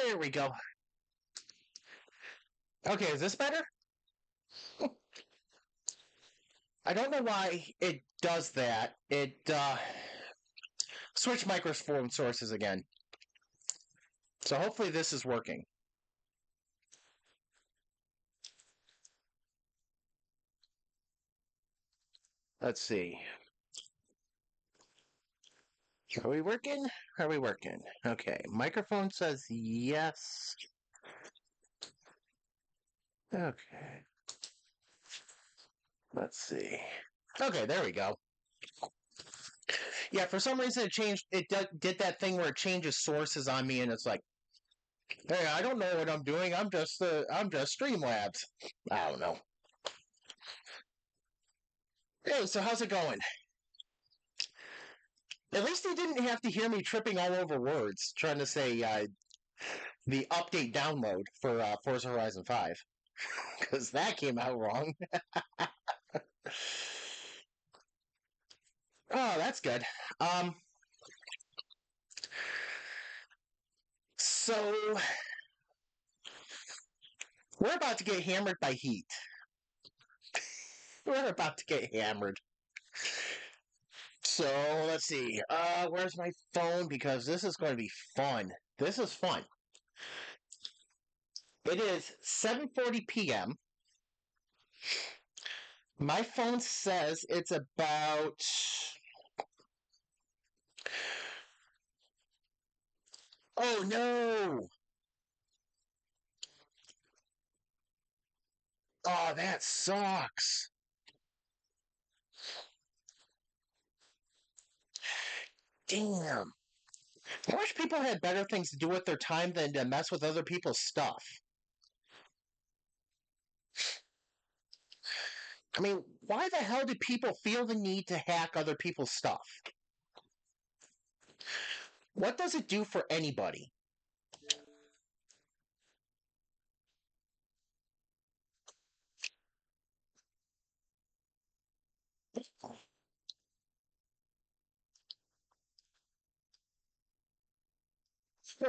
There we go. Okay, is this better? I don't know why it does that. It switch microphone sources again. So hopefully this is working. Let's see. Are we working? Are we working? Okay. Microphone says yes. Okay. Let's see. Okay, there we go. Yeah, for some reason it changed. It did that thing where it changes sources on me, and it's like, hey, I don't know what I'm doing. I'm just Streamlabs. I don't know. Hey, so how's it going? At least they didn't have to hear me tripping all over words trying to say the update download for Forza Horizon 5 because that came out wrong. Oh, that's good. Um, so we're about to get hammered by heat. We're about to get hammered. So let's see. Where's my phone? Because this is going to be fun. This is fun. It is 7:40 p.m. My phone says it's about. Oh no! Oh, that sucks. Damn. I wish people had better things to do with their time than to mess with other people's stuff. I mean, why the hell do people feel the need to hack other people's stuff? What does it do for anybody?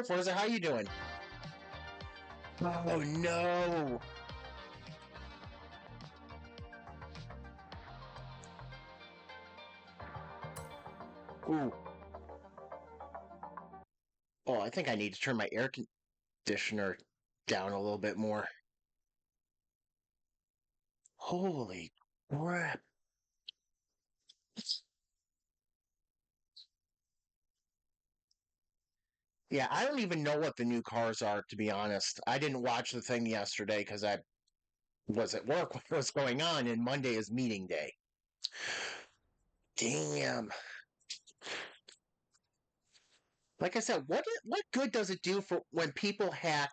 Forza, how you doing? Oh no! Ooh. Oh, I think I need to turn my air conditioner down a little bit more. Holy crap. Yeah, I don't even know what the new cars are, to be honest. I didn't watch the thing yesterday because I was at work when it was going on, and Monday is meeting day. Damn. Like I said, what good does it do for when people hack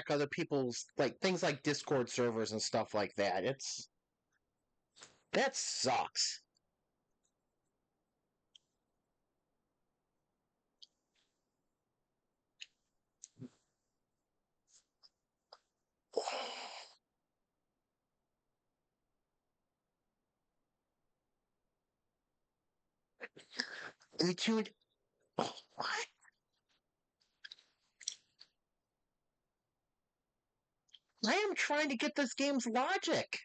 other people's like things like Discord servers and stuff like that? That sucks. Dude, what? I am trying to get this game's logic.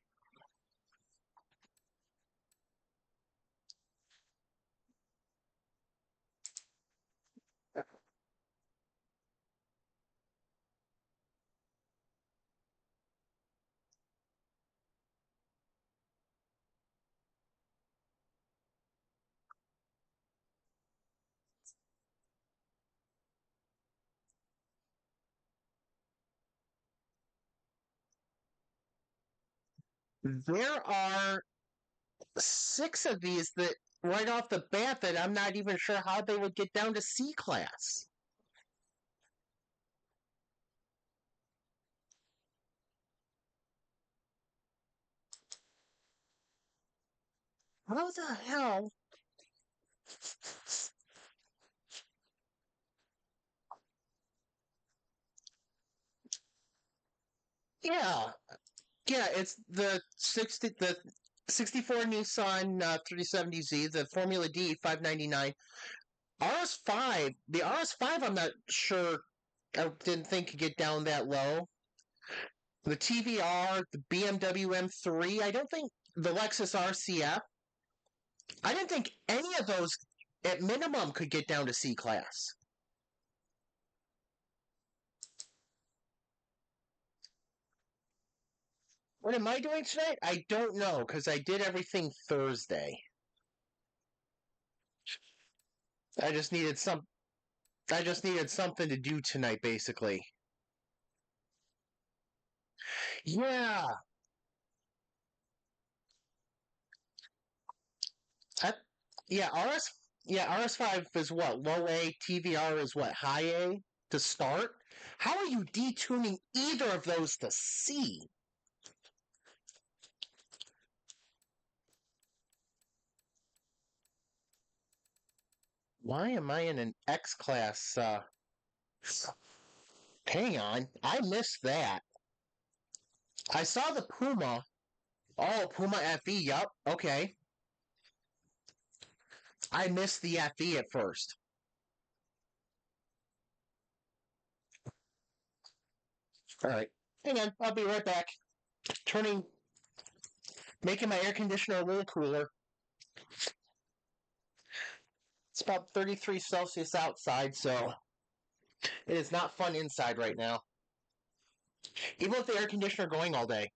There are six of these that right off the bat that I'm not even sure how they would get down to C class. How the hell? Yeah, yeah. It's the 64 Nissan 370Z, the Formula D 599. RS5, the RS5, I'm not sure. I didn't think could get down that low. The TVR, the BMW M3, I don't think the Lexus RCF. I didn't think any of those, at minimum, could get down to C class. What am I doing tonight? I don't know because I did everything Thursday. I just needed some. I just needed something to do tonight, basically. Yeah, I, yeah. RS5 is what low A. TVR is what high A to start. How are you detuning either of those to C? Why am I in an X class? Hang on, I missed that. I saw the Puma. Oh, Puma FE. Yup. Okay. I missed the FE at first. All right. Hang on. I'll be right back. Turning, making my air conditioner a little cooler. It's about 33 Celsius outside, so it is not fun inside right now. Even with the air conditioner going all day.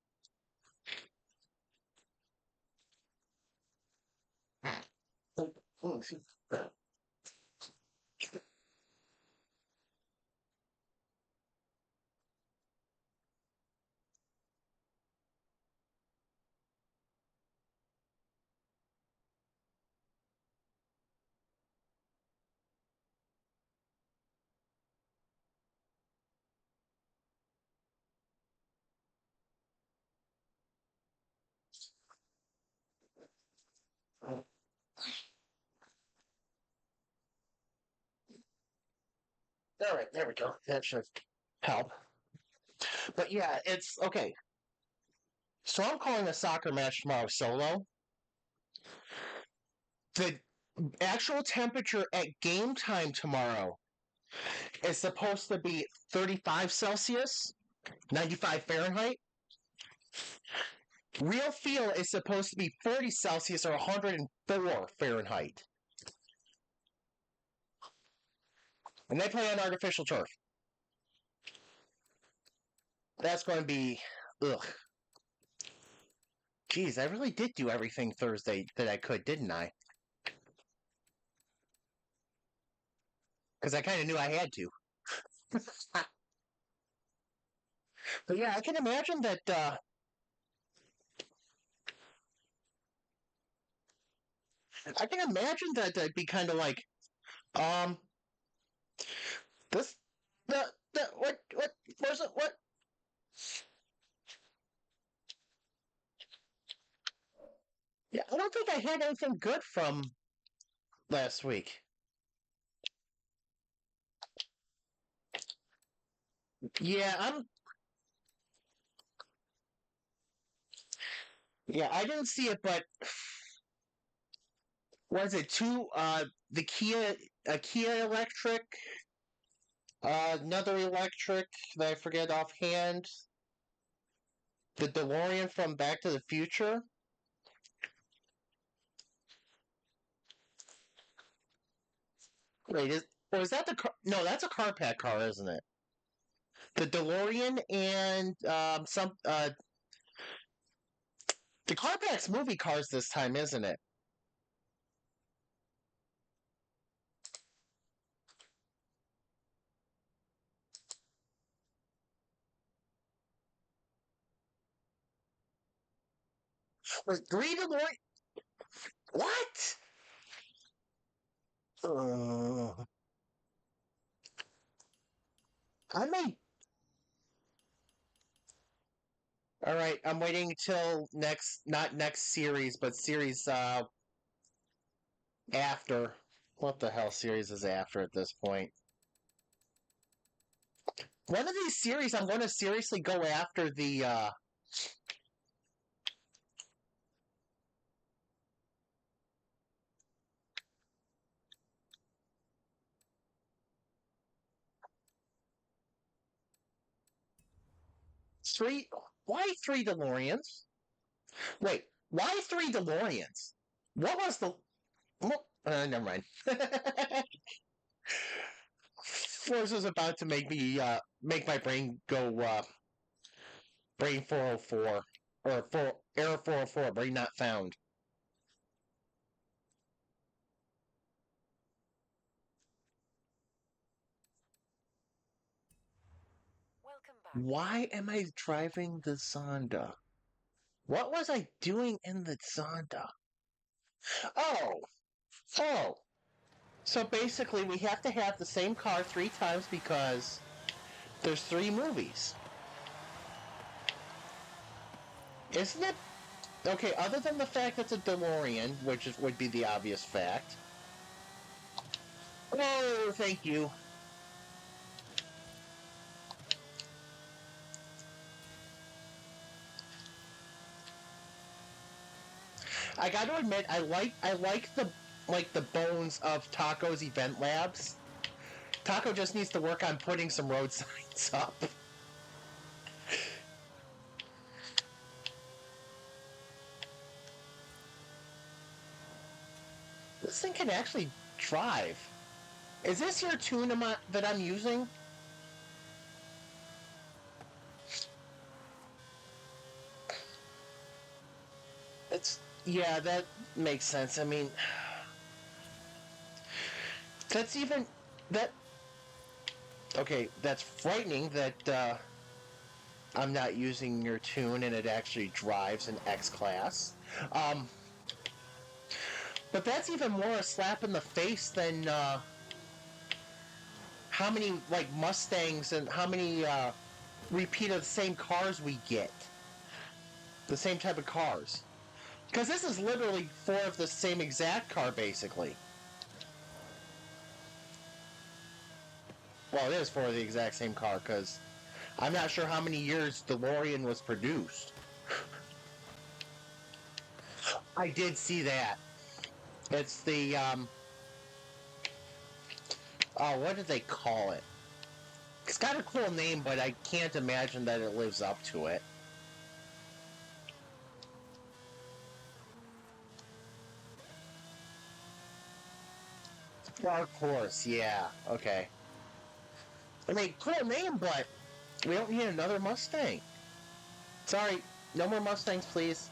All right, there we go. That should help. But yeah, it's okay. So I'm calling a soccer match tomorrow solo. The actual temperature at game time tomorrow is supposed to be 35 Celsius, 95 Fahrenheit. Real feel is supposed to be 40 Celsius or 104 Fahrenheit. And they play on artificial turf. That's going to be, ugh. Geez, I really did do everything Thursday that I could, didn't I? Because I kind of knew I had to. But yeah, I can imagine that. I can imagine that that'd be kind of like, um, this, what, where's it, what? Yeah, I don't think I had anything good from last week. Yeah, yeah, I didn't see it, but was it two? The a Kia electric, another electric that I forget offhand. The DeLorean from Back to the Future. Wait, or is that the car? No, that's a Carpack car, isn't it? The DeLorean and the Carpack's movie cars this time, isn't it? Was Green DeLorean? What? I may. All right, I'm waiting till next, not next series, but series after. What the hell series is after at this point? One of these series, I'm going to seriously go after the. Three? Why three DeLoreans? Wait, why three DeLoreans? What was the? Well, never mind. Forza's about to make my brain go brain 404 or error 404 brain not found. Why am I driving the Zonda? What was I doing in the Zonda? Oh, oh. So basically, we have to have the same car 3 times because there's 3 movies. Isn't it? Okay, other than the fact that it's a DeLorean, would be the obvious fact. Oh, thank you. I got to admit, I like the bones of Taco's event labs. Taco just needs to work on putting some road signs up. This thing can actually drive. Is this your tune that I'm using? Yeah, that makes sense. I mean, that's even that. Okay, that's frightening that I'm not using your tune and it actually drives an X class. But that's even more a slap in the face than how many like Mustangs and how many repeat of the same cars we get. The same type of cars. Because this is literally 4 of the same exact car, basically. Well, it is 4 of the exact same car, because I'm not sure how many years DeLorean was produced. I did see that. It's the, oh, what did they call it? It's got a cool name, but I can't imagine that it lives up to it. Well, of course, yeah. Okay. I mean, cool name, but we don't need another Mustang. Sorry, no more Mustangs, please.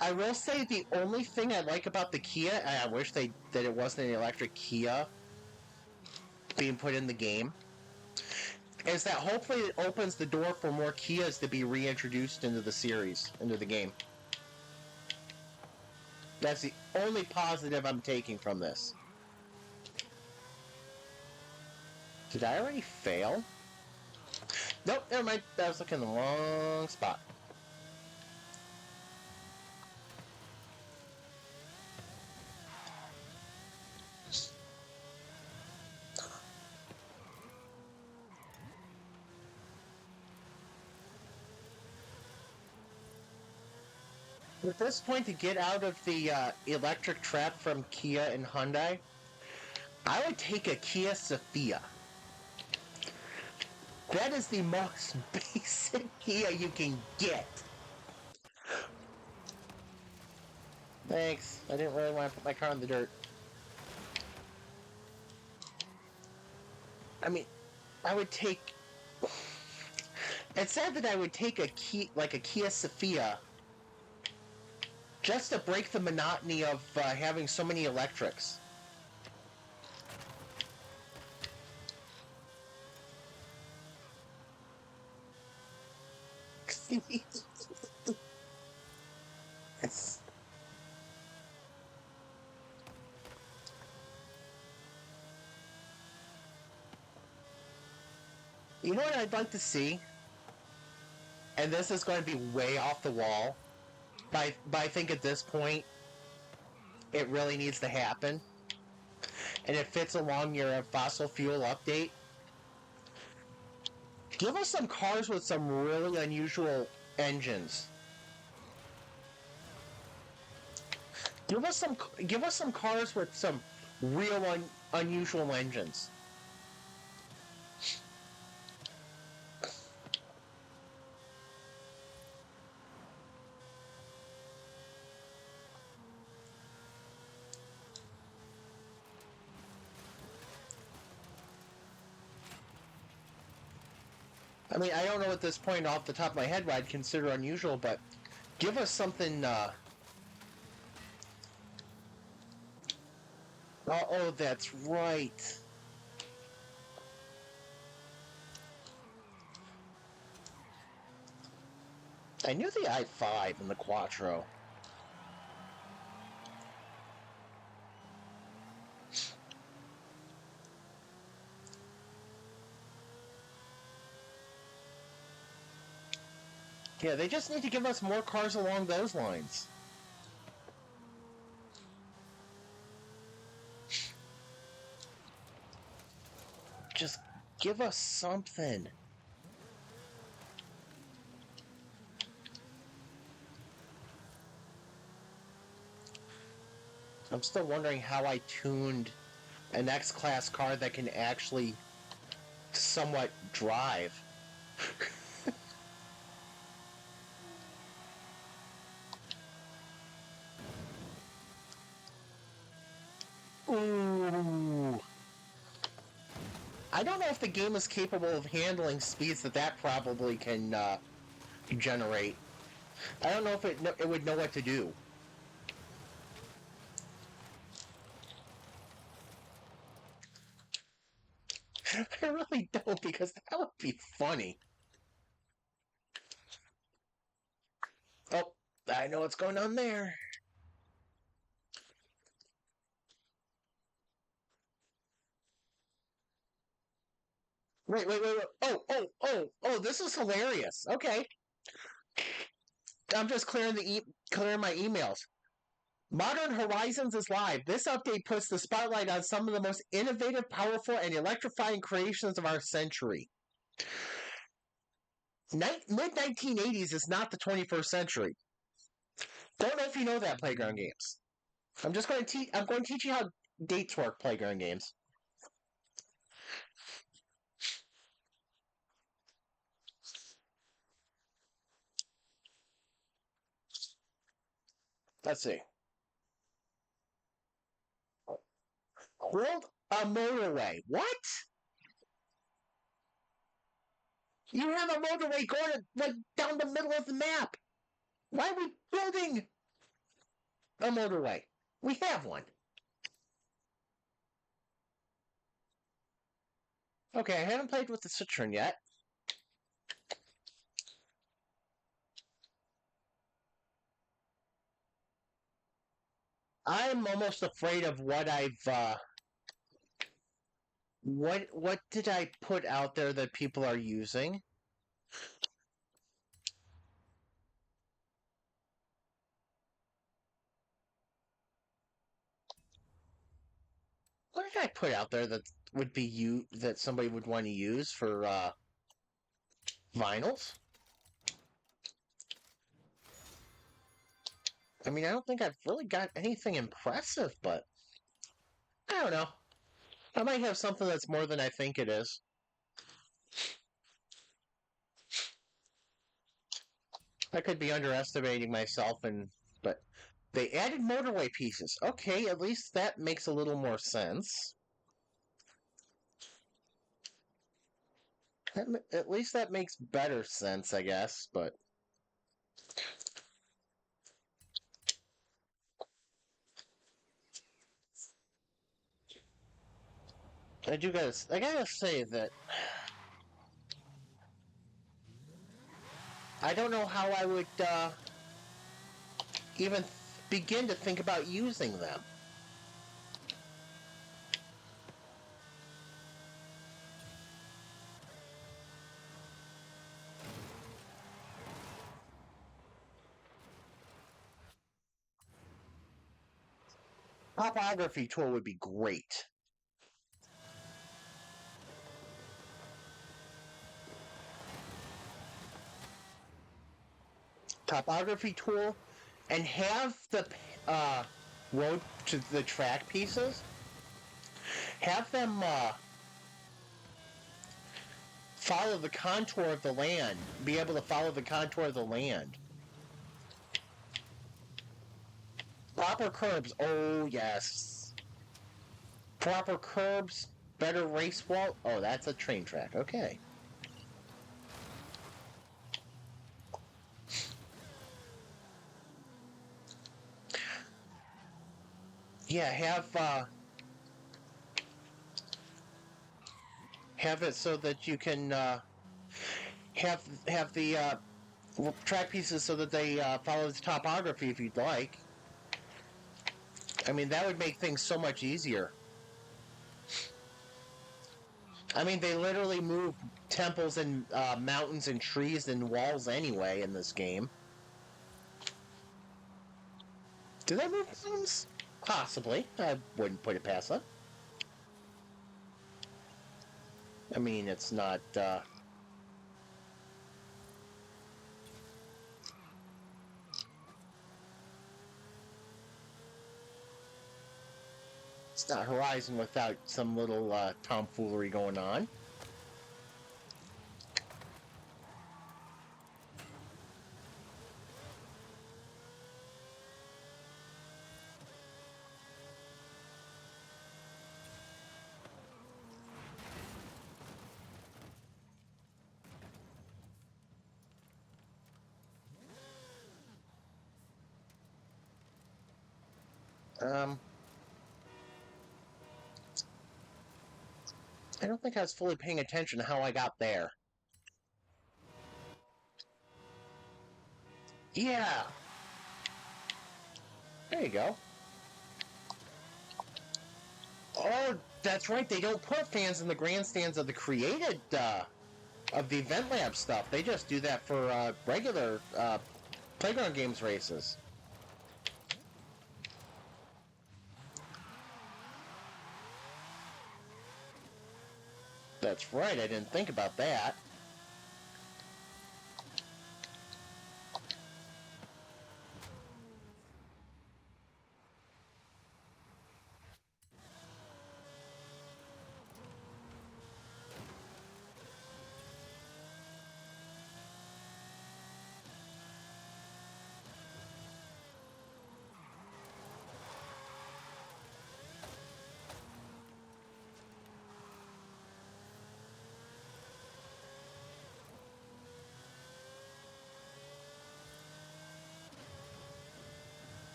I will say the only thing I like about the Kia, and I wish that it wasn't an electric Kia being put in the game, is that hopefully it opens the door for more Kias to be reintroduced into the series, into the game. That's the only positive I'm taking from this. Did I already fail? Nope, never mind. I was looking in the wrong spot. At this point, to get out of the electric trap from Kia and Hyundai, I would take a Kia Sophia. That is the most basic Kia you can get. Thanks. I didn't really want to put my car in the dirt. I mean, I would take... It's sad that I would take a Kia Sophia just to break the monotony of having so many electrics. You know what I'd like to see? And this is going to be way off the wall, but I think at this point, it really needs to happen. And it fits along your fossil fuel update. Give us some cars with some really unusual engines. Give us some cars with some real unusual engines. I mean, I don't know at this point off the top of my head what I'd consider unusual, but give us something. Oh, that's right. I knew the i5 and the Quattro. Yeah, they just need to give us more cars along those lines. Just give us something. I'm still wondering how I tuned an X-Class car that can actually somewhat drive. Ooh. I don't know if the game is capable of handling speeds that probably can generate. I don't know if it would know what to do. I really don't, because that would be funny. Oh, I know what's going on there. Wait. Oh, this is hilarious. Okay. I'm just clearing my emails. Modern Horizons is live. This update puts the spotlight on some of the most innovative, powerful, and electrifying creations of our century. Mid-1980s is not the 21st century. Don't know if you know that, Playground Games. I'm just going to teach. I'm going to teach you how dates work, Playground Games. Let's see. Build a motorway. What? You have a motorway going like down the middle of the map. Why are we building a motorway? We have one. Okay, I haven't played with the Citroen yet. I'm almost afraid of what what did I put out there that people are using? What did I put out there that would be that somebody would want to use for vinyls? I mean, I don't think I've really got anything impressive, but I don't know. I might have something that's more than I think it is. I could be underestimating myself, but they added motorway pieces. Okay, at least that makes a little more sense. At least that makes better sense, I guess, but I gotta say that I don't know how I would even begin to think about using them. Topography tool would be great. Topography tool, and have the road to the track pieces. Have them follow the contour of the land. Be able to follow the contour of the land. Proper curbs. Oh yes. Proper curbs. Better race wall. Oh, that's a train track. Okay. Yeah, have it so that you can have the track pieces so that they follow the topography if you'd like. I mean, that would make things so much easier. I mean, they literally move temples and mountains and trees and walls anyway in this game. Do they move mountains? Possibly. I wouldn't put it past them. I mean, it's not. It's not Horizon without some little tomfoolery going on. Um, I don't think I was fully paying attention to how I got there. Yeah, there you go. Oh, that's right. They don't put fans in the grandstands of the created of the event lab stuff. They just do that for regular playground games races. That's right. I didn't think about that.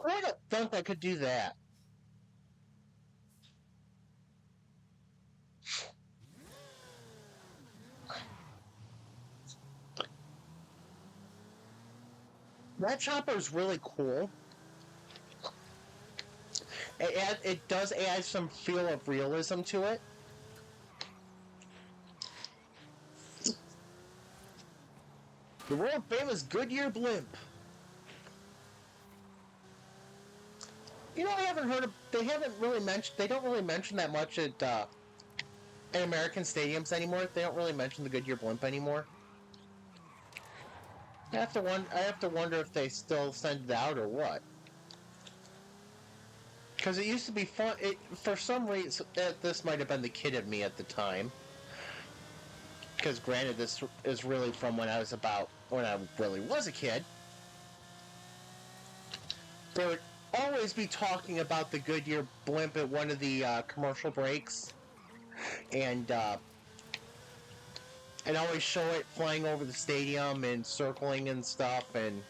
I don't think I could do that. That chopper is really cool. It does add some feel of realism to it. The world famous Goodyear blimp. You know, I haven't heard of. They haven't really mentioned. They don't really mention that much at American stadiums anymore. They don't really mention the Goodyear blimp anymore. I have to wonder if they still send it out or what. Because it used to be fun. For some reason, this might have been the kid of me at the time. Because granted, this is really from when I really was a kid. They would always be talking about the Goodyear blimp at one of the commercial breaks, and always show it flying over the stadium and circling and stuff, and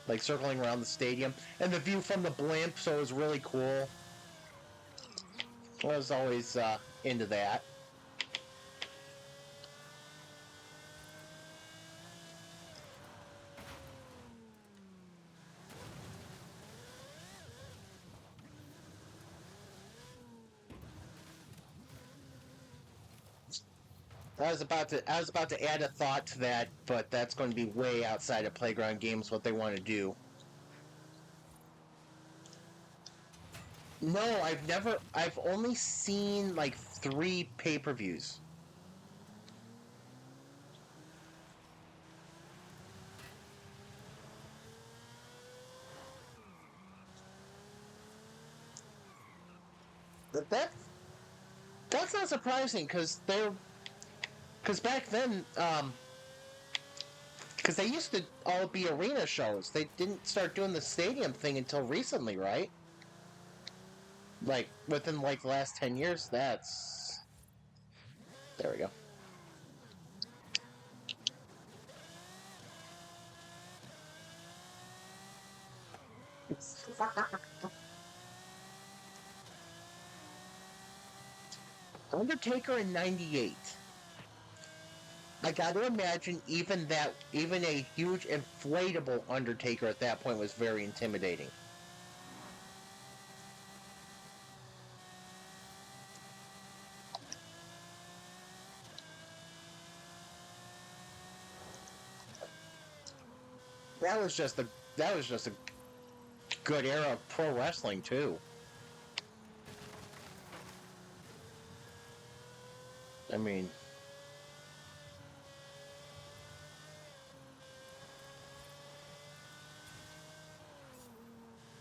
like circling around the stadium, and the view from the blimp. So it was really cool. I was always into that. I was about to add a thought to that, but that's going to be way outside of playground games what they want to do. No, I've only seen like 3 pay-per-views. But that's not surprising because back then because they used to all be arena shows. They didn't start doing the stadium thing until recently, right? Like within like the last 10 years. That's there we go. Undertaker in '98. I got to imagine even a huge inflatable Undertaker at that point was very intimidating. That was just a good era of pro wrestling too. I mean,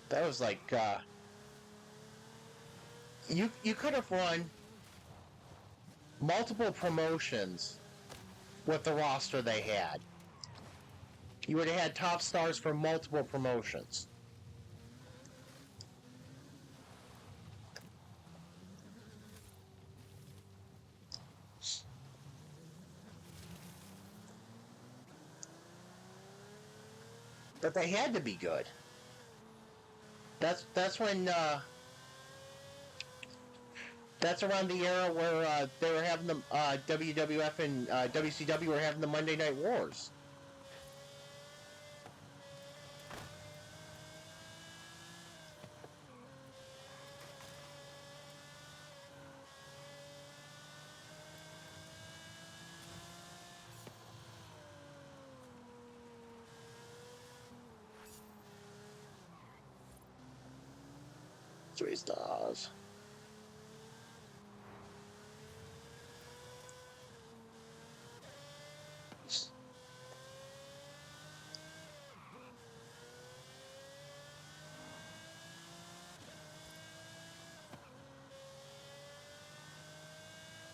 that was like you could have run multiple promotions with the roster they had. You would have had top stars for multiple promotions. But they had to be good. That's when that's around the era where they were having the WWF and WCW were having the Monday Night Wars. Three stars.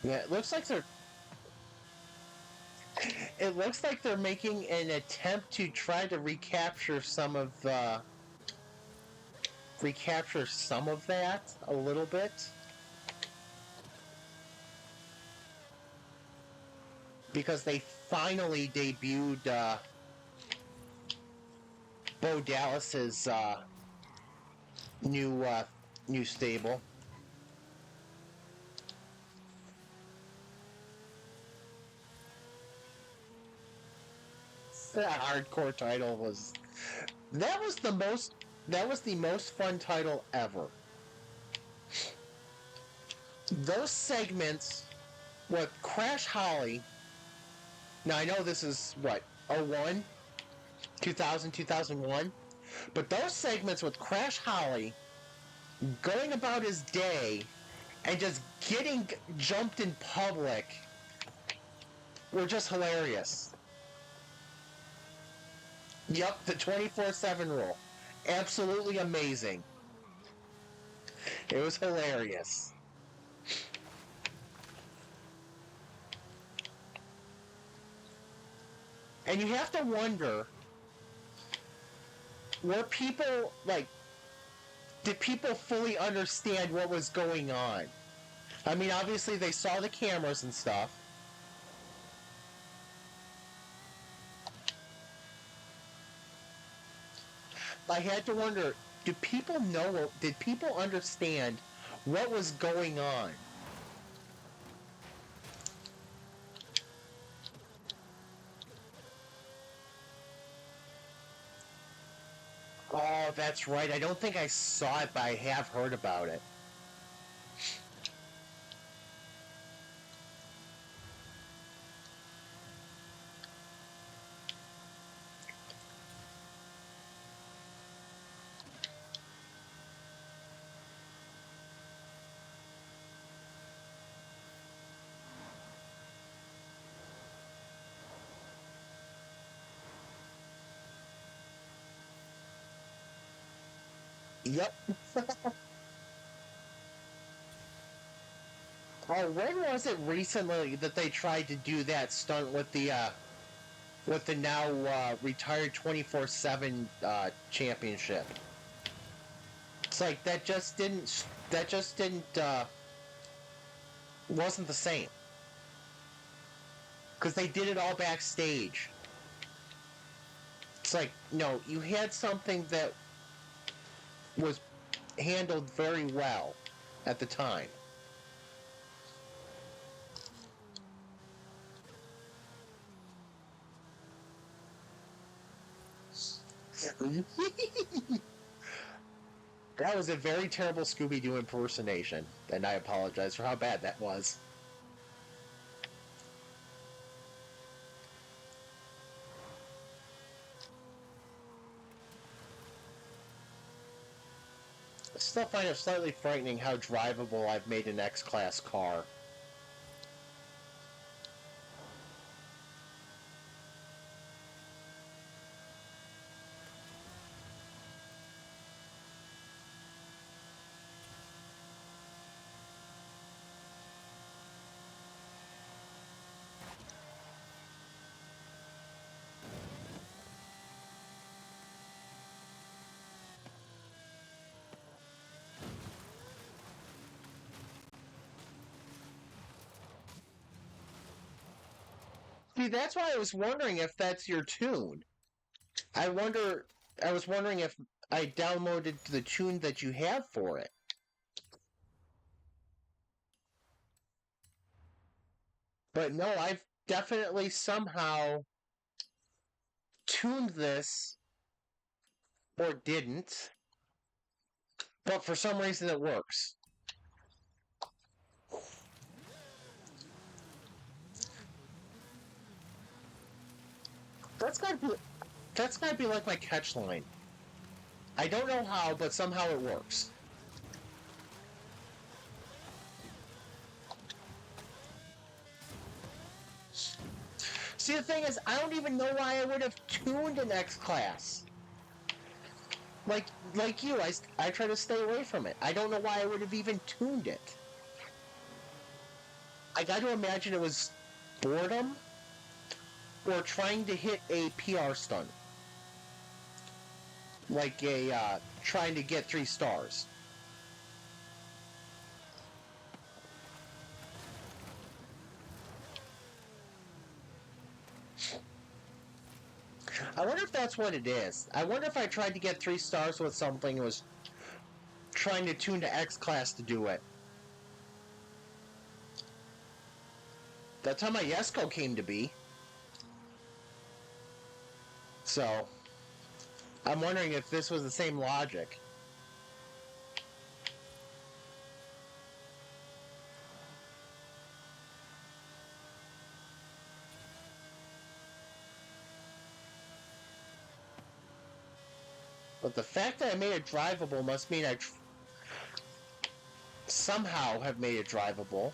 Yeah, it looks like they're making an attempt to try to recapture some of that a little bit, because they finally debuted Bo Dallas's new new stable. The hardcore title was that was the most that was the most fun title ever. Those segments with Crash Holly. Now I know this is what, '01, 2000, 2001, but those segments with Crash Holly going about his day and just getting jumped in public were just hilarious. Yep, the 24/7 rule. Absolutely amazing. It was hilarious. And you have to wonder, were people like, did people fully understand what was going on? I mean, obviously they saw the cameras and stuff. I had to wonder, did people understand what was going on? Oh, that's right. I don't think I saw it, but I have heard about it. Yep. Oh, when was it recently that they tried to do that stunt with the now retired 24/7 championship? It's like that just didn't wasn't the same, because they did it all backstage. It's like, no, you had something that was handled very well at the time. That was a very terrible Scooby-Doo impersonation, and I apologize for how bad that was. I still find it slightly frightening how drivable I've made an X-Class car. See, that's why I was wondering if that's your tune. I wonder. I was wondering if I downloaded the tune that you have for it. But no, I've definitely somehow tuned this, or didn't, but for some reason it works. That's gotta be. That's gotta be like my catch line. I don't know how, but somehow it works. See, the thing is, I don't even know why I would have tuned an X class. Like you, I try to stay away from it. I don't know why I would have even tuned it. I got to imagine it was boredom or trying to hit a PR stunt, like trying to get 3 stars. I wonder if that's what it is. I wonder if I tried to get 3 stars with something and was trying to tune to X class to do it. That's how my Yesco came to be. So, I'm wondering if this was the same logic. But the fact that I made it drivable must mean I somehow have made it drivable.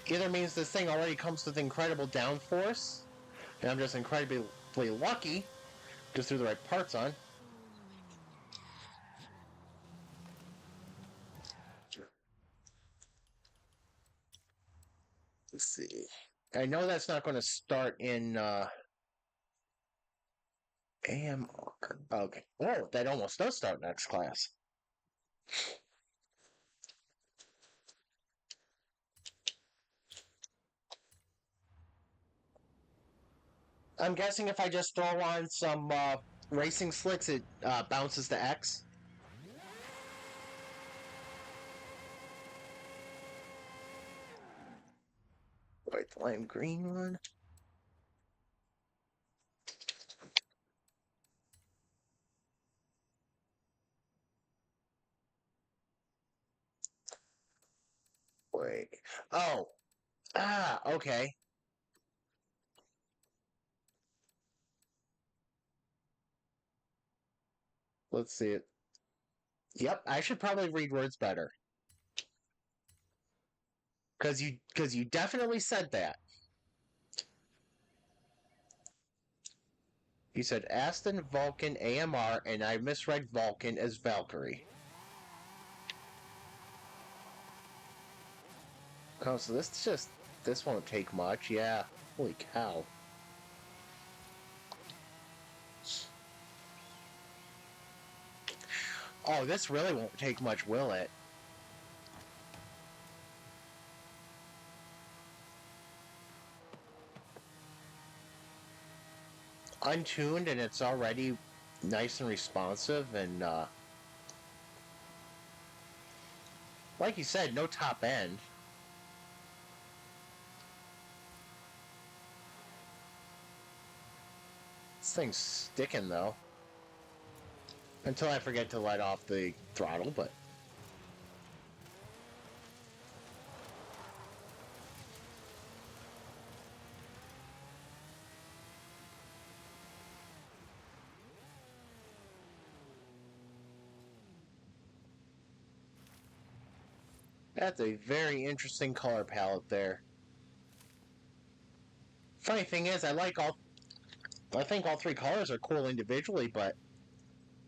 Either means this thing already comes with incredible downforce, and I'm just incredibly lucky, just threw the right parts on. Let's see. I know that's not going to start in AMR. Okay. Oh, that almost does start next class. I'm guessing if I just throw on some racing slicks, it bounces to X. Wait, the lime green one. Wait. Oh. Ah, okay. Let's see it. Yep, I should probably read words better. Cause you definitely said that. You said Aston Vulcan AMR, and I misread Vulcan as Valkyrie. Oh, so this won't take much. Yeah. Holy cow. Oh, this really won't take much, will it? Untuned, and it's already nice and responsive, and Like you said, no top end. This thing's sticking, though. Until I forget to let off the throttle, but... That's a very interesting color palette there. Funny thing is, I think all three colors are cool individually, but...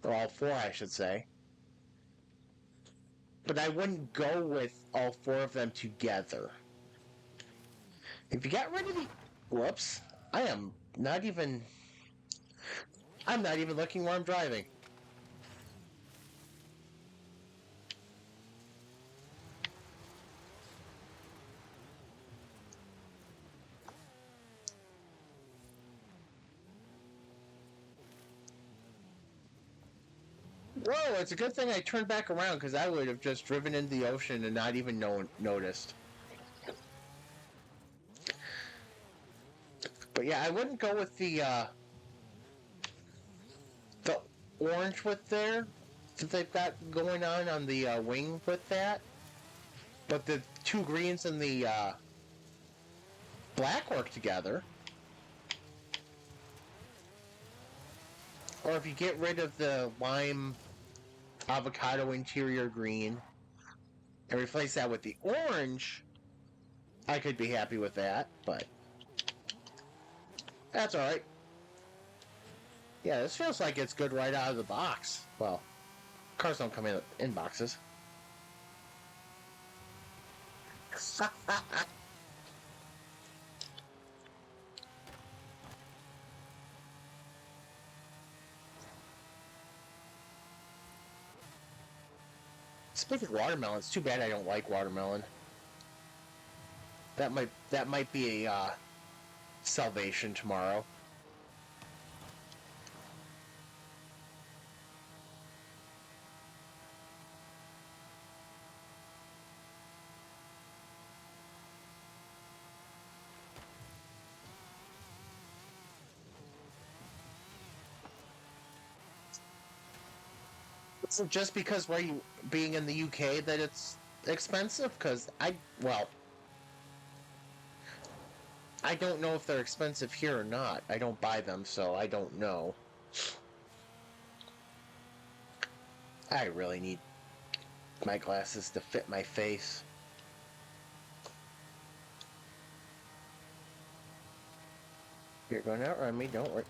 Or all four, I should say. But I wouldn't go with all four of them together. If you got rid of the... Whoops. I'm not even looking where I'm driving. Whoa, it's a good thing I turned back around, because I would have just driven into the ocean and not even noticed. But yeah, I wouldn't go with the orange with there that they've got going on the wing with that. But the two greens and the black work together. Or if you get rid of the lime avocado interior green and replace that with the orange, I could be happy with that, but that's alright. Yeah, this feels like it's good right out of the box. Well, cars don't come in boxes. Speaking of watermelon, it's too bad I don't like watermelon. That might be a salvation tomorrow. Is it just because being in the UK that it's expensive? Because I don't know if they're expensive here or not. I don't buy them, so I don't know. I really need my glasses to fit my face. You're going to outrun me, don't worry.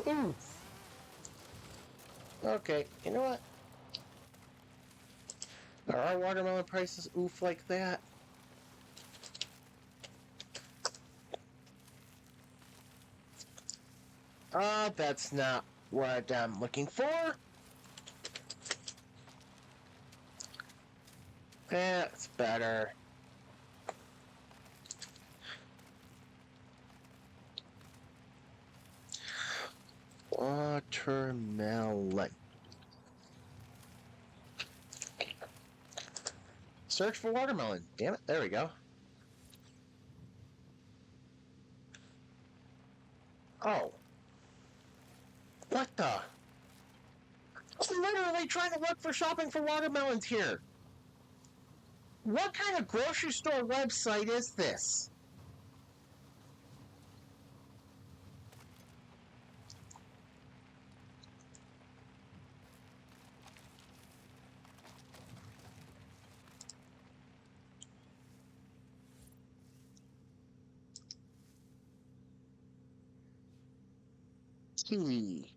Ooh. Okay, you know what? Are our watermelon prices oof like that? That's not what I'm looking for. That's better. Watermelon. Search for watermelon. Damn it, there we go. Oh. What the? I'm literally trying to look for shopping for watermelons here. What kind of grocery store website is this?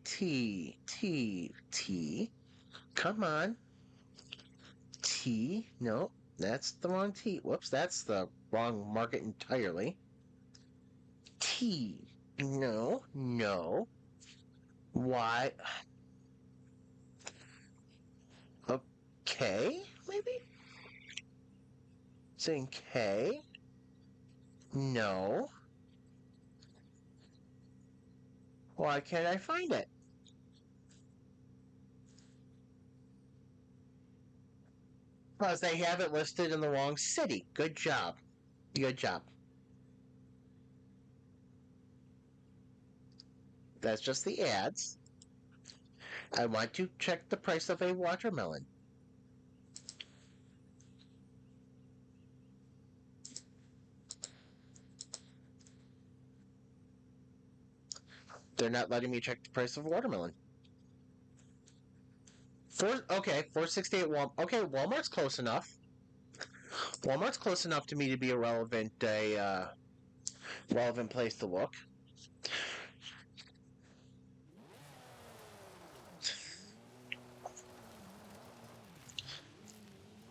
T. Come on. T. No, that's the wrong T. Whoops, that's the wrong market entirely. T. No. Y. Okay, maybe? Saying K? No. Why can't I find it? Because they have it listed in the wrong city. Good job. Good job. That's just the ads. I want to check the price of a watermelon. They're not letting me check the price of a watermelon. Okay, 468 Walmart. Okay, Walmart's close enough. Walmart's close enough to me to be a relevant place to look.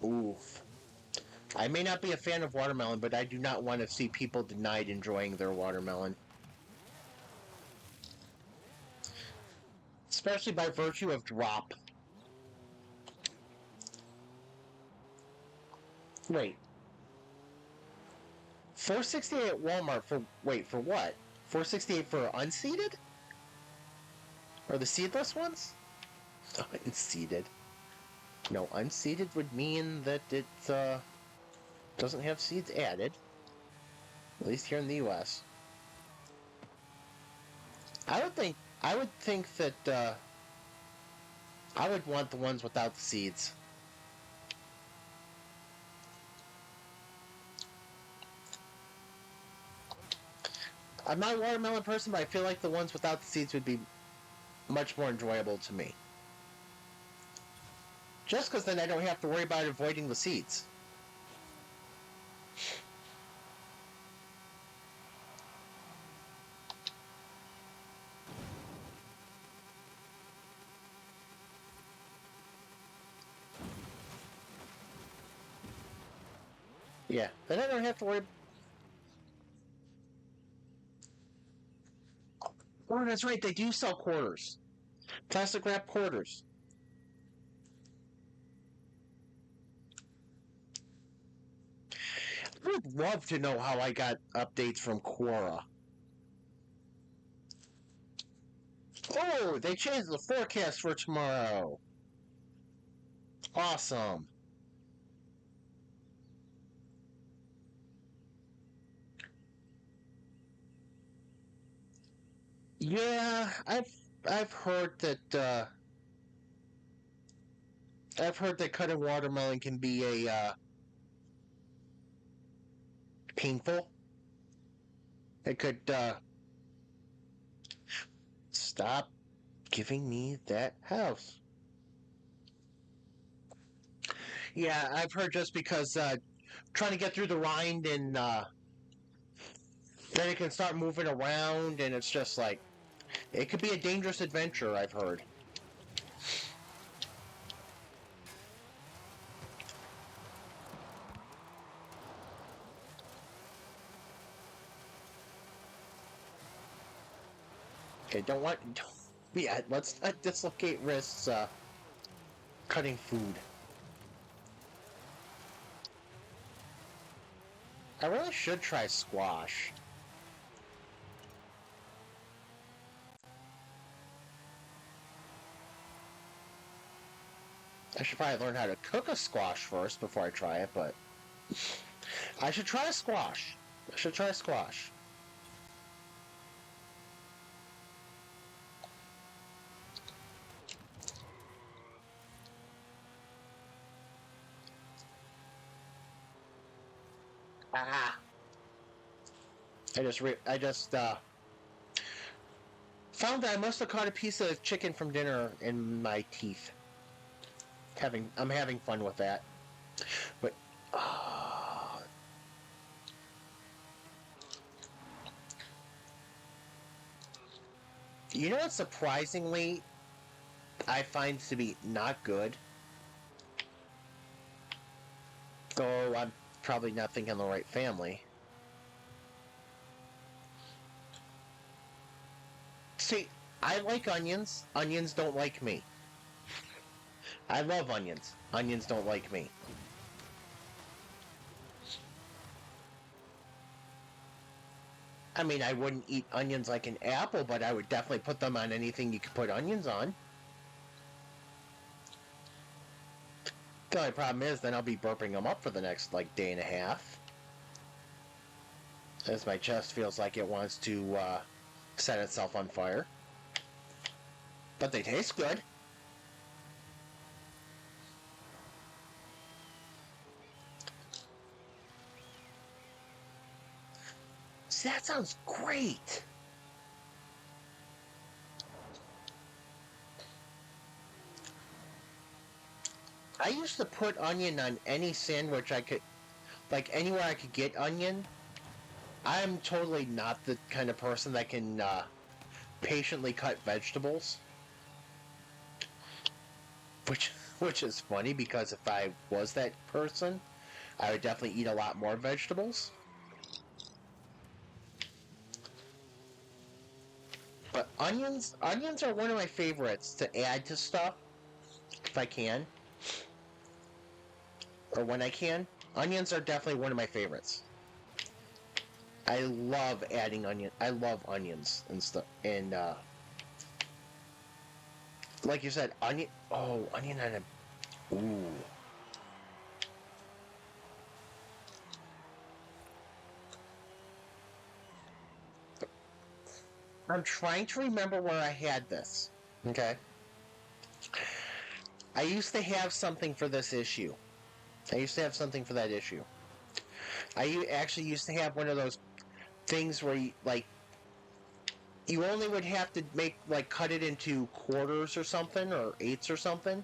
Oof. I may not be a fan of watermelon, but I do not want to see people denied enjoying their watermelon. Especially by virtue of drop. Wait. 468 at Walmart for what? 468 for unseeded? Or the seedless ones? Unseeded. No, unseeded would mean that it doesn't have seeds added. At least here in the US. I would think that I would want the ones without the seeds. I'm not a watermelon person, but I feel like the ones without the seeds would be much more enjoyable to me. Just because then I don't have to worry about avoiding the seeds. Yeah, then I don't have to worry. Oh, that's right, they do sell quarters. Plastic wrap quarters. I would love to know how I got updates from Quora. Oh, they changed the forecast for tomorrow. Awesome. Yeah, I've heard that cutting watermelon can be a painful. It could stop giving me that house. Yeah, I've heard just because trying to get through the rind and then it can start moving around and it's just like it could be a dangerous adventure, I've heard. Okay, yeah, let's not dislocate wrists cutting food. I really should try squash. I should probably learn how to cook a squash first before I try it, but I should try a squash. I should try squash. Ah! I just found that I must have caught a piece of chicken from dinner in my teeth. I'm having fun with that, but you know what? Surprisingly, I find to be not good. Though I'm probably not thinking the right family. See, I like onions. Onions don't like me. I love onions. Onions don't like me. I mean, I wouldn't eat onions like an apple, but I would definitely put them on anything you could put onions on. The only problem is then I'll be burping them up for the next, like, day and a half. As my chest feels like it wants to set itself on fire. But they taste good. See, that sounds great. I used to put onion on any sandwich I could, like anywhere I could get onion. I'm totally not the kind of person that can patiently cut vegetables. Which which is funny because if I was that person, I would definitely eat a lot more vegetables. But onions are one of my favorites to add to stuff if I can, or when I can. Onions are definitely one of my favorites. I love adding onion. I love onions and stuff. And like you said, onion. Oh, onion on a. Ooh. I'm trying to remember where I had this. Okay. I used to have something for this issue. I used to have something for that issue. Actually used to have one of those things where you only would have to make like cut it into quarters or something or eighths or something,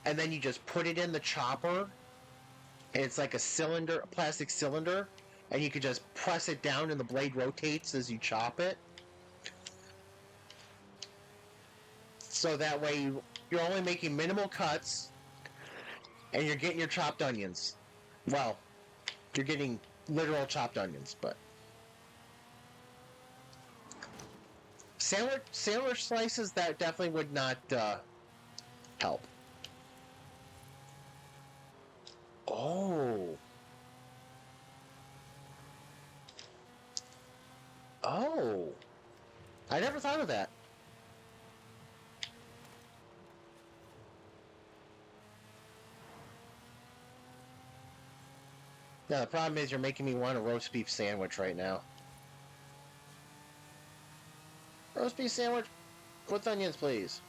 and then you just put it in the chopper. And it's like a cylinder, a plastic cylinder, and you could just press it down, and the blade rotates as you chop it. So that way you're only making minimal cuts, and you're getting your chopped onions. Well, you're getting literal chopped onions, but sandwich slices that definitely would not help. Oh, oh, I never thought of that. Now the problem is you're making me want a roast beef sandwich right now. Roast beef sandwich with onions, please.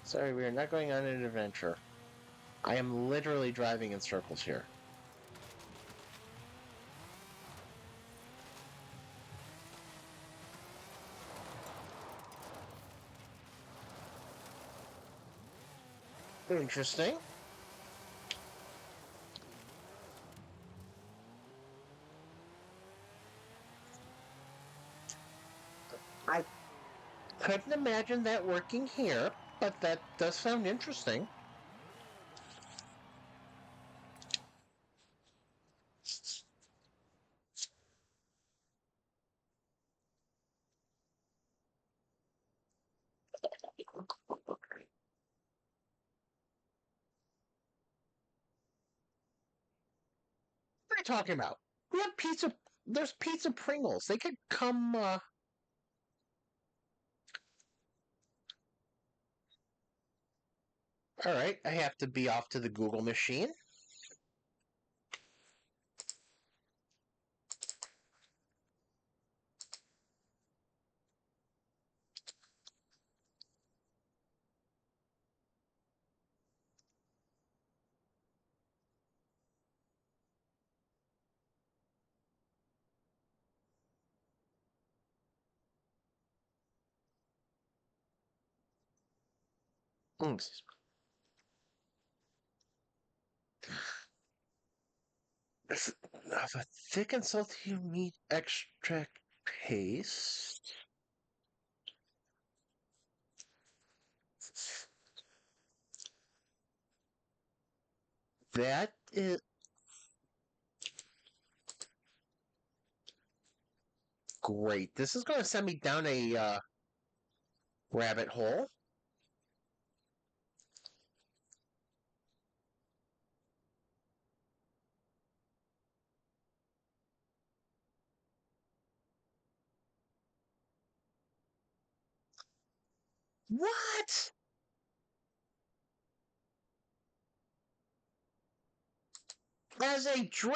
Sorry, we are not going on an adventure. I am literally driving in circles here. Interesting. I couldn't imagine that working here, but that does sound interesting. What are you talking about? We have pizza. There's pizza Pringles. They could come. All right, I have to be off to the Google machine. Mm. Of a thick and salty meat extract paste. That is great. This is going to send me down a rabbit hole. What? As a drink?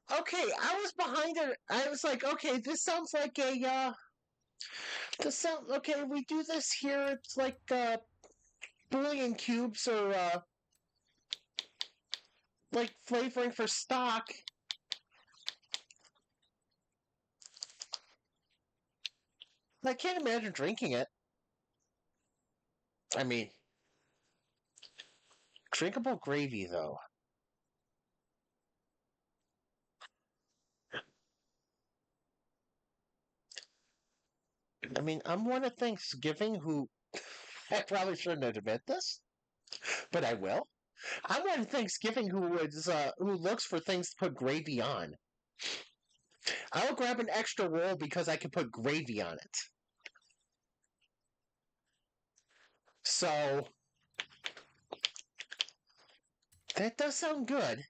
Okay, I was behind it. I was like, okay, this sounds like a this sound okay, we do this here. It's like bouillon cubes or like flavoring for stock. I can't imagine drinking it. I mean, drinkable gravy though. I mean, I'm one of Thanksgiving who I probably shouldn't admit this, but I will. I'm one of Thanksgiving who looks for things to put gravy on. I'll grab an extra roll because I can put gravy on it. So that does sound good.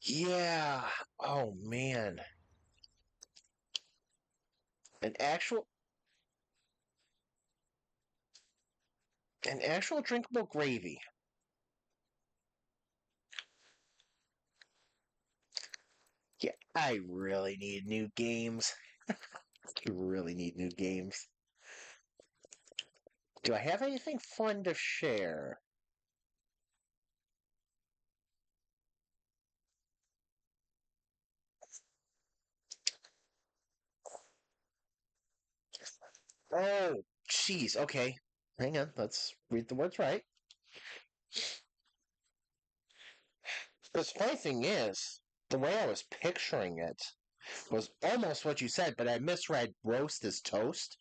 Yeah. Oh man. An actual an actual drinkable gravy. Yeah, I really need new games. I really need new games. Do I have anything fun to share? Oh, jeez. Okay. Hang on. Let's read the words right. The funny thing is, the way I was picturing it was almost what you said, but I misread roast as toast.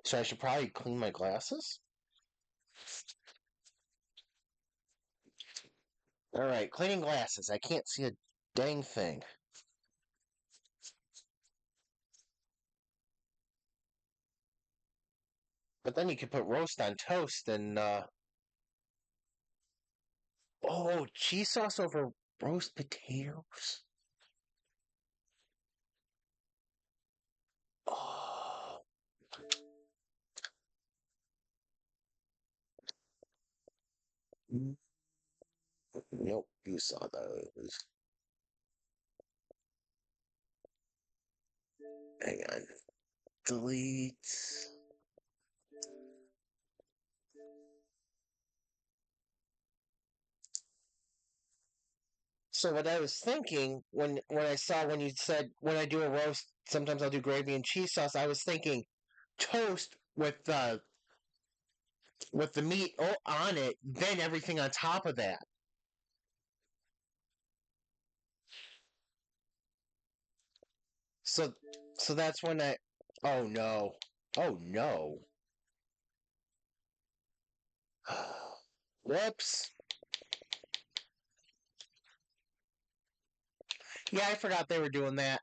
So I should probably clean my glasses. All right, cleaning glasses. I can't see a dang thing. But then you could put roast on toast and oh, cheese sauce over roast potatoes. Oh, nope, you saw those. Hang on. Delete. So what I was thinking when I saw when you said when I do a roast, sometimes I'll do gravy and cheese sauce. I was thinking toast with the meat on it, then everything on top of that. So so that's when I. Oh no! Oh no! Whoops! Yeah, I forgot they were doing that.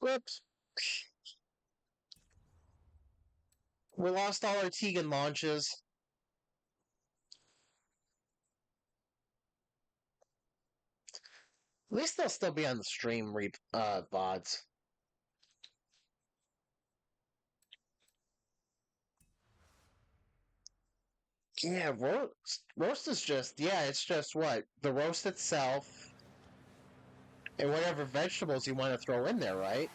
Whoops! We lost all our Tegan launches. At least they'll still be on the stream VODs. Yeah, roast is just it's just what the roast itself and whatever vegetables you want to throw in there, right?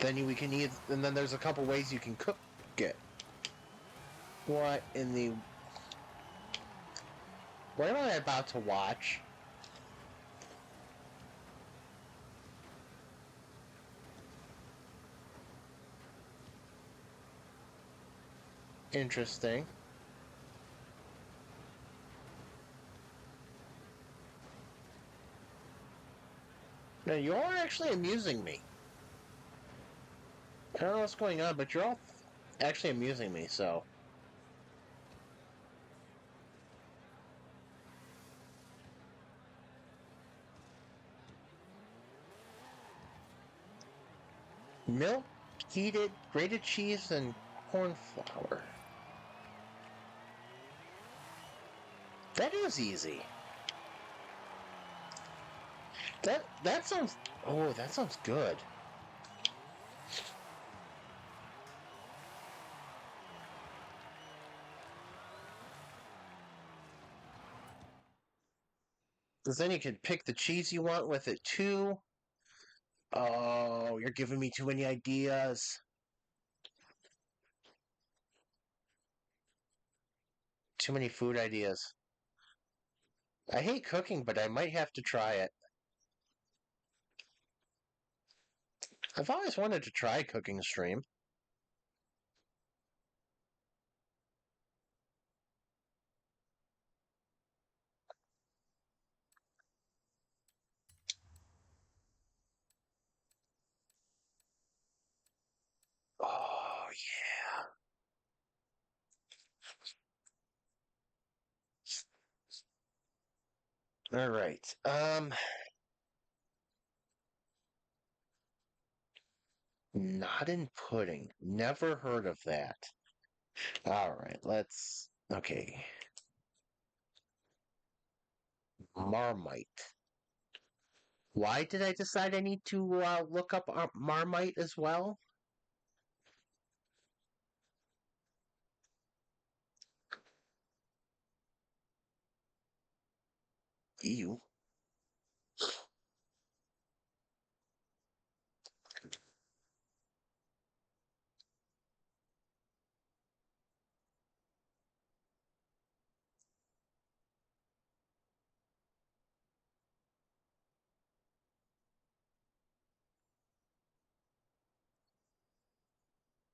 We can eat, and then there's a couple ways you can cook it. What in the? What am I about to watch? Interesting. Now you are actually amusing me. I don't know what's going on, but you're all actually amusing me, so. Milk, heated, grated cheese, and corn flour. That is easy. That sounds. Oh, that sounds good. Because then you can pick the cheese you want with it too. Oh, you're giving me too many ideas. Too many food ideas. I hate cooking, but I might have to try it. I've always wanted to try cooking stream. Oh yeah. All right. Not in pudding. Never heard of that. All right. Let's. Okay. Marmite. Why did I decide I need to look up Marmite as well? Ew.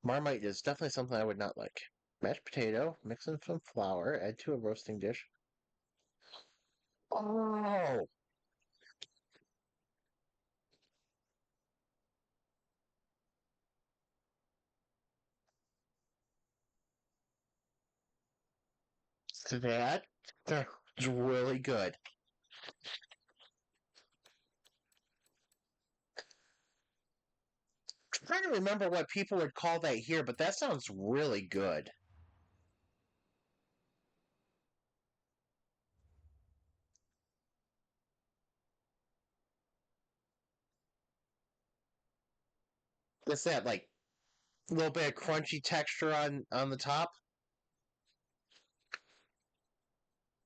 Marmite is definitely something I would not like. Mashed potato, mix in some flour, add to a roasting dish. Oh, that that's really good. I'm trying to remember what people would call that here, but that sounds really good. What's that like? A little bit of crunchy texture on the top.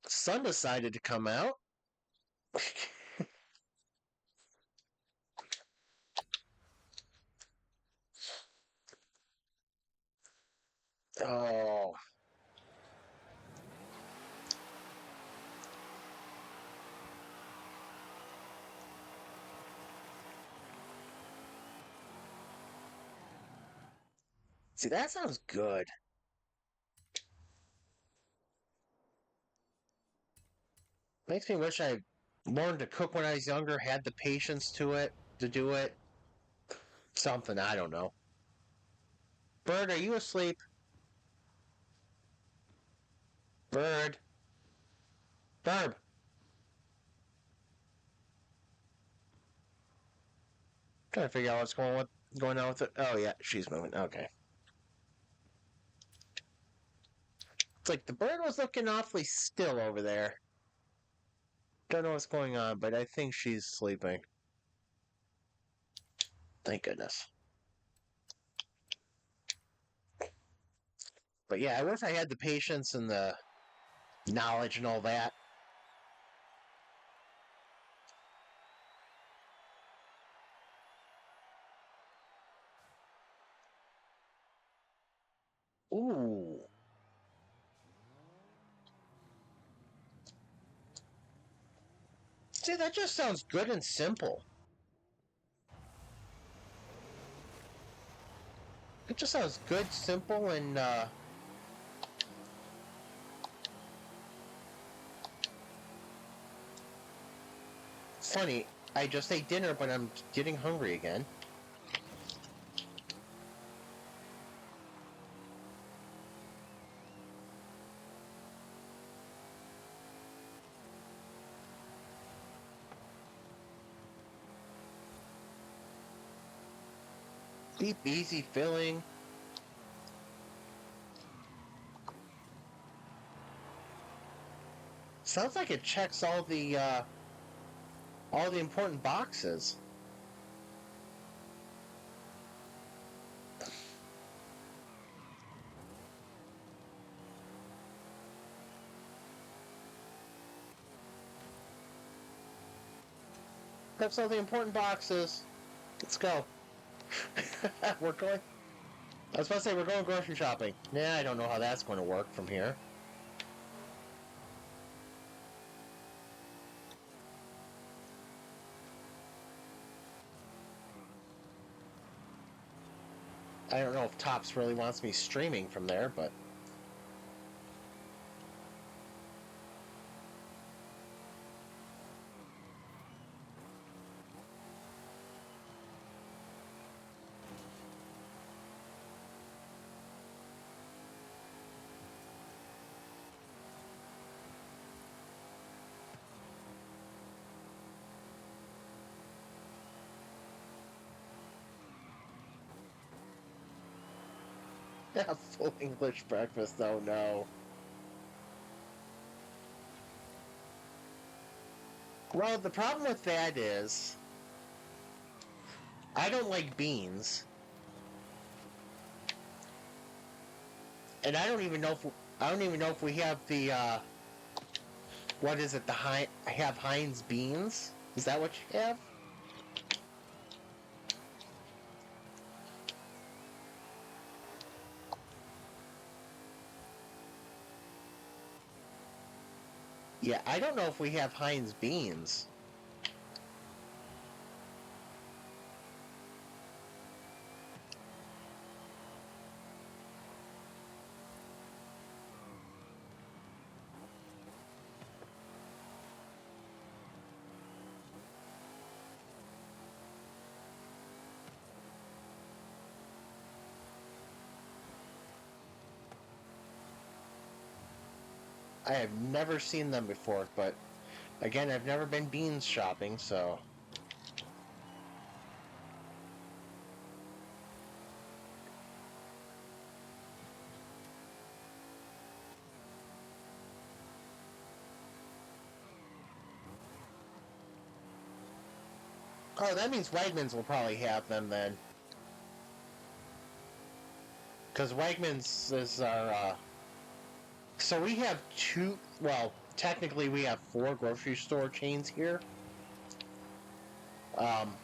Sun decided to come out. Oh, see, that sounds good. Makes me wish I learned to cook when I was younger, had the patience to do it. Something, I don't know. Bird, are you asleep? Bird. Barb. Trying to figure out what's going on with it. Oh yeah, she's moving. Okay. It's like the bird was looking awfully still over there. Don't know what's going on, but I think she's sleeping. Thank goodness. But yeah, I wish I had the patience and the knowledge and all that. Ooh. See, that just sounds good and simple. It just sounds good, simple, and funny. I just ate dinner, but I'm getting hungry again. Deep, easy filling. Sounds like it checks all the important boxes. That's all the important boxes. Let's go. We're going. I was about to say we're going grocery shopping. Yeah, I don't know how that's going to work from here. I don't know if Tops really wants me streaming from there, but yeah, full English breakfast. Oh no. Well, the problem with that is I don't like beans, and I don't even know if we have the what is it? Have Heinz beans? Is that what you have? Yeah, I don't know if we have Heinz beans. I have never seen them before, but again, I've never been beans shopping, so. Oh, that means Wegmans will probably have them then. Because Wegmans is our. So we have two. Well, technically, we have four grocery store chains here. Um,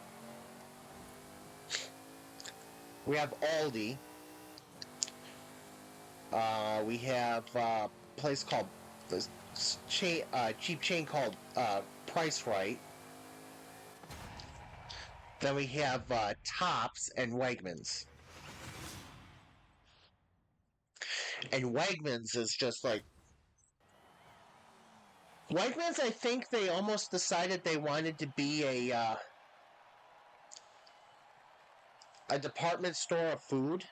we have Aldi. We have a place called this chain, cheap chain called Price Right. Then we have Tops and Wegmans. And Wegmans is just like Wegmans. I think they almost decided they wanted to be a department store of food.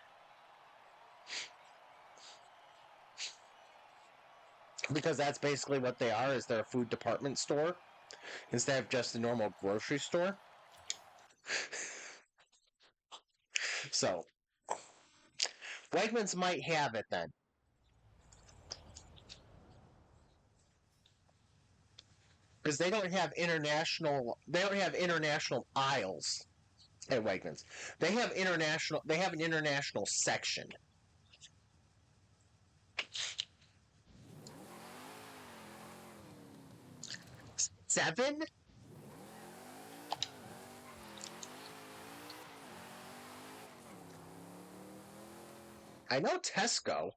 Because that's basically what they are, is they're a food department store instead of just a normal grocery store. So Wegmans might have it then. Because they don't have international aisles at Wegmans. They have an international section. 7? I know Tesco.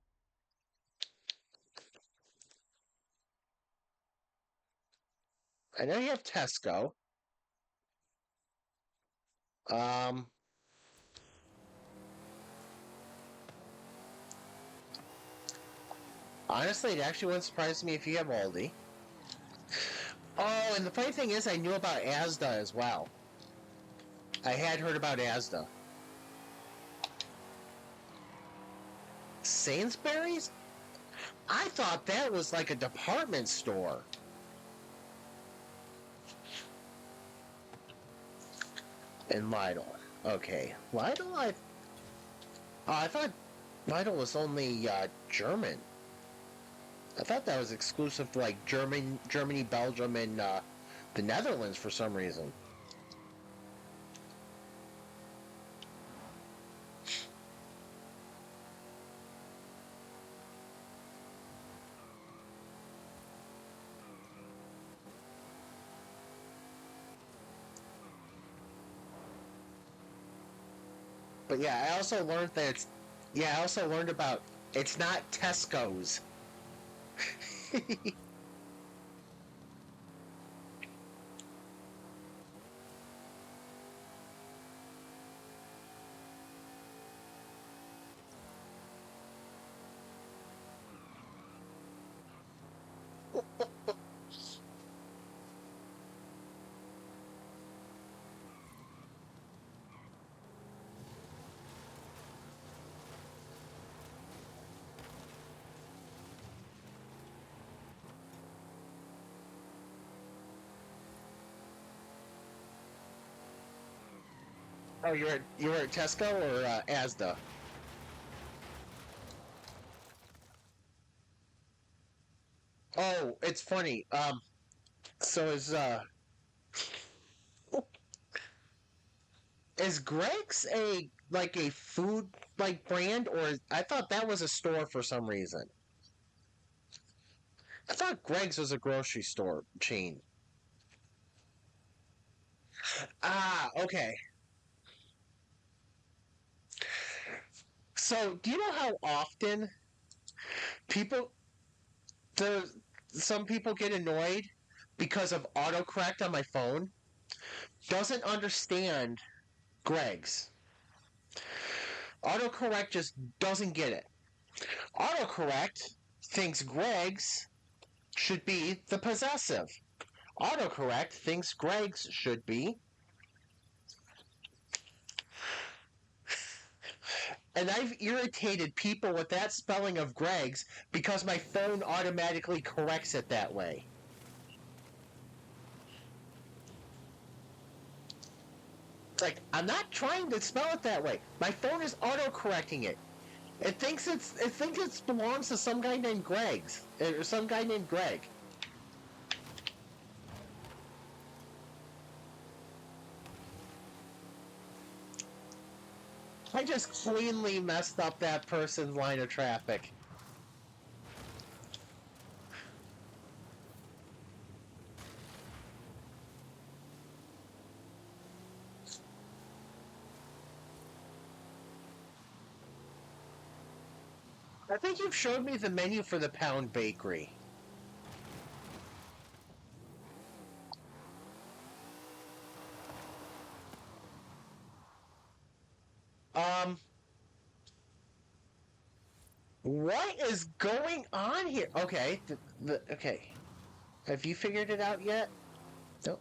I know you have Tesco. Um, Honestly, it actually wouldn't surprise me if you have Aldi. Oh, and the funny thing is, I knew about Asda as well. I had heard about Asda. Sainsbury's? I thought that was like a department store. And Lidl. Okay. Lidl, I thought Vital was only German. I thought that was exclusive to like Germany, Belgium, and the Netherlands for some reason. But yeah, I also learned that it's. Yeah, I also learned about it's not Tesco's. Oh, you're at Tesco or Asda? Oh, it's funny. So is Greg's a like a food like brand, or I thought that was a store for some reason. I thought Greg's was a grocery store chain. Ah, okay. So do you know how often people the some people get annoyed because of autocorrect on my phone? Doesn't understand Greg's. Autocorrect just doesn't get it. Autocorrect thinks Greg's should be the possessive. Autocorrect thinks Greg's should be. And I've irritated people with that spelling of Greg's because my phone automatically corrects it that way. It's like, I'm not trying to spell it that way. My phone is auto-correcting it. It thinks it belongs to some guy named Greg's or some guy named Greg. I just cleanly messed up that person's line of traffic. I think you've showed me the menu for the Pound Bakery. Um, what is going on here? Okay, okay. Have you figured it out yet? No.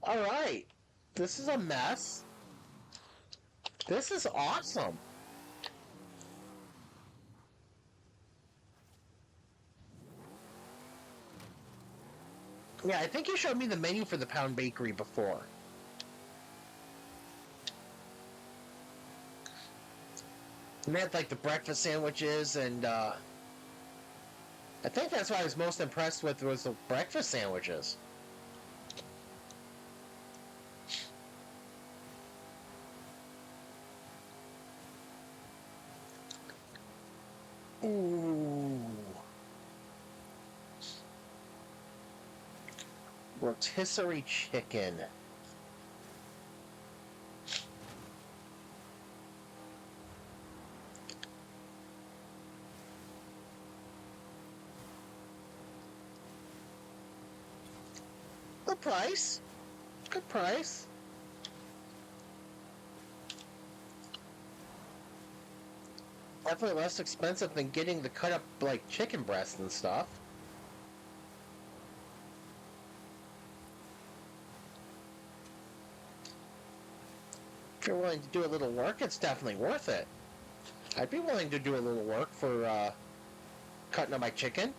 All right. This is a mess. This is awesome. Yeah, I think you showed me the menu for the Pound Bakery before. And they had like the breakfast sandwiches, and I think that's what I was most impressed with was the breakfast sandwiches. Ooh, rotisserie chicken. Good price. Good price. Definitely less expensive than getting the cut up like chicken breast and stuff. If you're willing to do a little work, it's definitely worth it. I'd be willing to do a little work for cutting up my chicken.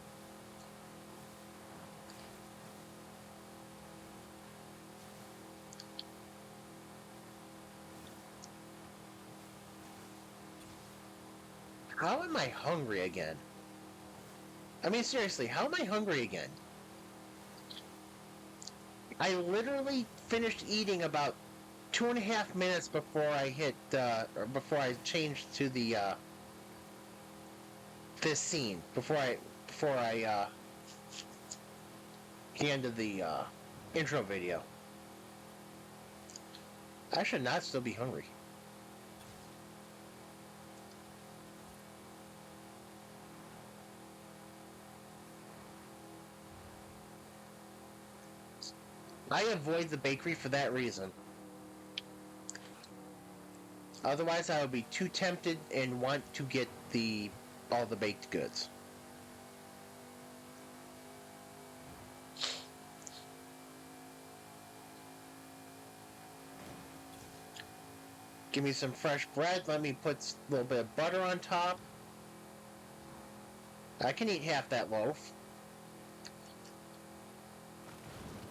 How am I hungry again? I mean, seriously, how am I hungry again? I literally finished eating about 2.5 minutes before I hit, or before I changed to the, this scene. Before I ended the, intro video. I should not still be hungry. I avoid the bakery for that reason. Otherwise, I would be too tempted and want to get all the baked goods. Give me some fresh bread. Let me put a little bit of butter on top. I can eat half that loaf.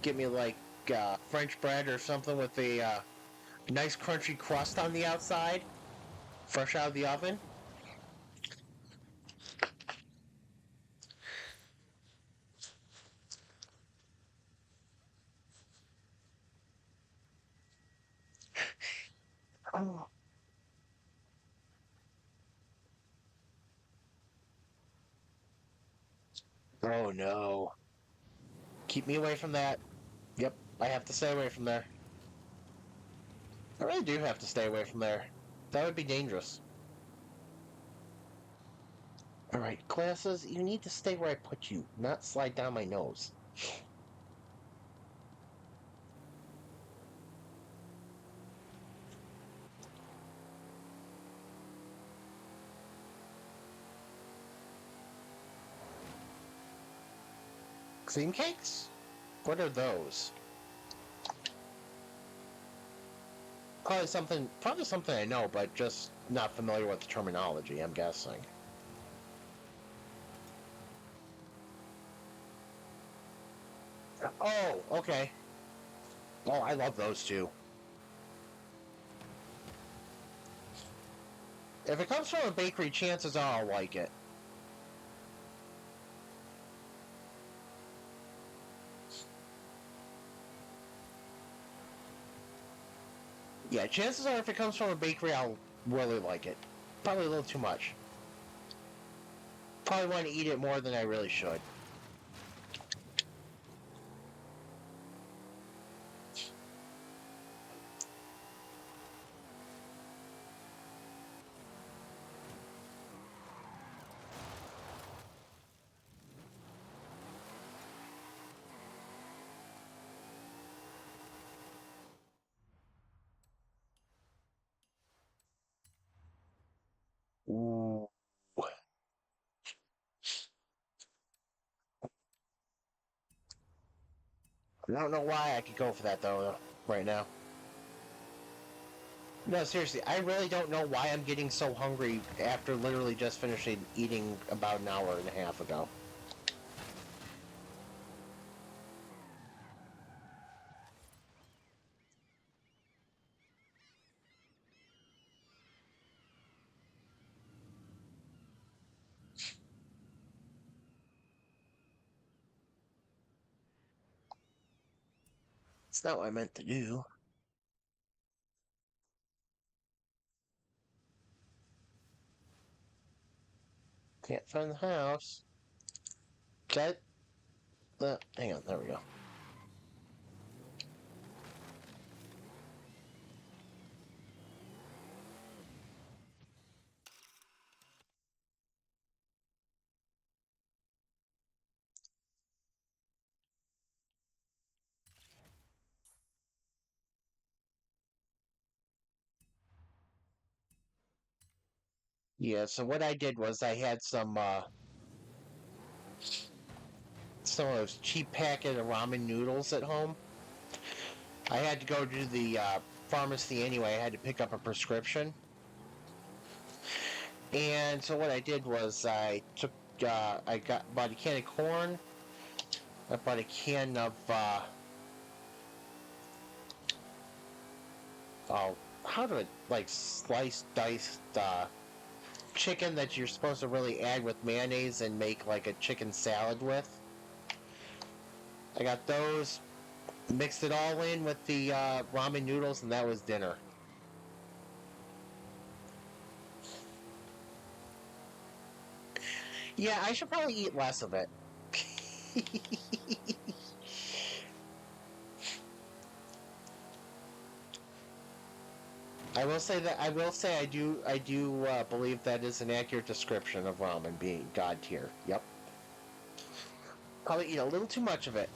Get me like French bread or something with a nice crunchy crust on the outside, fresh out of the oven. Oh. Oh no. Keep me away from that. Yep, I have to stay away from there. I really do have to stay away from there. That would be dangerous. Alright, glasses, you need to stay where I put you, not slide down my nose. Cream cakes? What are those? Probably something I know, but just not familiar with the terminology, I'm guessing. Oh, okay. Oh, I love those too. If it comes from a bakery, chances are I'll like it. Yeah, chances are if it comes from a bakery, I'll really like it. Probably a little too much. Probably want to eat it more than I really should. Ooh. I don't know why I could go for that though, right now. No, seriously, I really don't know why I'm getting so hungry after literally just finishing eating about an hour and a half ago. It's not what I meant to do. Can't find the house. That. Hang on, there we go. Yeah, so what I did was I had some of those cheap packet of ramen noodles at home. I had to go to the pharmacy anyway. I had to pick up a prescription. And so what I did was bought a can of corn. I bought a can of oh, how do I like sliced diced chicken that you're supposed to really add with mayonnaise and make like a chicken salad with. I got those, mixed it all in with the ramen noodles, and that was dinner. Yeah, I should probably eat less of it. I do believe that is an accurate description of ramen being god tier. Yep. Probably eat a little too much of it.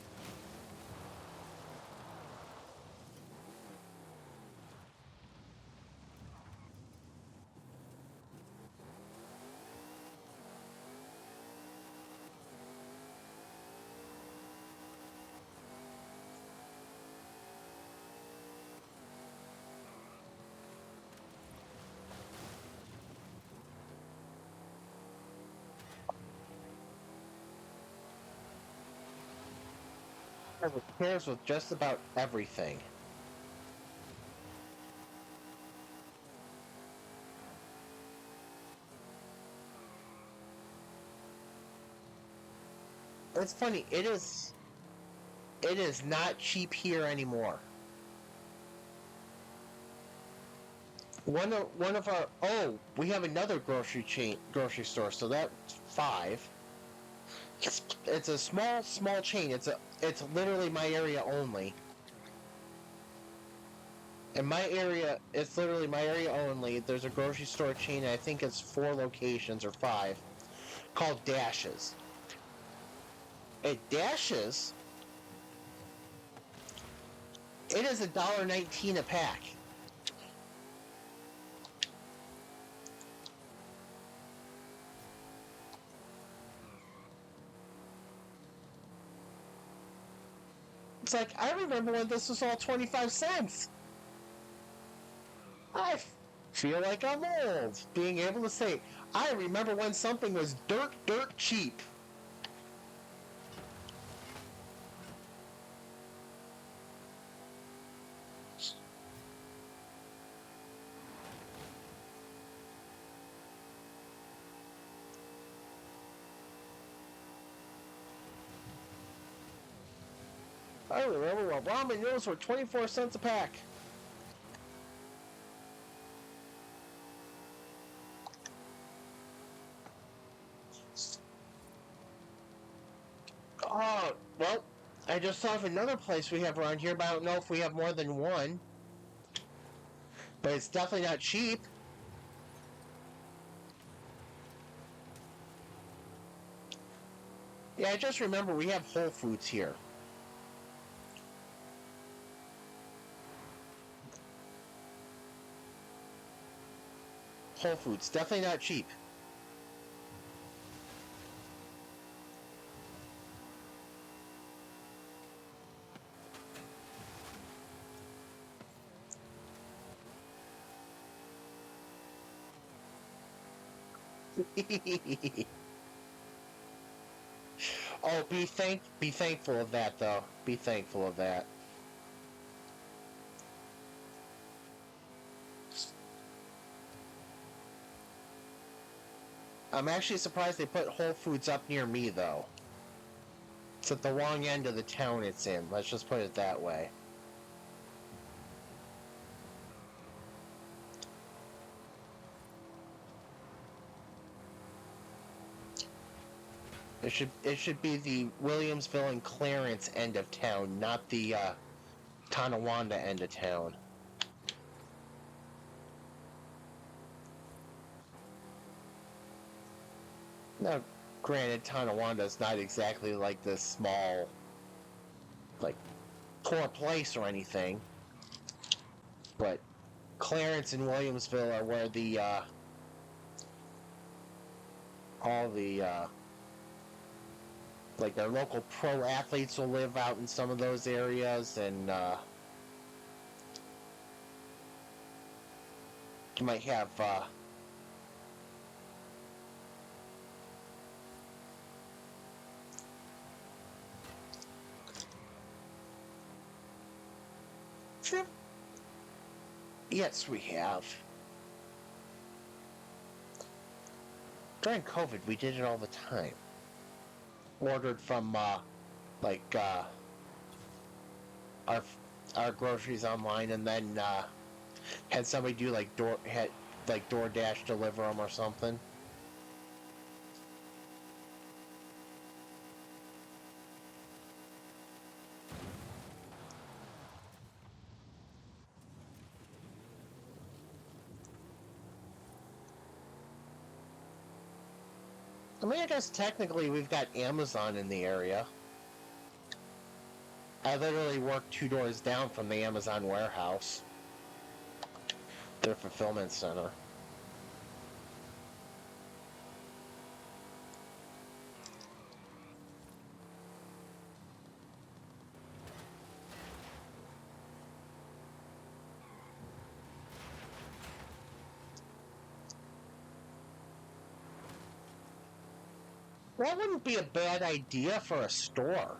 It pairs with just about everything. It's funny. It is not cheap here anymore. One of our we have another grocery store, so that's five. It's a small chain. It's literally my area only. In my area, it's literally my area only. There's a grocery store chain. I think it's 4 locations or 5, called Dashes. At Dashes, it is $1.19 a pack. It's like, I remember when this was all 25 cents. I feel like I'm old, being able to say, I remember when something was dirt cheap. I remember when ramen noodles were 24 cents a pack. Oh, well, I just saw of another place we have around here, but I don't know if we have more than one. But it's definitely not cheap. Yeah, I just remember we have Whole Foods here. Whole Foods, definitely not cheap. Oh, be thankful of that though. Be thankful of that. I'm actually surprised they put Whole Foods up near me though. It's at the wrong end of the town it's in. Let's just put it that way. It should be the Williamsville and Clarence end of town, not the Tonawanda end of town. Now, granted, Tonawanda is not exactly like this small, like, poor place or anything, but Clarence and Williamsville are where the all the like their local pro athletes will live out in some of those areas, and you might have yes, we have. During COVID, we did it all the time. Ordered from like our our groceries online, and then had somebody do like DoorDash deliver them or something. I mean, I guess technically we've got Amazon in the area. I literally work 2 doors down from the Amazon warehouse, their fulfillment center. That wouldn't be a bad idea for a store,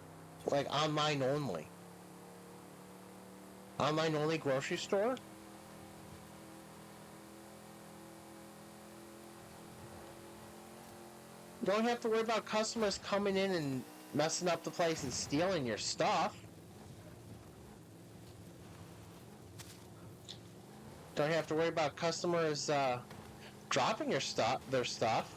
like online only. Online only grocery store? You don't have to worry about customers coming in and messing up the place and stealing your stuff. Don't have to worry about customers dropping their stuff.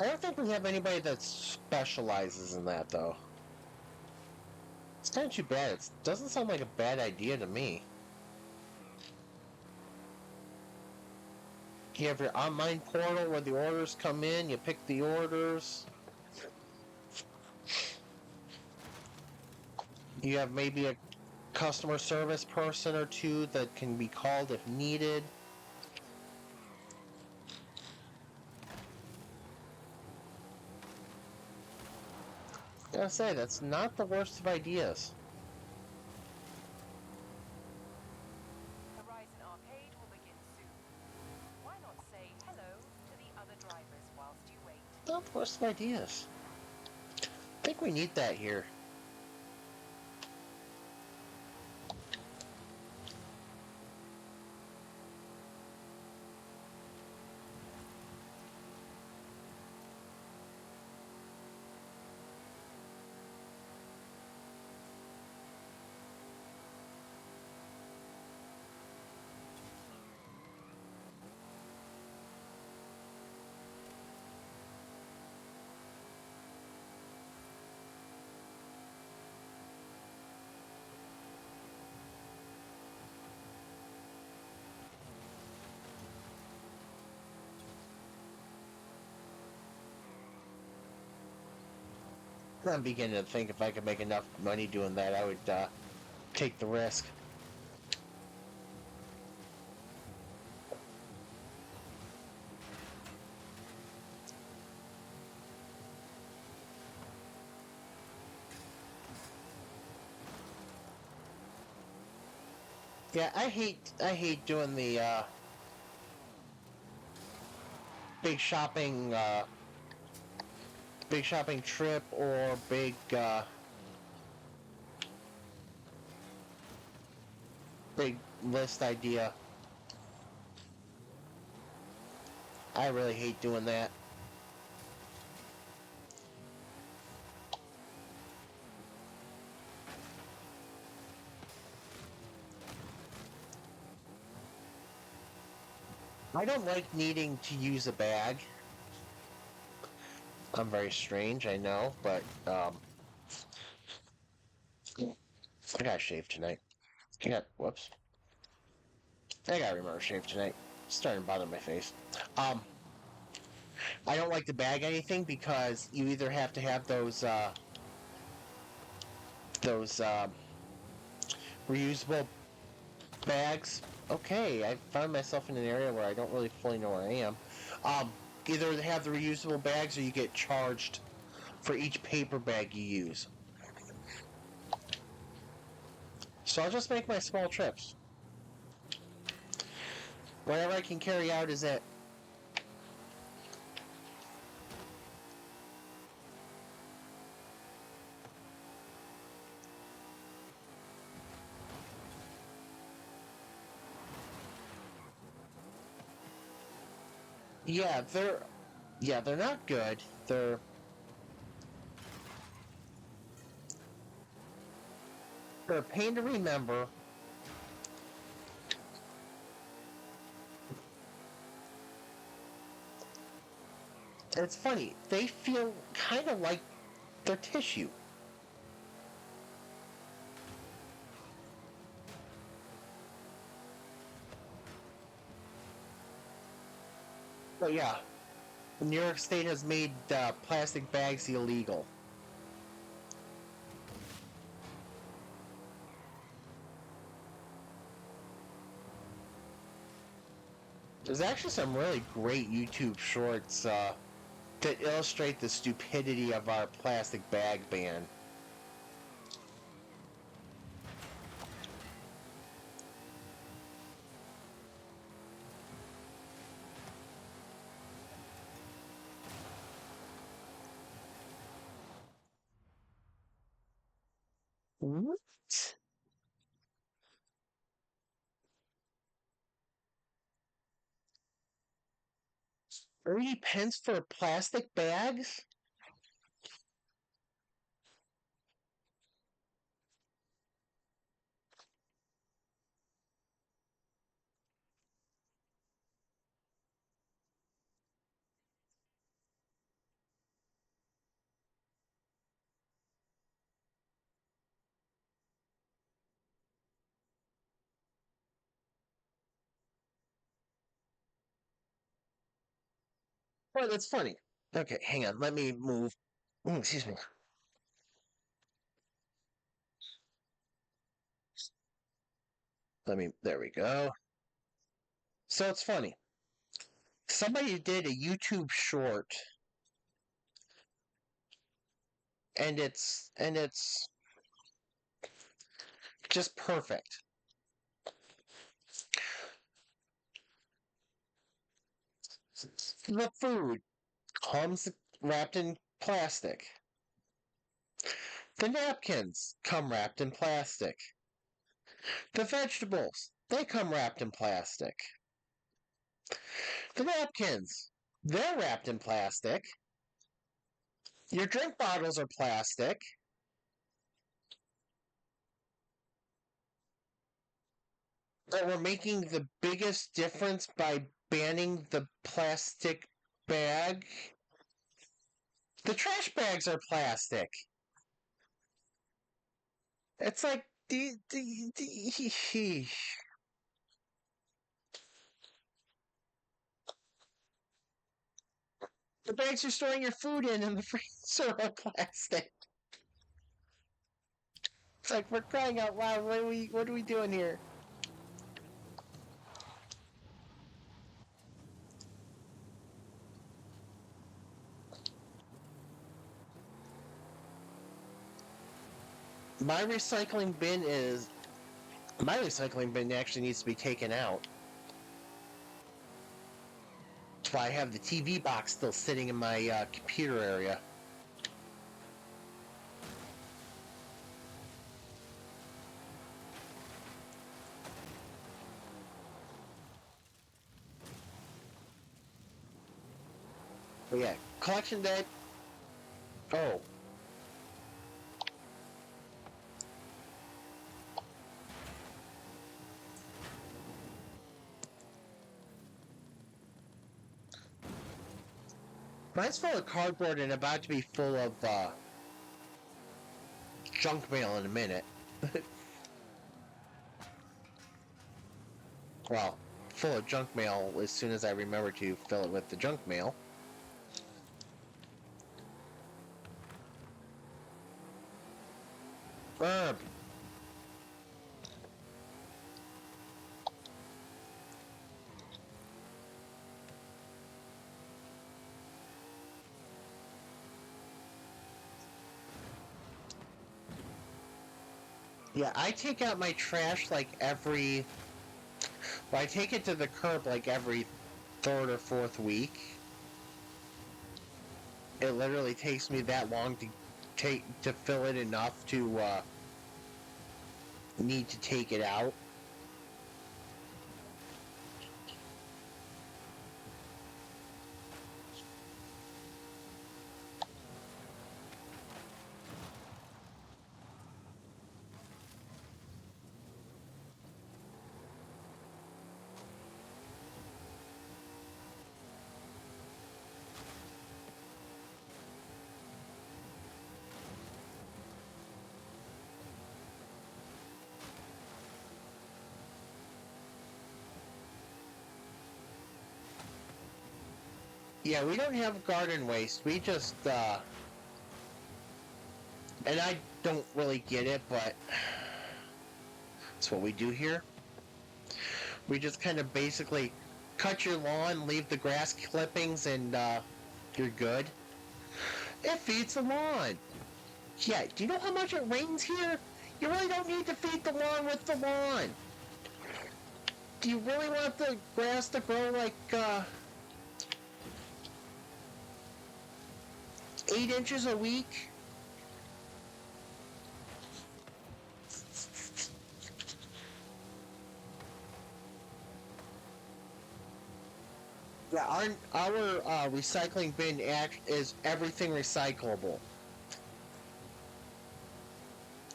I don't think we have anybody that specializes in that, though. It's kind of too bad. It doesn't sound like a bad idea to me. You have your online portal where the orders come in, you pick the orders. You have maybe a customer service person or two that can be called if needed. I gotta say, that's not the worst of ideas. Horizon Arcade will begin soon. Why not say hello to the other drivers whilst you wait? Not the worst of ideas. I think we need that here. I'm beginning to think if I could make enough money doing that, I would take the risk. Yeah, I hate doing the big shopping trip or big list idea. I really hate doing that. I don't like needing to use a bag. I'm very strange, I know, but I gotta shave tonight. Whoops. I gotta remember to shave tonight. It's starting to bother my face. I don't like to bag anything because you either have to have those reusable bags. Okay, I found myself in an area where I don't really fully know where I am. Either they have the reusable bags or you get charged for each paper bag you use. So I'll just make my small trips. Whatever I can carry out is it. Yeah, they're not good. They're a pain to remember. It's funny. They feel kind of like they're tissue. But yeah, New York State has made plastic bags illegal. There's actually some really great YouTube shorts that illustrate the stupidity of our plastic bag ban. What? 30 pence for plastic bags? Oh, that's funny. Okay, hang on. Let me move. Excuse me. There we go. So it's funny. Somebody did a YouTube short, and it's just perfect. The food comes wrapped in plastic. The napkins come wrapped in plastic. The vegetables, they come wrapped in plastic. The napkins, they're wrapped in plastic. Your drink bottles are plastic. But we're making the biggest difference by banning the plastic bag. The trash bags are plastic. It's like the bags you're storing your food in the freezer are plastic. It's like we're crying out loud. What are we doing here? My recycling bin is my recycling bin actually needs to be taken out. That's why I have the TV box still sitting in my computer area. But yeah, collection day. Oh, mine's full of cardboard and about to be full of junk mail in a minute. Well, full of junk mail as soon as I remember to fill it with the junk mail. Uh, yeah, I take out my trash like every. Well, I take it to the curb like every third or fourth week. It literally takes me that long to fill it enough to need to take it out. Yeah, we don't have garden waste. We just, and I don't really get it, but that's what we do here. We just kind of basically cut your lawn, leave the grass clippings, and you're good. It feeds the lawn. Yeah, do you know how much it rains here? You really don't need to feed the lawn with the lawn. Do you really want the grass to grow like 8 inches a week? Yeah, our recycling bin is everything recyclable.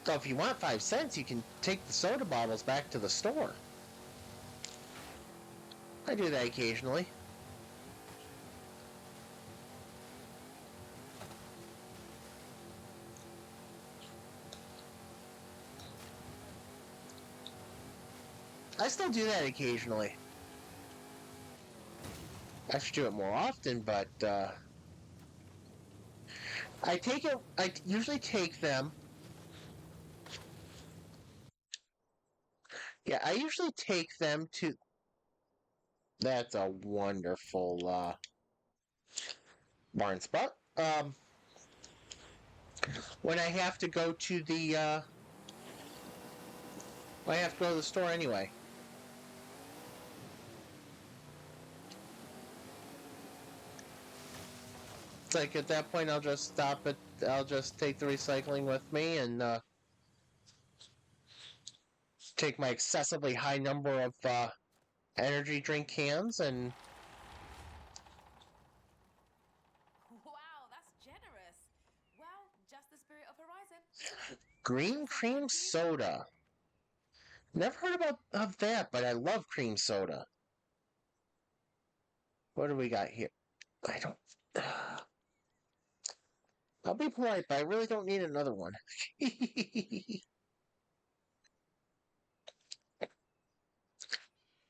So if you want 5 cents, you can take the soda bottles back to the store. I do that occasionally. I still do that occasionally. I should do it more often, but I usually take them. Yeah, I usually take them to. That's a wonderful barn spot. When I have to go to the, I have to go to the store anyway. It's like at that point, I'll just stop it. I'll just take the recycling with me and take my excessively high number of energy drink cans and. Wow, that's generous. Well, just the spirit of Horizon. Green cream soda. Never heard of that, but I love cream soda. What do we got here? I don't. I'll be polite, but I really don't need another one.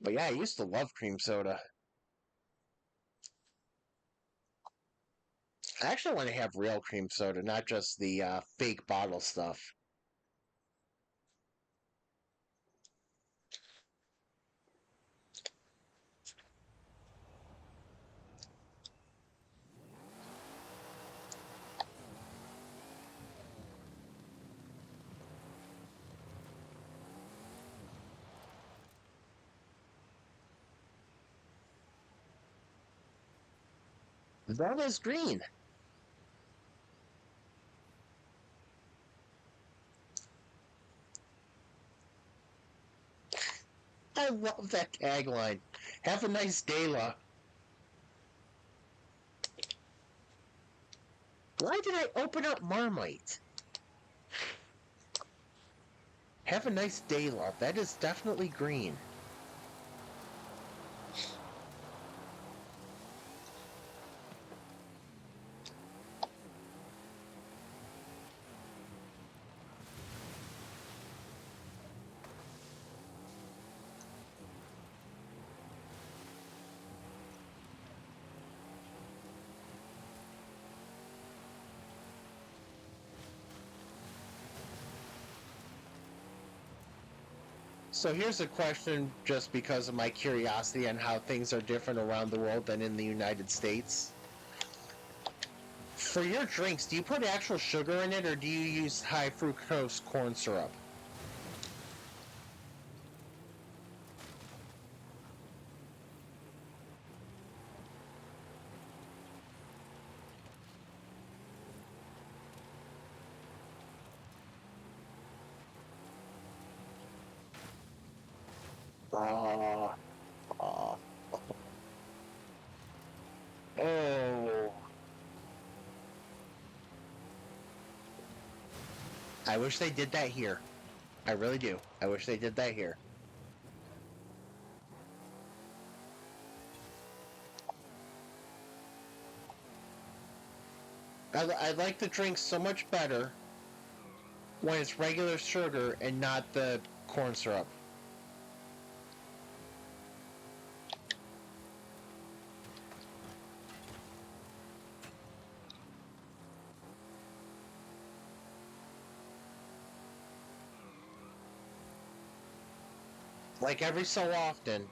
But yeah, I used to love cream soda. I actually want to have real cream soda, not just the fake bottle stuff. That is green. I love that tagline. Have a nice day, La. Why did I open up Marmite? Have a nice day, love. That is definitely green. So here's a question just because of my curiosity on how things are different around the world than in the United States. For your drinks, do you put actual sugar in it or do you use high fructose corn syrup? Oh, oh, oh. I wish they did that here. I really do. I wish they did that here. I like the drink so much better when it's regular sugar and not the corn syrup. like every so often,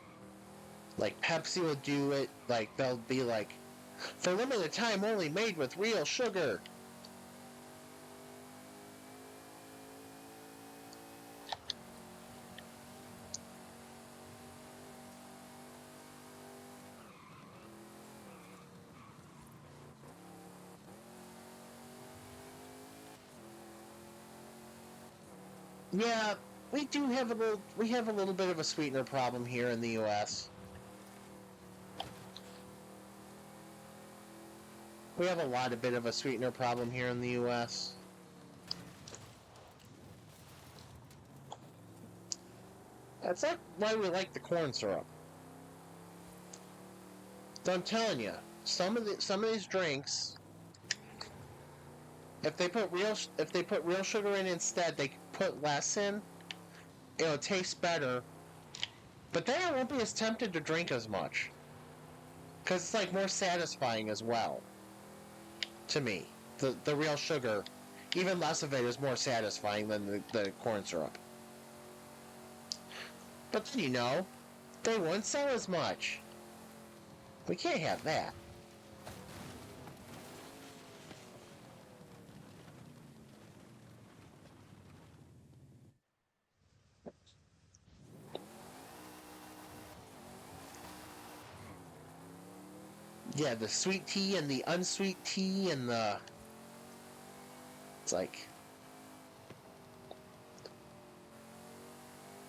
like Pepsi will do it, like they'll be like, for limited time only, made with real sugar. Yeah, we have a little bit of a sweetener problem here in the US. We have a bit of a sweetener problem here in the US. That's not why we like the corn syrup. So I'm telling you, some of these drinks, if they put real sugar in instead, they put less in. It'll taste better, but then I won't be as tempted to drink as much because it's like more satisfying as well. To me, the real sugar, even less of it, is more satisfying than the corn syrup. But then, they won't sell as much. We can't have that. Yeah, the sweet tea and the unsweet tea and the... It's like...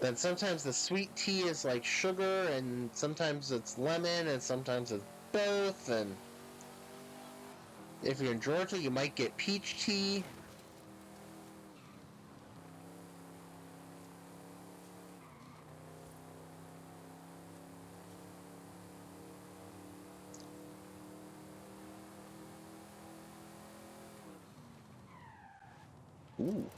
Then sometimes the sweet tea is like sugar, and sometimes it's lemon, and sometimes it's both, and... If you're in Georgia, you might get peach tea. Ooh.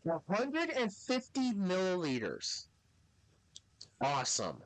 150 milliliters. Awesome.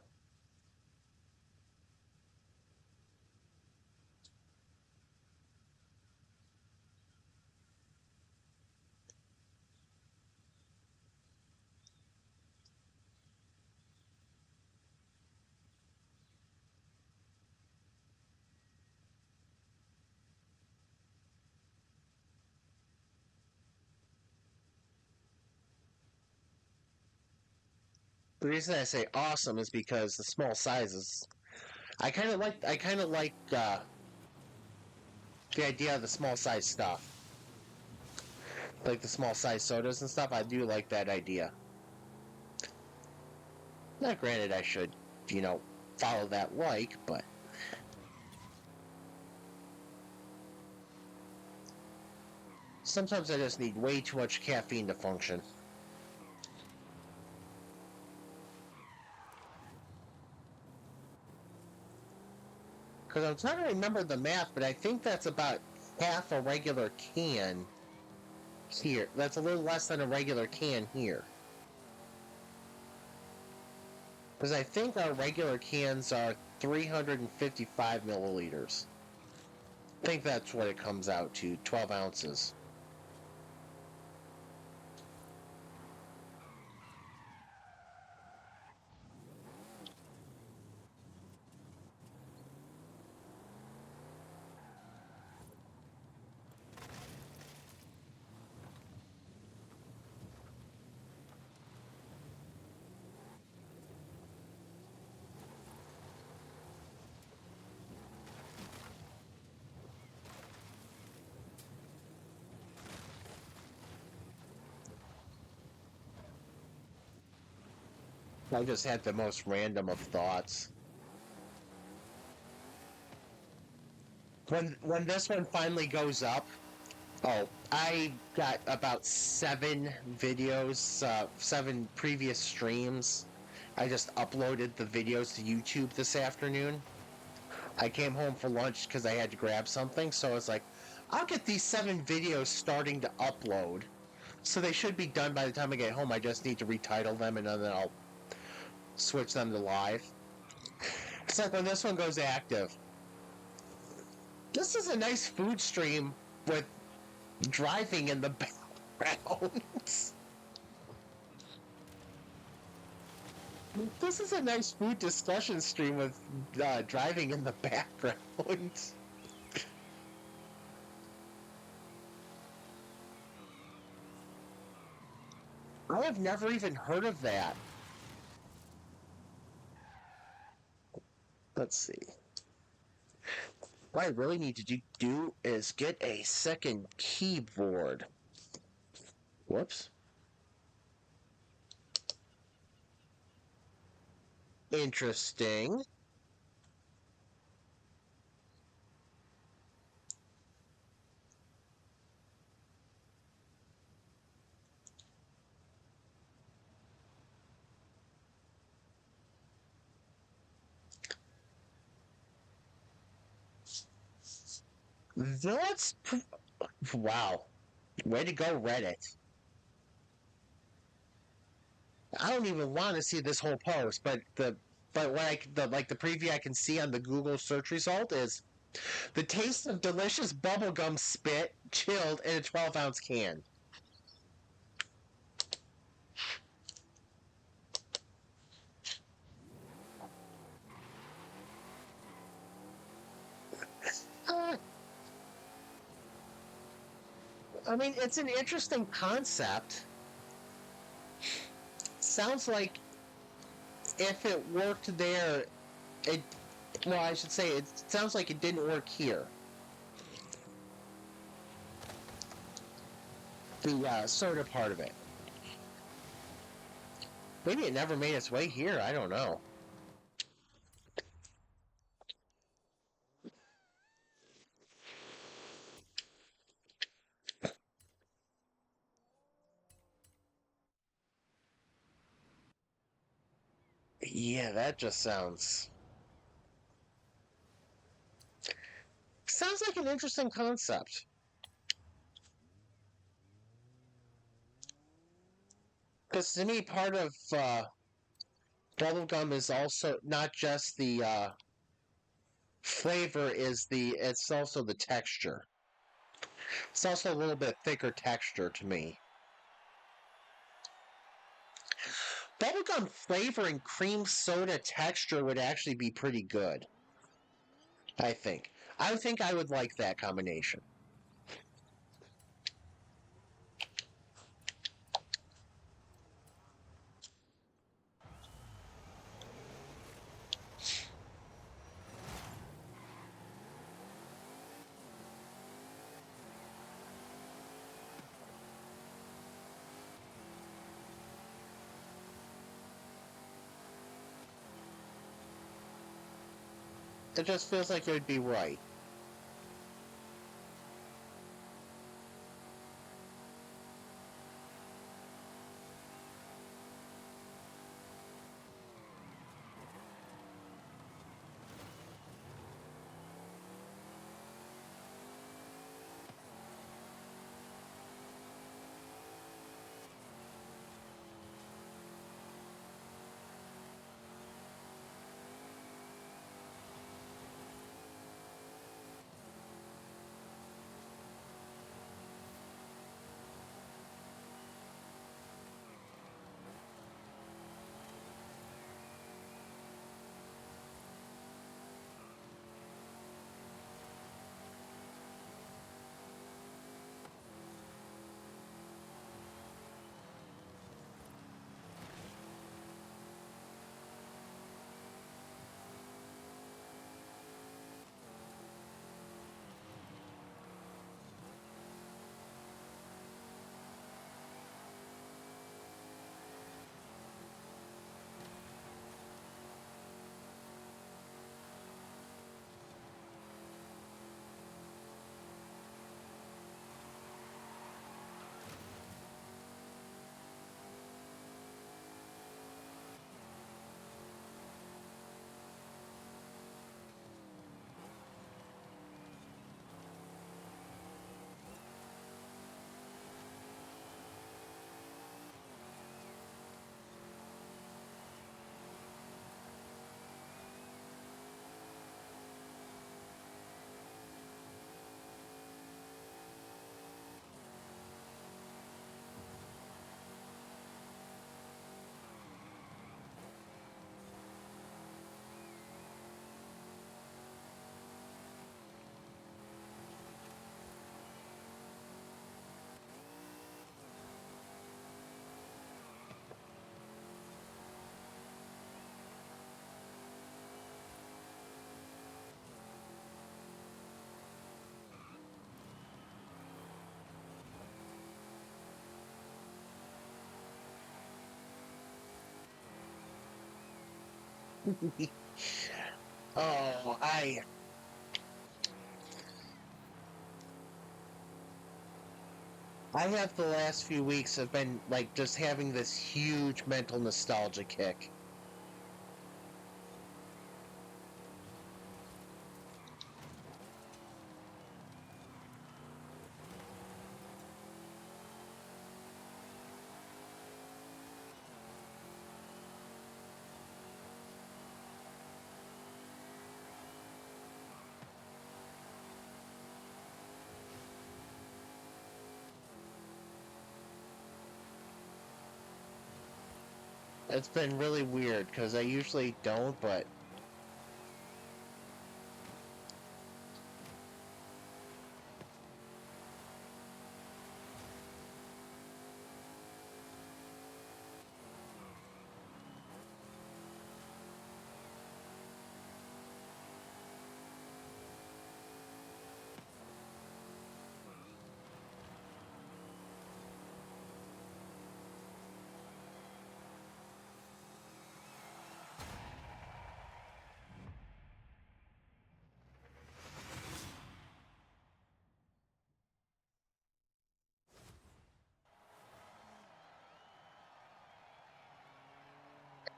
The reason I say awesome is because the small sizes. I kind of like the idea of the small size stuff, like the small size sodas and stuff. I do like that idea. Not granted, I should, follow that like, but sometimes I just need way too much caffeine to function. Because I'm trying to remember the math, but I think that's about half a regular can here. That's a little less than a regular can here. Because I think our regular cans are 355 milliliters. I think that's what it comes out to, 12 ounces. I just had the most random of thoughts. When this one finally goes up, oh, I got about 7 videos, 7 previous streams. I just uploaded the videos to YouTube this afternoon. I came home for lunch because I had to grab something, so I was like, I'll get these 7 videos starting to upload. So they should be done by the time I get home. I just need to retitle them and then I'll switch them to live. Except when this one goes active, This is a nice food stream with driving in the background. This is a nice food discussion stream with driving in the background. I have never even heard of that. Let's see. What I really need to do is get a second keyboard. Whoops. Interesting. That's wow. Way to go, Reddit. I don't even want to see this whole post, but what the preview I can see on the Google search result is the taste of delicious bubblegum spit chilled in a 12-ounce can. Uh, I mean, it's an interesting concept. Sounds like if it worked there, it well, I should say it sounds like it didn't work here. The soda part of it. Maybe it never made its way here. I don't know. Yeah, that just sounds like an interesting concept. Because to me, part of bubblegum is also not just the flavor; it's also the texture. It's also a little bit thicker texture to me. Bubblegum flavor and cream soda texture would actually be pretty good. I think. I think I would like that combination. It just feels like it would be right. Oh, I have the last few weeks have been like just having this huge mental nostalgia kick. It's been really weird because I usually don't, but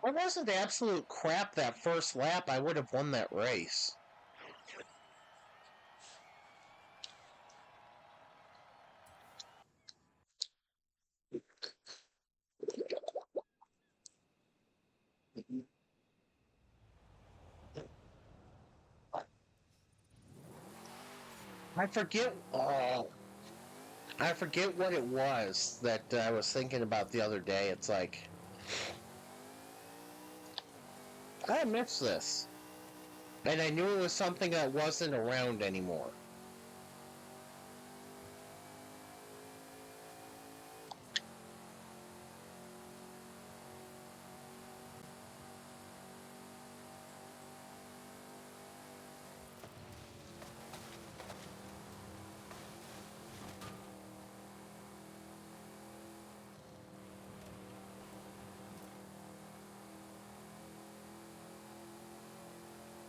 it wasn't absolute crap that first lap. I would have won that race. I forget. I forget what it was that I was thinking about the other day. It's like I miss this, and I knew it was something that wasn't around anymore.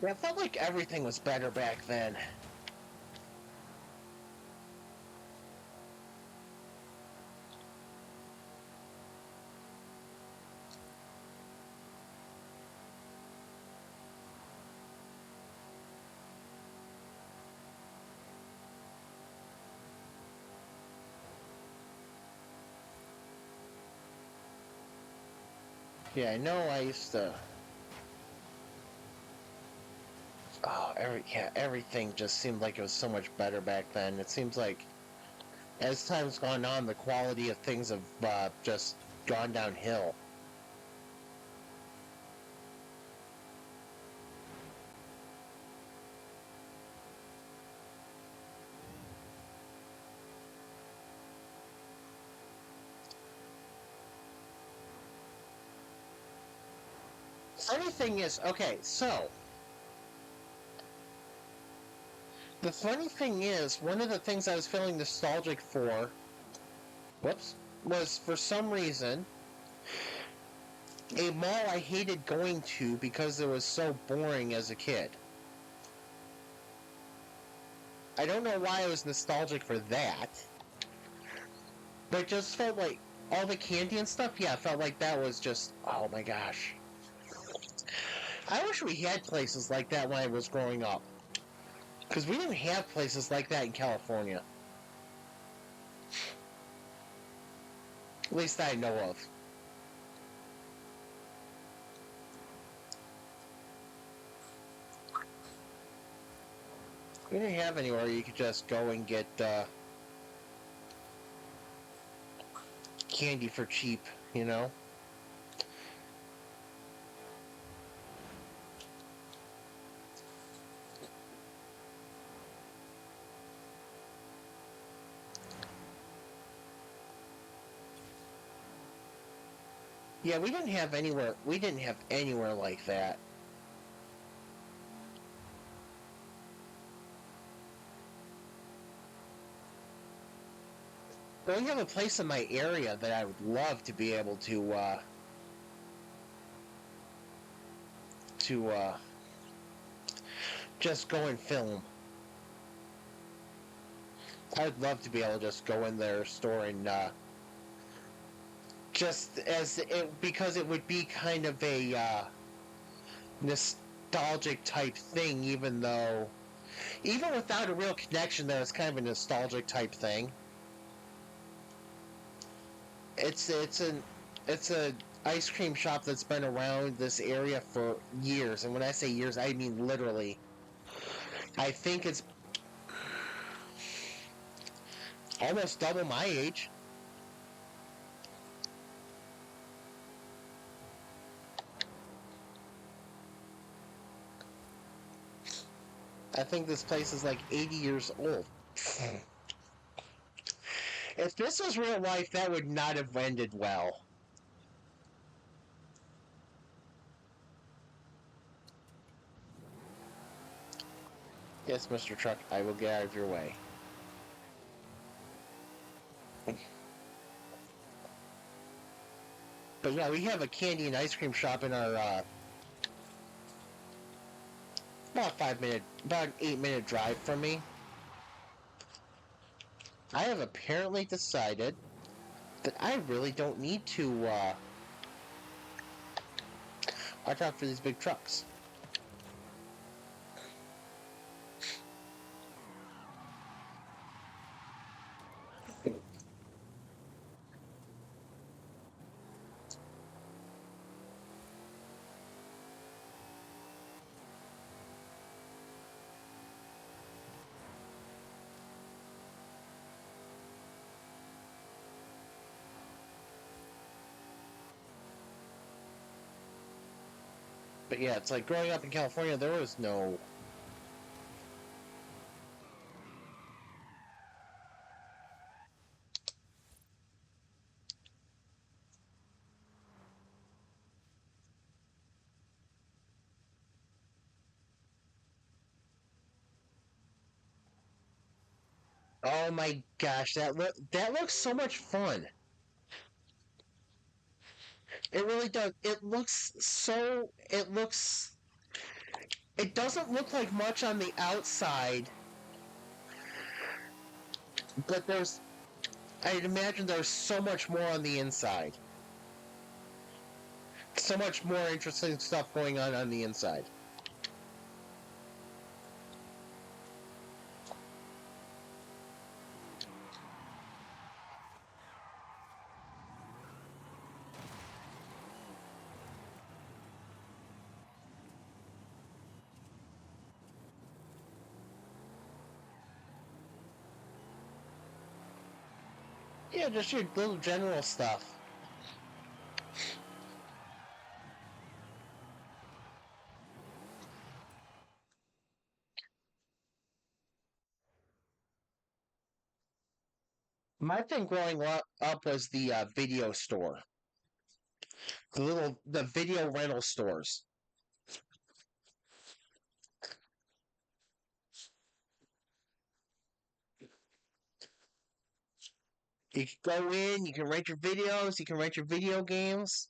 Yeah, I felt like everything was better back then. Yeah, I know. I used to. Oh, everything just seemed like it was so much better back then. It seems like as time's gone on, the quality of things have just gone downhill. Funny thing is, okay, so the funny thing is, one of the things I was feeling nostalgic for, whoops, was for some reason a mall I hated going to because it was so boring as a kid. I don't know why I was nostalgic for that, but it just felt like all the candy and stuff, yeah, I felt like that was just, oh my gosh. I wish we had places like that when I was growing up. Because we didn't have places like that in California. At least I know of. We didn't have anywhere you could just go and get candy for cheap, you know? Yeah, we didn't have anywhere like that. But we have a place in my area that I would love to be able to just go and film. I'd love to be able to just go in their store and just as it, because it would be kind of a nostalgic type thing, even though even without a real connection there, it's kind of a nostalgic type thing. It's a ice cream shop that's been around this area for years, and when I say years, I mean literally. I think it's almost double my age. I think this place is like 80 years old. If this was real life, that would not have ended well. Yes, Mr. Truck, I will get out of your way. But yeah, we have a candy and ice cream shop in our about an 8-minute drive from me. I have apparently decided that I really don't need to watch out for these big trucks. But yeah, it's like growing up in California, there was no. Oh my gosh, that looks so much fun. It really does. It looks so. It looks. It doesn't look like much on the outside, but there's. I'd imagine there's so much more on the inside. So much more interesting stuff going on the inside. Yeah, just your little general stuff. My thing growing up was the video store, the video rental stores. You can go in, you can rent your videos, you can rent your video games.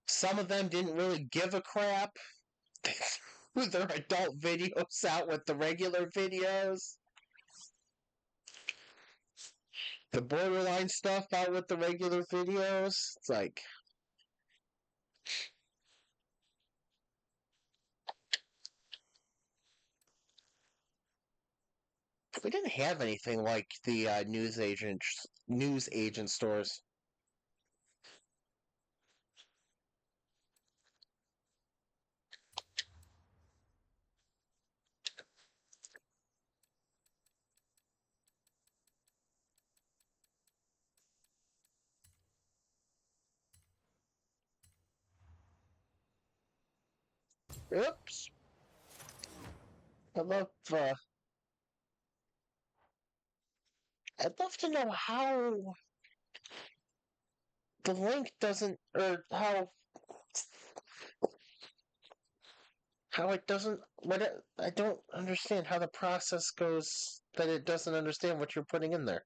Some of them didn't really give a crap. They threw their adult videos out with the regular videos. The borderline stuff out with the regular videos. It's like, we didn't have anything like the news agent stores. Oops. I'd love, uh, I'd love to know how the link doesn't, or how it doesn't. I don't understand how the process goes that it doesn't understand what you're putting in there.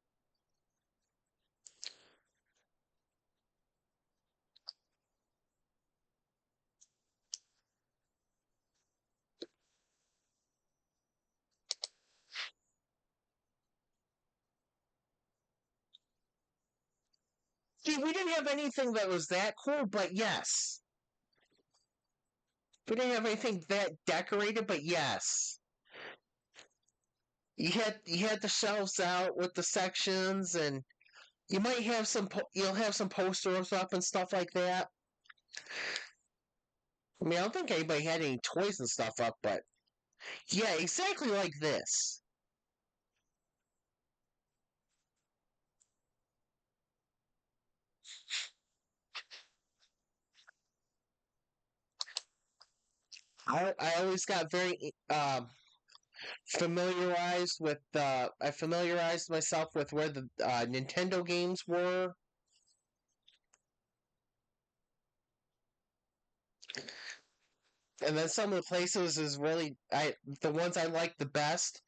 See, we didn't have anything that was that cool, but yes. We didn't have anything that decorated, but yes. You had the shelves out with the sections, and you might have you'll have some posters up and stuff like that. I mean, I don't think anybody had any toys and stuff up, but yeah, exactly like this. I always got very familiarized with I familiarized myself with where the Nintendo games were, and then some of the places is really the ones I like the best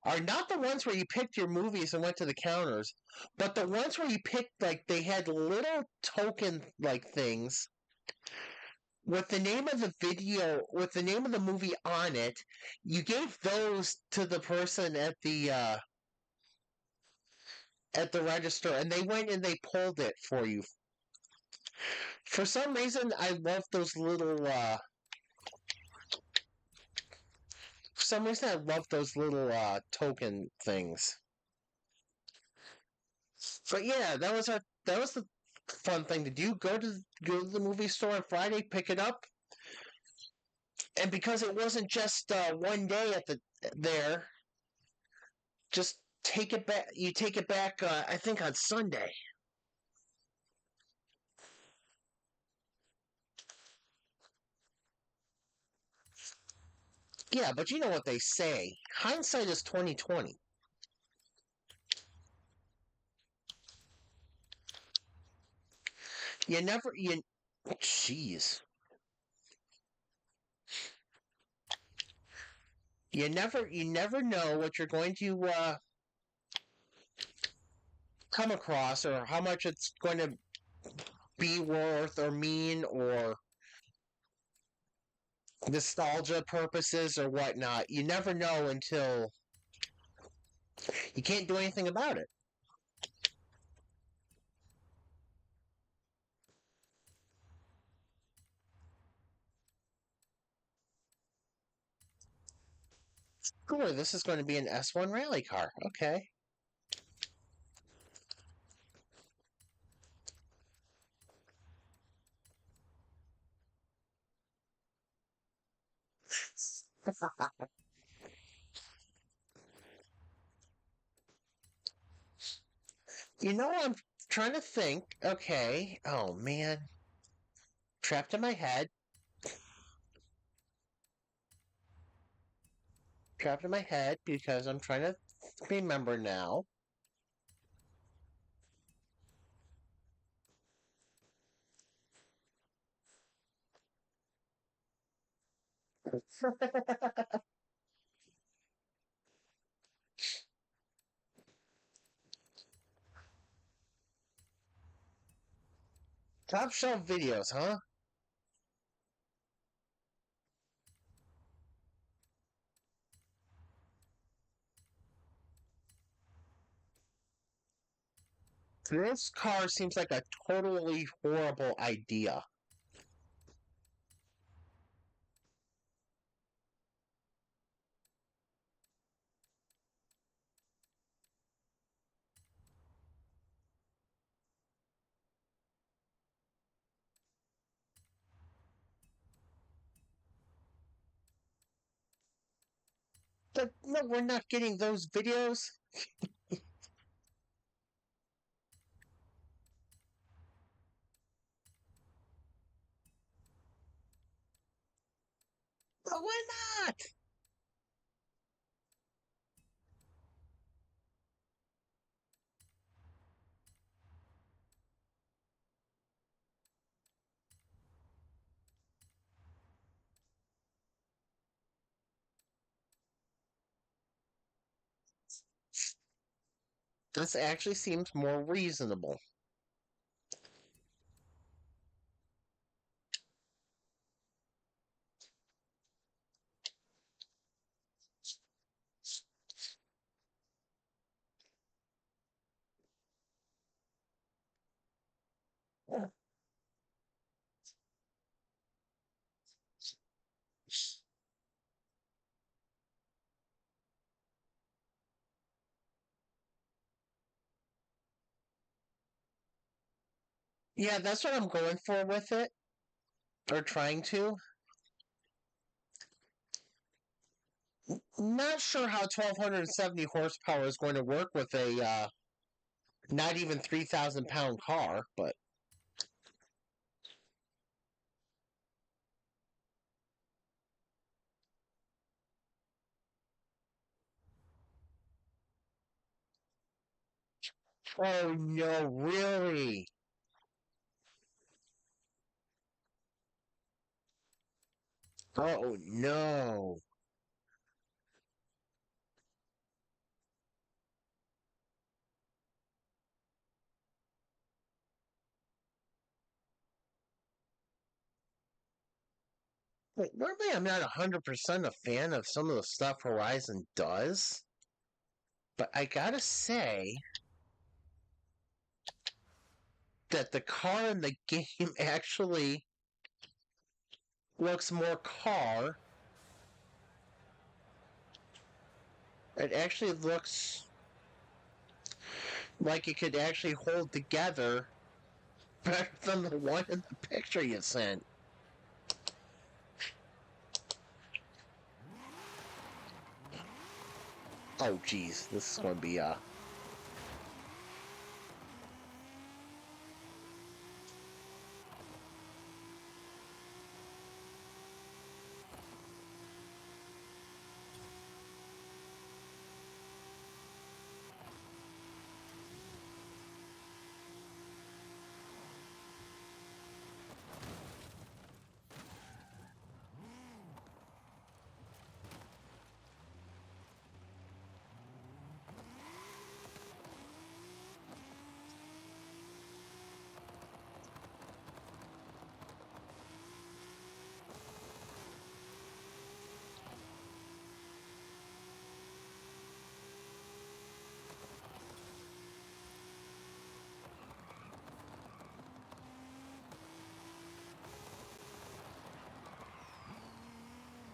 are not the ones where you picked your movies and went to the counters, but the ones where you picked like they had little token like things with the name of the video with the name of the movie on it. You gave those to the person at the register, and they went and they pulled it for you. For some reason, I love those little. For some reason, I love those little token things. But yeah, that was the fun thing to do. Go to the movie store on Friday, pick it up, and because it wasn't just one day at the there, just take it back. You take it back. I think on Sunday. Yeah, but you know what they say. Hindsight is 2020. You never you Jeez. You never know what you're going to come across or how much it's going to be worth or mean or nostalgia purposes or whatnot. You never know until you can't do anything about it. Cool, this is going to be an S1 rally car. Okay. I'm trying to think. Okay. Oh, man. Trapped in my head. Trapped in my head because I'm trying to remember now. Top shelf videos, huh? This car seems like a totally horrible idea. But no, we're not getting those videos. But why not? This actually seems more reasonable. Yeah, that's what I'm going for with it, or trying to. Not sure how 1270 horsepower is going to work with a not even 3,000 pound car, but oh no, really? Oh no. Like, normally, I'm not 100% a fan of some of the stuff Horizon does, but I gotta say that the car in the game actually looks more car. It actually looks like it could actually hold together better than the one in the picture you sent. Oh, geez, this is going to be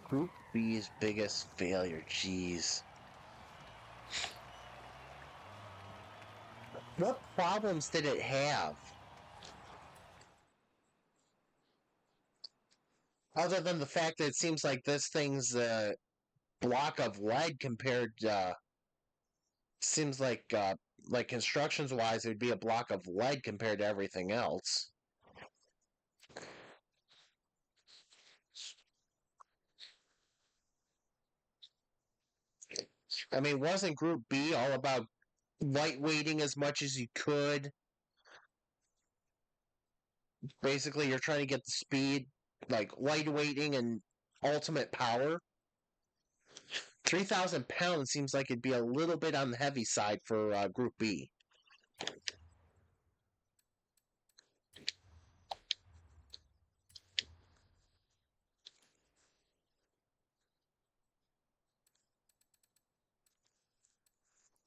Group B's biggest failure. Jeez. What problems did it have? Other than the fact that it seems like this thing's a block of lead compared seems like constructions wise it would be a block of lead compared to everything else. I mean, wasn't Group B all about lightweighting as much as you could? Basically, you're trying to get the speed, like lightweighting and ultimate power. 3,000 pounds seems like it'd be a little bit on the heavy side for Group B.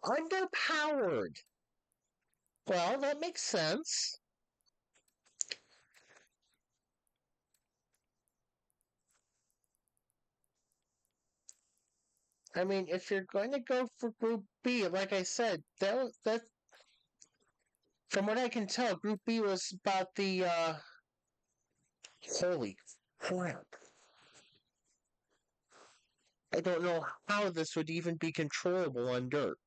Underpowered. Well, that makes sense. I mean, if you're going to go for Group B, like I said, that from what I can tell, Group B was about the holy crap. I don't know how this would even be controllable on dirt.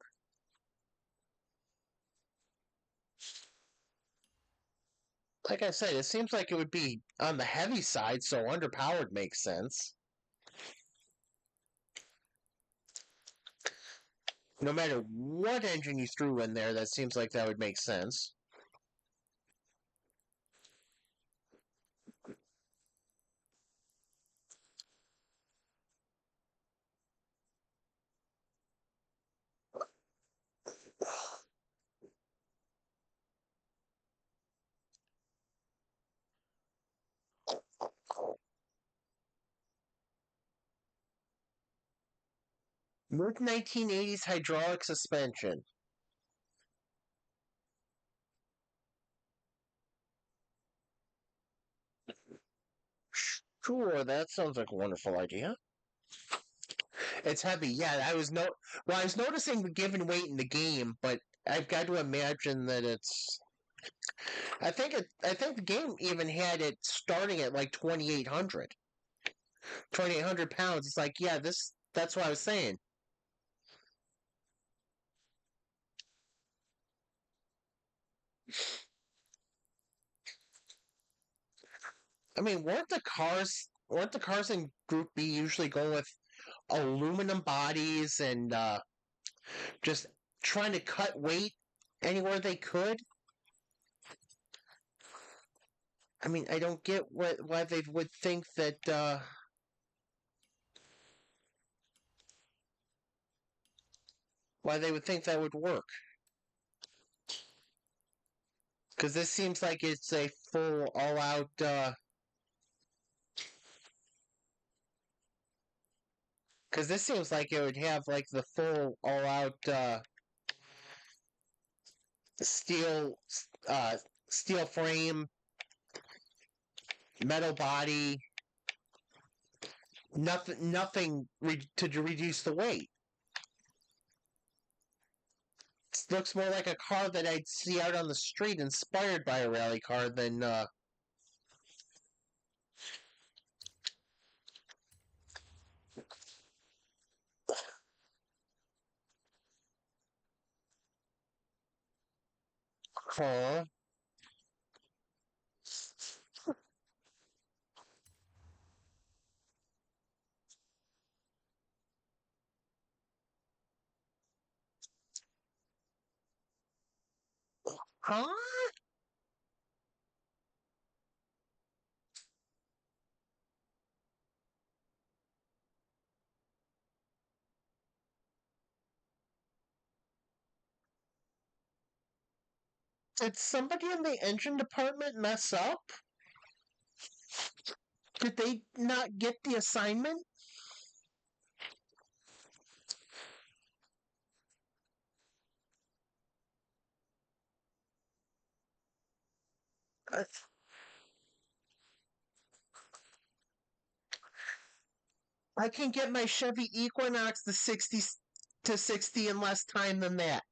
Like I said, it seems like it would be on the heavy side, so underpowered makes sense. No matter what engine you threw in there, that seems like that would make sense. Mid 1980s hydraulic suspension. Sure, that sounds like a wonderful idea. It's heavy, yeah. I was noticing the given weight in the game, but I've got to imagine that it's I think the game even had it starting at like 2,800 pounds. It's like, yeah, that's what I was saying. I mean, weren't the cars in Group B usually going with aluminum bodies and just trying to cut weight anywhere they could? I mean, I don't get why they would think that why they would think that would work. Because this seems like it's a full all-out because this seems like it would have like the full all-out steel uh steel frame, metal body, nothing to reduce the weight. It looks more like a car that I'd see out on the street inspired by a rally car than huh? Huh? Did somebody in the engine department mess up? Did they not get the assignment? Uh, I can get my Chevy Equinox to 60 in less time than that.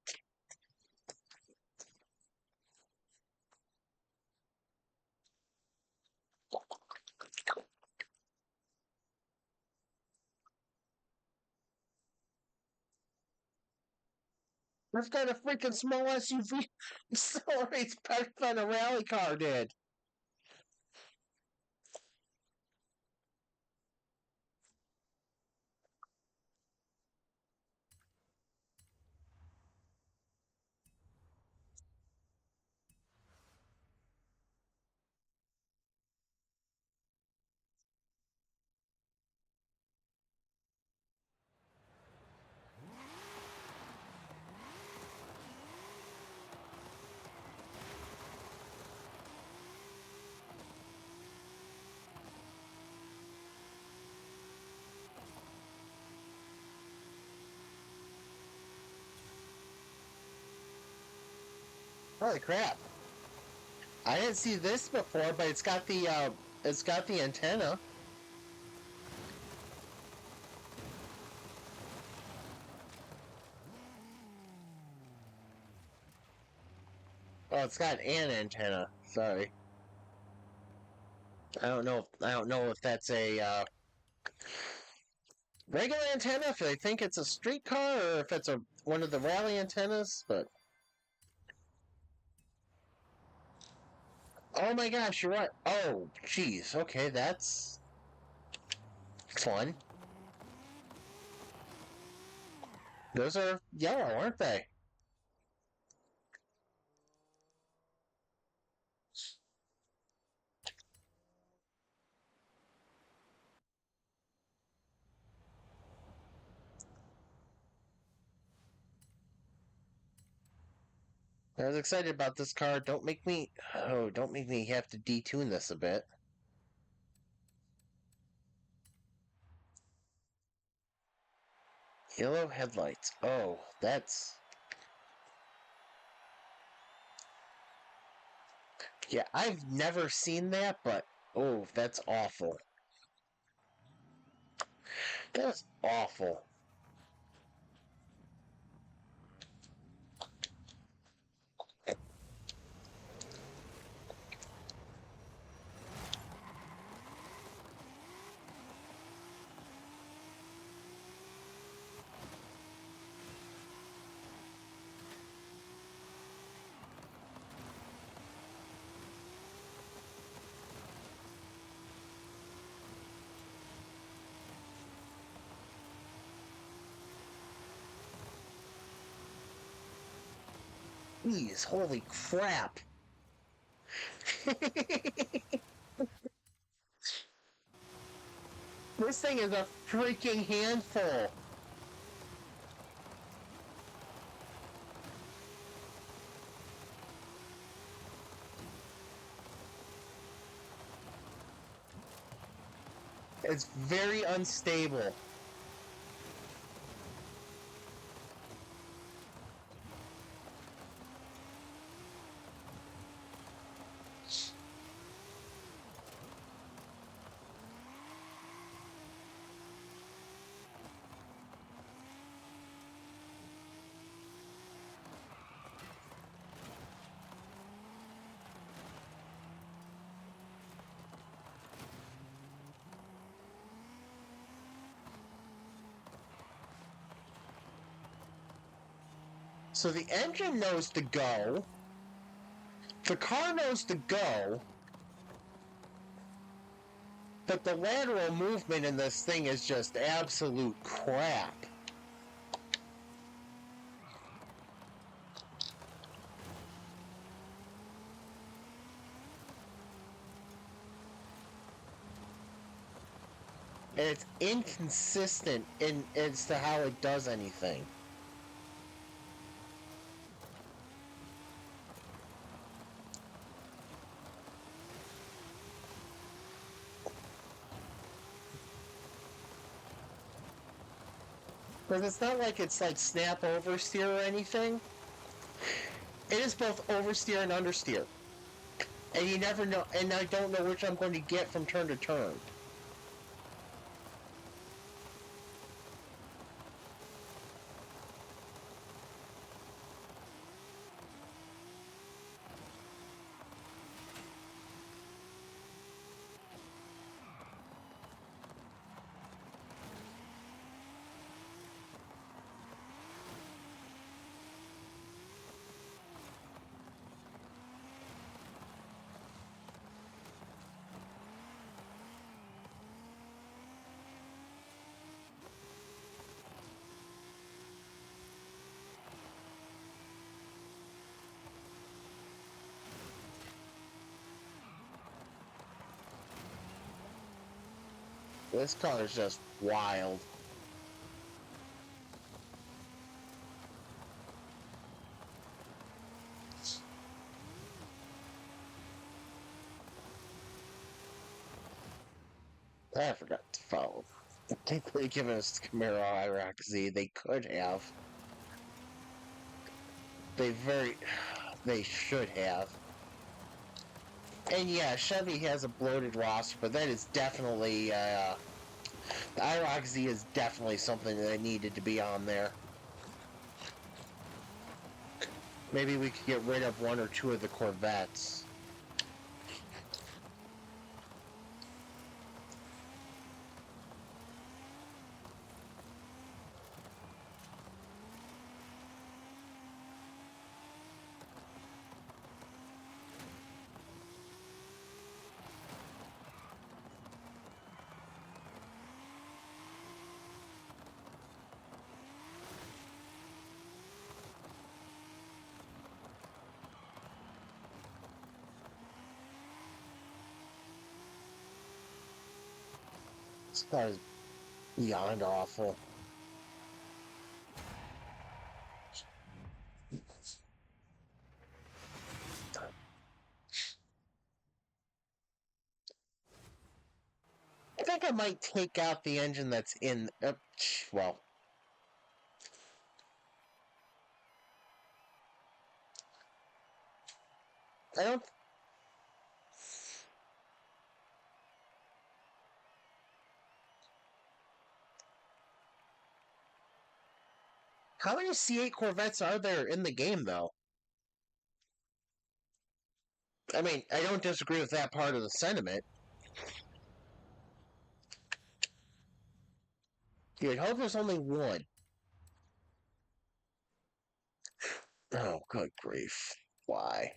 I've got a freaking small SUV accelerates better than a rally car did. Holy crap! I didn't see this before, but it's got the antenna. Oh, it's got an antenna. Sorry, I don't know. I don't know if that's a regular antenna. If they think it's a street car, or if it's a one of the rally antennas. But oh my gosh, you're right. Oh, jeez. Okay, that's fun. Those are yellow, aren't they? I was excited about this car. Don't make me have to detune this a bit. Yellow headlights. Oh, that's yeah. I've never seen that, but oh, that's awful. That's awful. Jeez, holy crap. This thing is a freaking handful. It's very unstable. So the engine knows to go. The car knows to go. But the lateral movement in this thing is just absolute crap. And it's inconsistent as to how it does anything. Because it's not like it's like snap oversteer or anything. It is both oversteer and understeer. And you never know, and I don't know which I'm going to get from turn to turn. This car is just wild. I forgot to follow. I think they given us Camaro IROC Z. They could have. They should have. And yeah, Chevy has a bloated roster, but that is definitely, the IROC Z is definitely something that needed to be on there. Maybe we could get rid of one or two of the Corvettes. This car is beyond awful. I think I might take out the engine that's in, well, I don't. How many C8 Corvettes are there in the game, though? I mean, I don't disagree with that part of the sentiment. You'd hope there's only one. Oh, good grief. Why?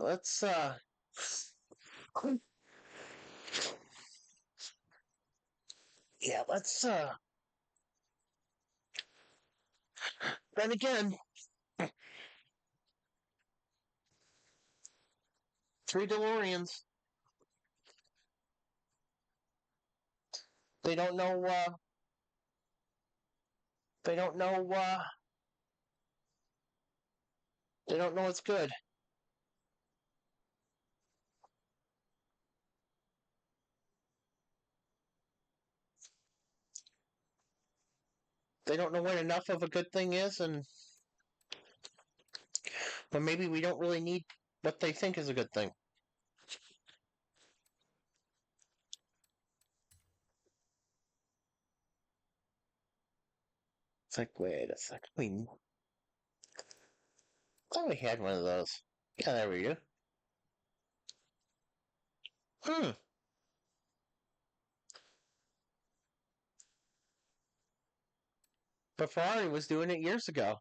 let's yeah, let's then again, three DeLoreans. They don't know they don't know they don't know it's good. They don't know what enough of a good thing is, and but maybe we don't really need what they think is a good thing. It's like, wait a second. Thought we had one of those. Yeah, there we go. Hmm. But Ferrari was doing it years ago.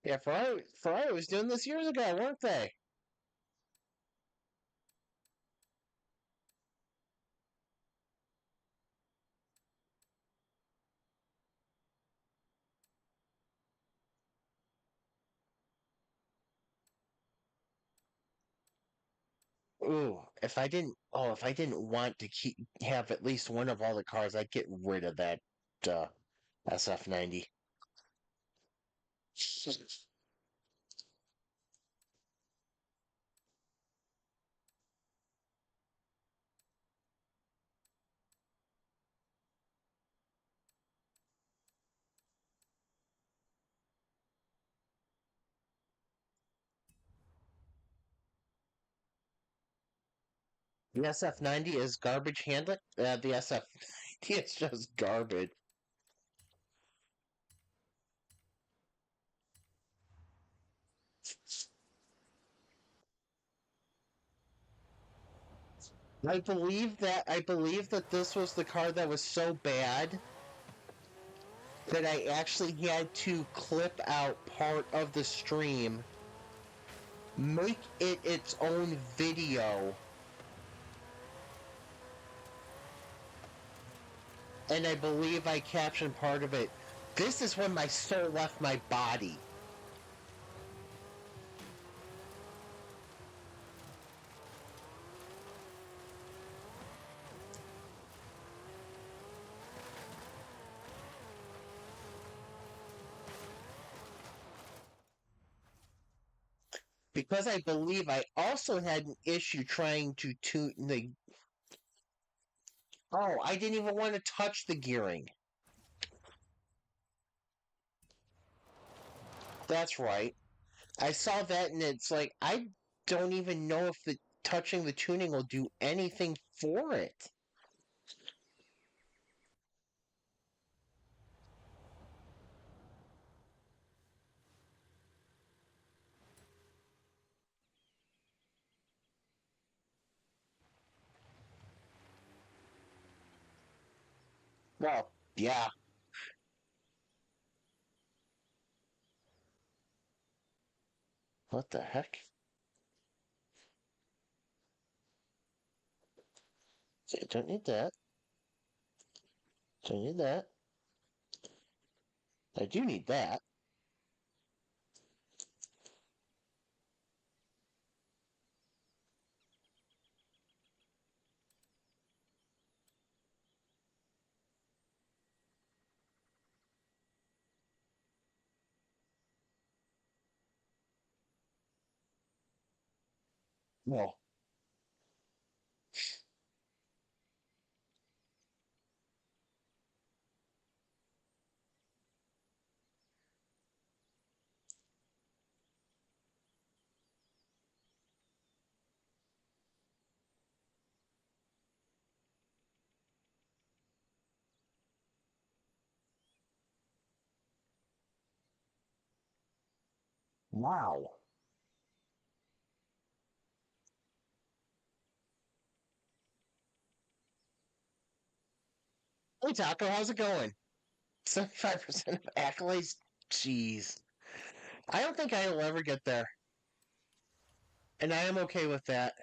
Yeah, Ferrari was doing this years ago, weren't they? Ooh, if I didn't want to have at least one of all the cars, I'd get rid of that uh, SF90. The SF90 is garbage handling. The SF90 is just garbage. I believe that this was the car that was so bad that I actually had to clip out part of the stream, make it its own video, and I believe I captioned part of it. This is when my soul left my body. Because I believe I also had an issue trying to tune the. Oh, I didn't even want to touch the gearing. That's right. I saw that and it's like, I don't even know if the touching the tuning will do anything for it. Well, yeah. What the heck? I don't need that. Don't need that. I do need that. Well, wow. Hey Taco, how's it going? 75% of accolades? Jeez. I don't think I will ever get there. And I am okay with that.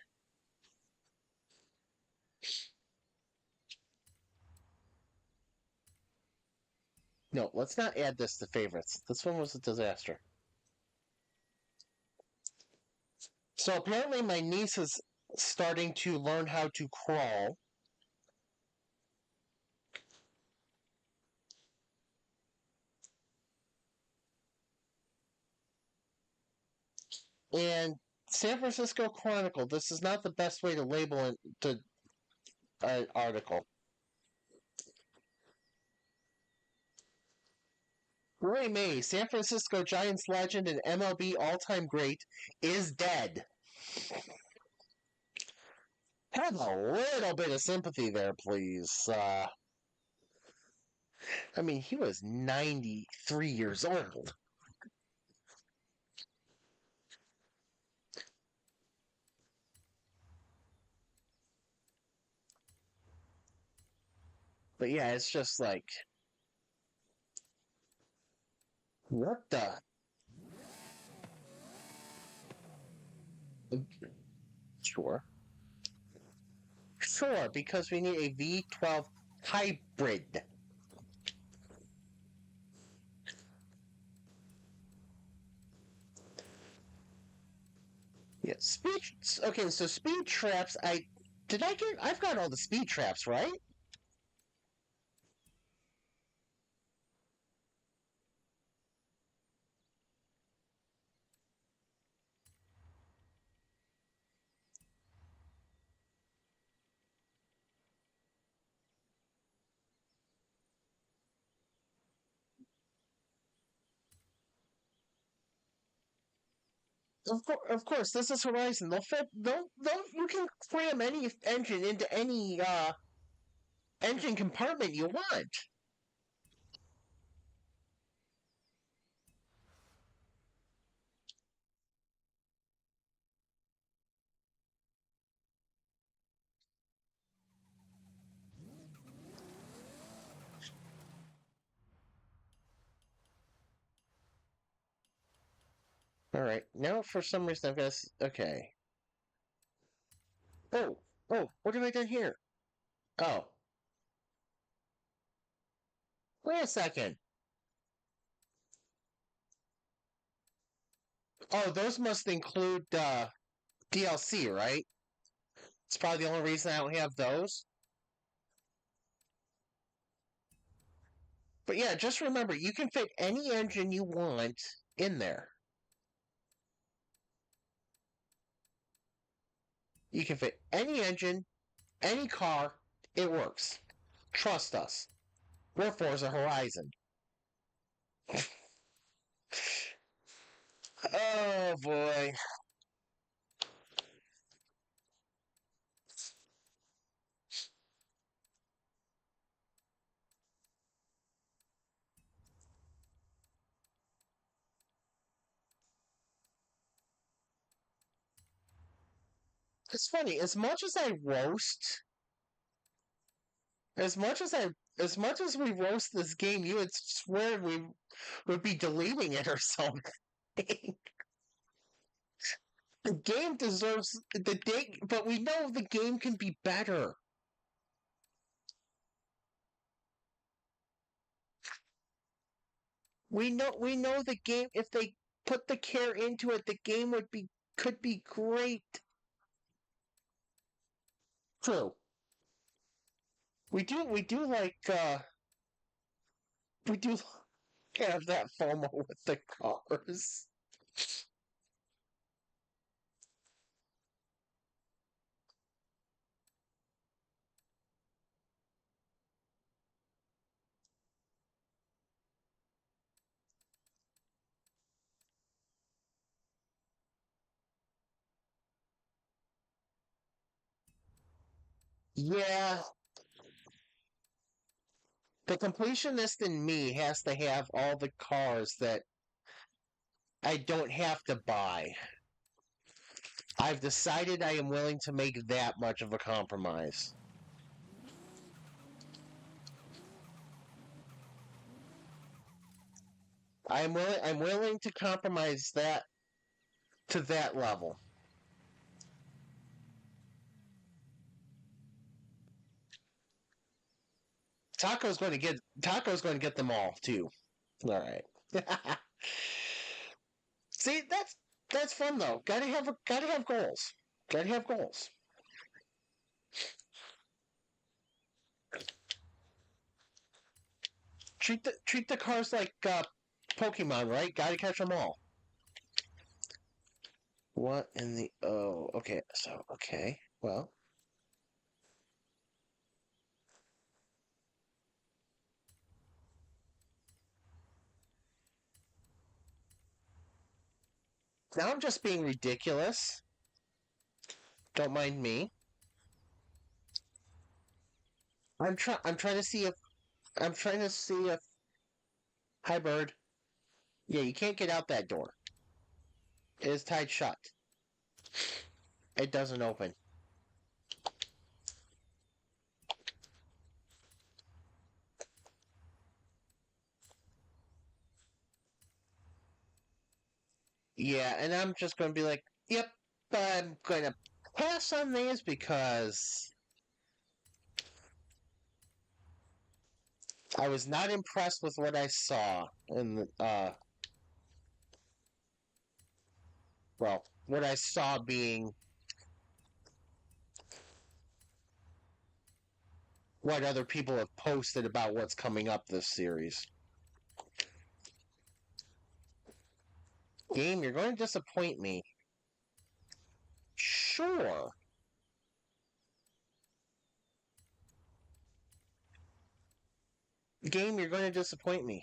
No, let's not add this to favorites. This one was a disaster. So apparently my niece is starting to learn how to crawl. And San Francisco Chronicle, this is not the best way to label it to an article. Roy May, San Francisco Giants legend and MLB all-time great, is dead. Have a little bit of sympathy there, please. I mean, he was 93 years old. But yeah, it's just like, what the? Sure. Sure, because we need a V12 hybrid. Yeah, speed. Okay, so speed traps. Did I get? I've got all the speed traps, right? Of course, this is Horizon. They'll fit. They'll. You can cram any engine into any engine compartment you want. All right. Now, for some reason, I've got. Okay. Oh, what have I done here? Oh, wait a second. Oh, those must include DLC, right? It's probably the only reason I don't have those. But yeah, just remember, you can fit any engine you want in there. You can fit any engine, any car, it works. Trust us. We're Forza Horizon. Oh boy. It's funny, as much as I as much as we roast this game, you would swear we would be deleting it or something. The game deserves the day, but we know the game can be better. We know the game. If they put the care into it, the game could be great. True. We do like we do have that FOMO with the cars. Yeah, the completionist in me has to have all the cars that I don't have to buy. I've decided I am willing to make that much of a compromise. I'm willing to compromise that to that level. Taco's going to get them all too. All right. See, that's fun though. Gotta have goals. Gotta have goals. Treat the cars like Pokemon, right? Gotta catch them all. What in the okay, so okay. Well, now I'm just being ridiculous. Don't mind me. I'm trying to see if I'm trying to see if hi bird. Yeah, you can't get out that door. It is tied shut. It doesn't open. Yeah, and I'm just going to be like, yep, I'm going to pass on these because I was not impressed with what I saw in the, well, what I saw being what other people have posted about what's coming up this series. Game, you're going to disappoint me. Sure. Game, you're going to disappoint me.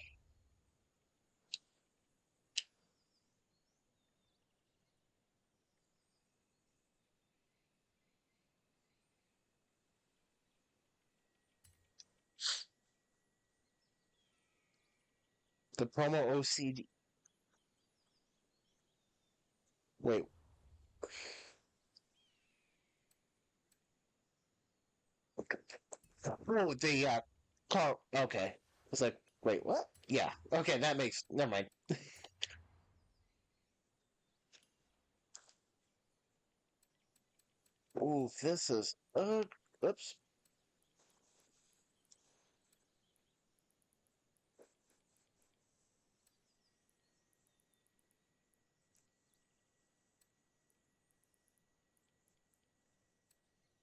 The promo OCD. Wait. Oh, the car. Okay. I was like, wait, what? Yeah. Okay, that makes. Never mind. Ooh, this is. Oops.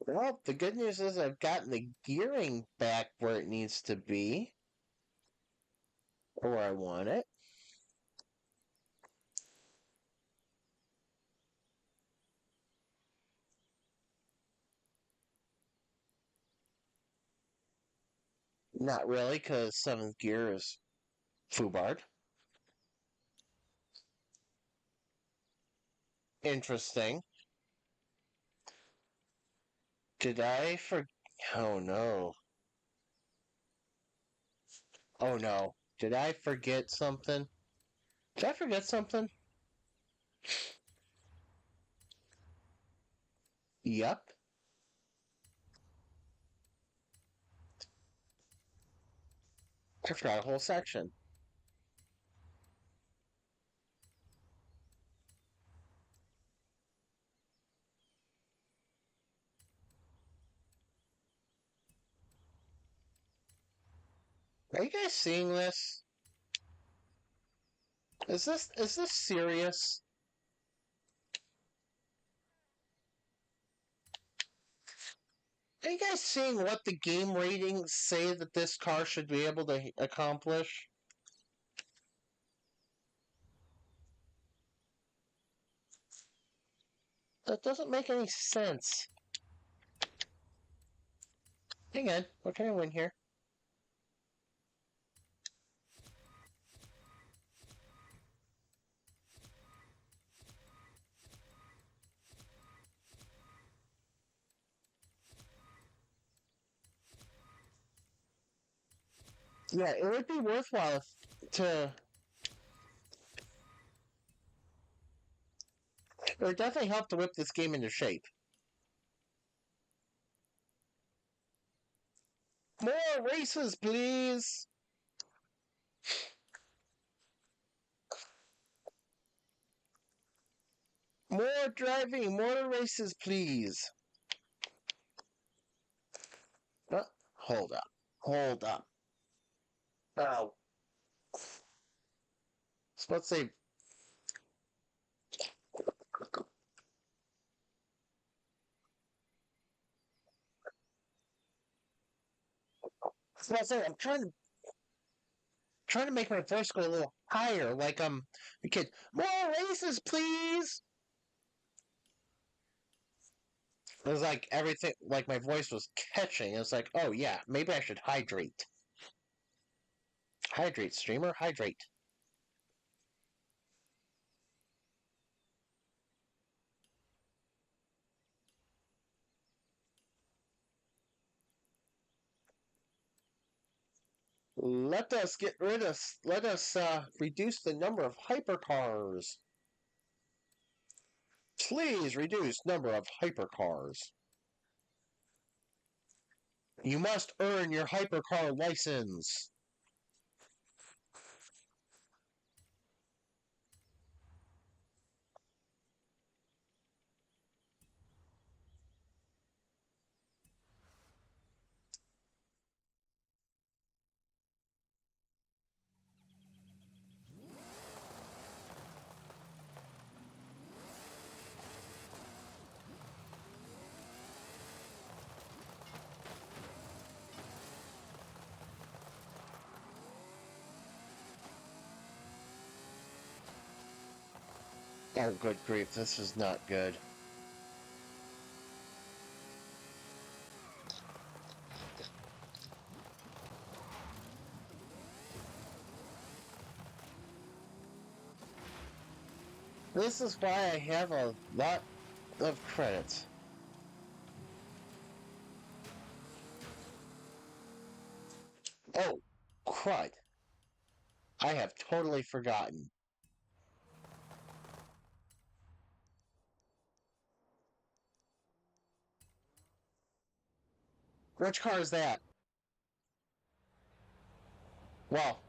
Well, the good news is I've gotten the gearing back where it needs to be, or where I want it. Not really, because 7th gear is foobarred. Interesting. Did I for? Oh no. Oh no. Did I forget something? Did I forget something? Yep. I forgot a whole section. Are you guys seeing this? Is this serious? Are you guys seeing what the game ratings say that this car should be able to accomplish? That doesn't make any sense. Hang on, what can I win here? Yeah, it would be worthwhile to. It would definitely help to whip this game into shape. More races, please! More driving, more races, please. Hold up. Hold up. Oh. So let's say. So let's say I'm trying to make my voice go a little higher, like I'm a kid. More races, please. It was like everything, like my voice was catching. It's like, oh yeah, maybe I should hydrate. Hydrate, streamer, hydrate. Let us get rid of. Let us reduce the number of hypercars. Please reduce number of hypercars. You must earn your hypercar license. Oh, good grief, this is not good. This is why I have a lot of credits. Oh, crud. I have totally forgotten. Which car is that? Well,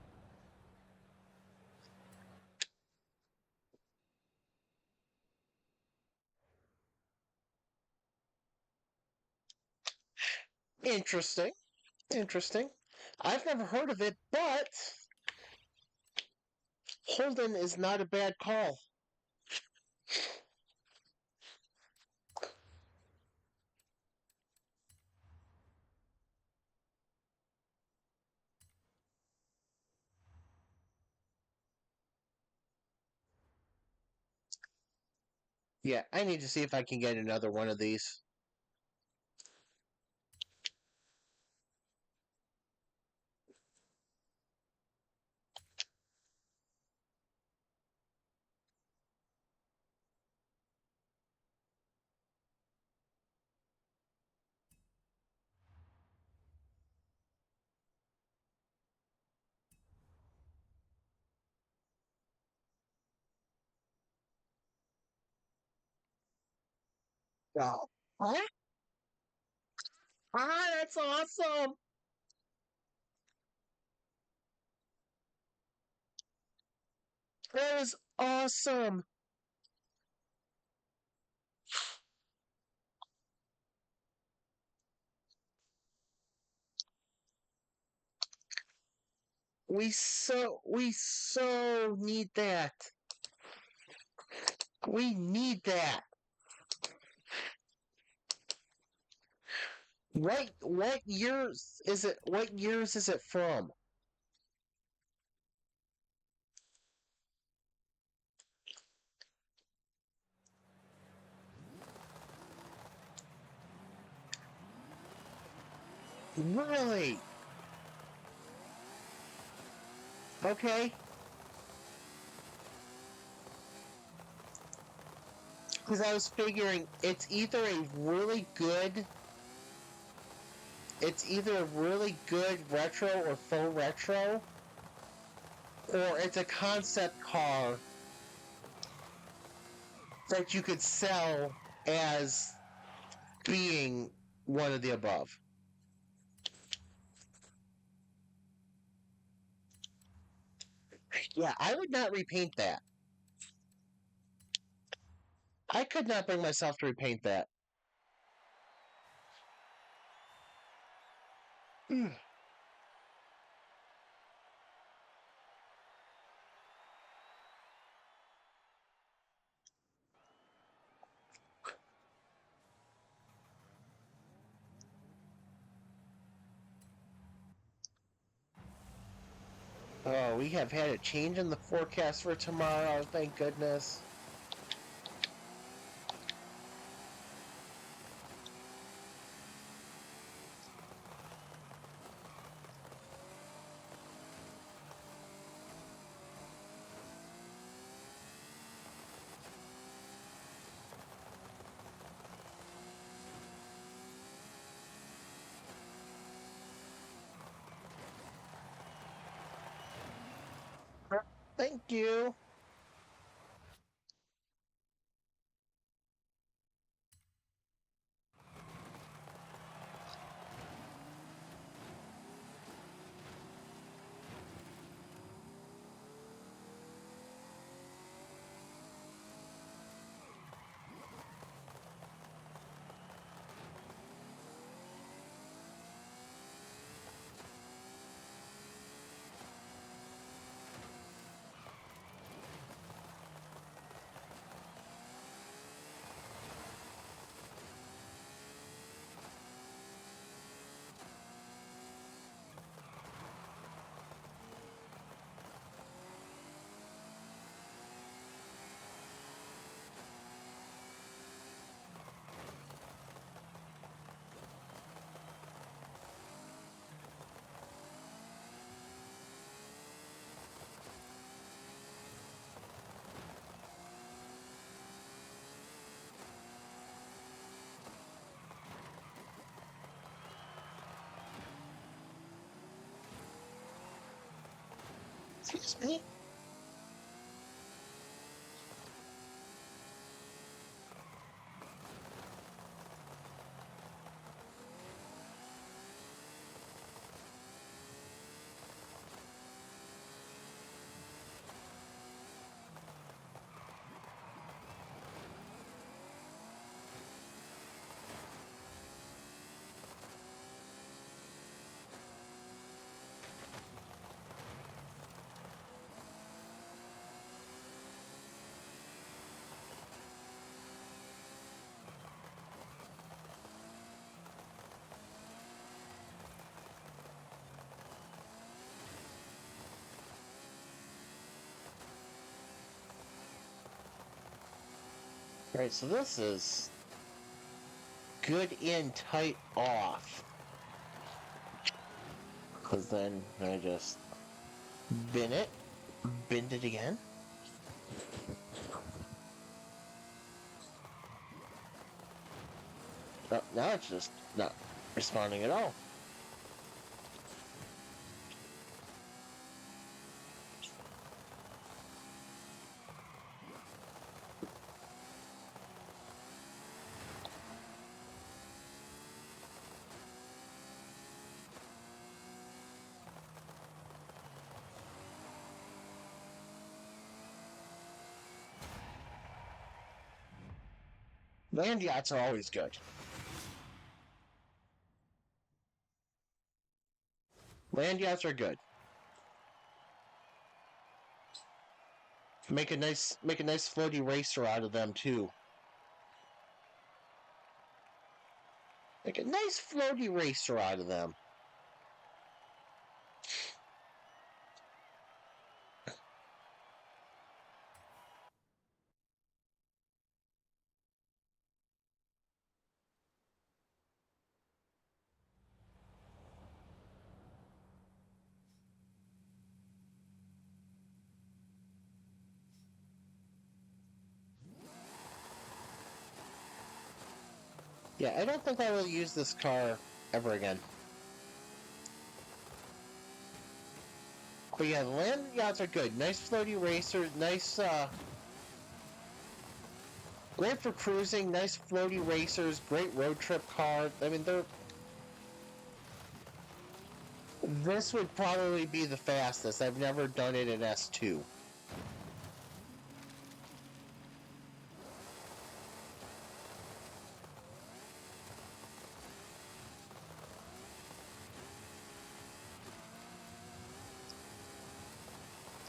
interesting. Interesting. I've never heard of it, but Holden is not a bad call. Yeah, I need to see if I can get another one of these. Wow. Huh? Ah, that's awesome. That is awesome. We so need that. We need that. What years is it from? Really? Okay. Because I was figuring it's either a really good retro or faux retro, or it's a concept car that you could sell as being one of the above. Yeah, I would not repaint that. I could not bring myself to repaint that. Oh, we have had a change in the forecast for tomorrow, thank goodness. Thank you. Excuse me? Right, so this is good in, tight off. Because then I just bend it again. Oh, now it's just not responding at all. Land yachts are always good. Land yachts are good. Make a nice floaty racer out of them too. Make a nice floaty racer out of them. Yeah, I don't think I will use this car ever again. But yeah, the land yachts are good. Nice floaty racer, nice, great for cruising, nice floaty racers, great road trip car. I mean, this would probably be the fastest. I've never done it in S2.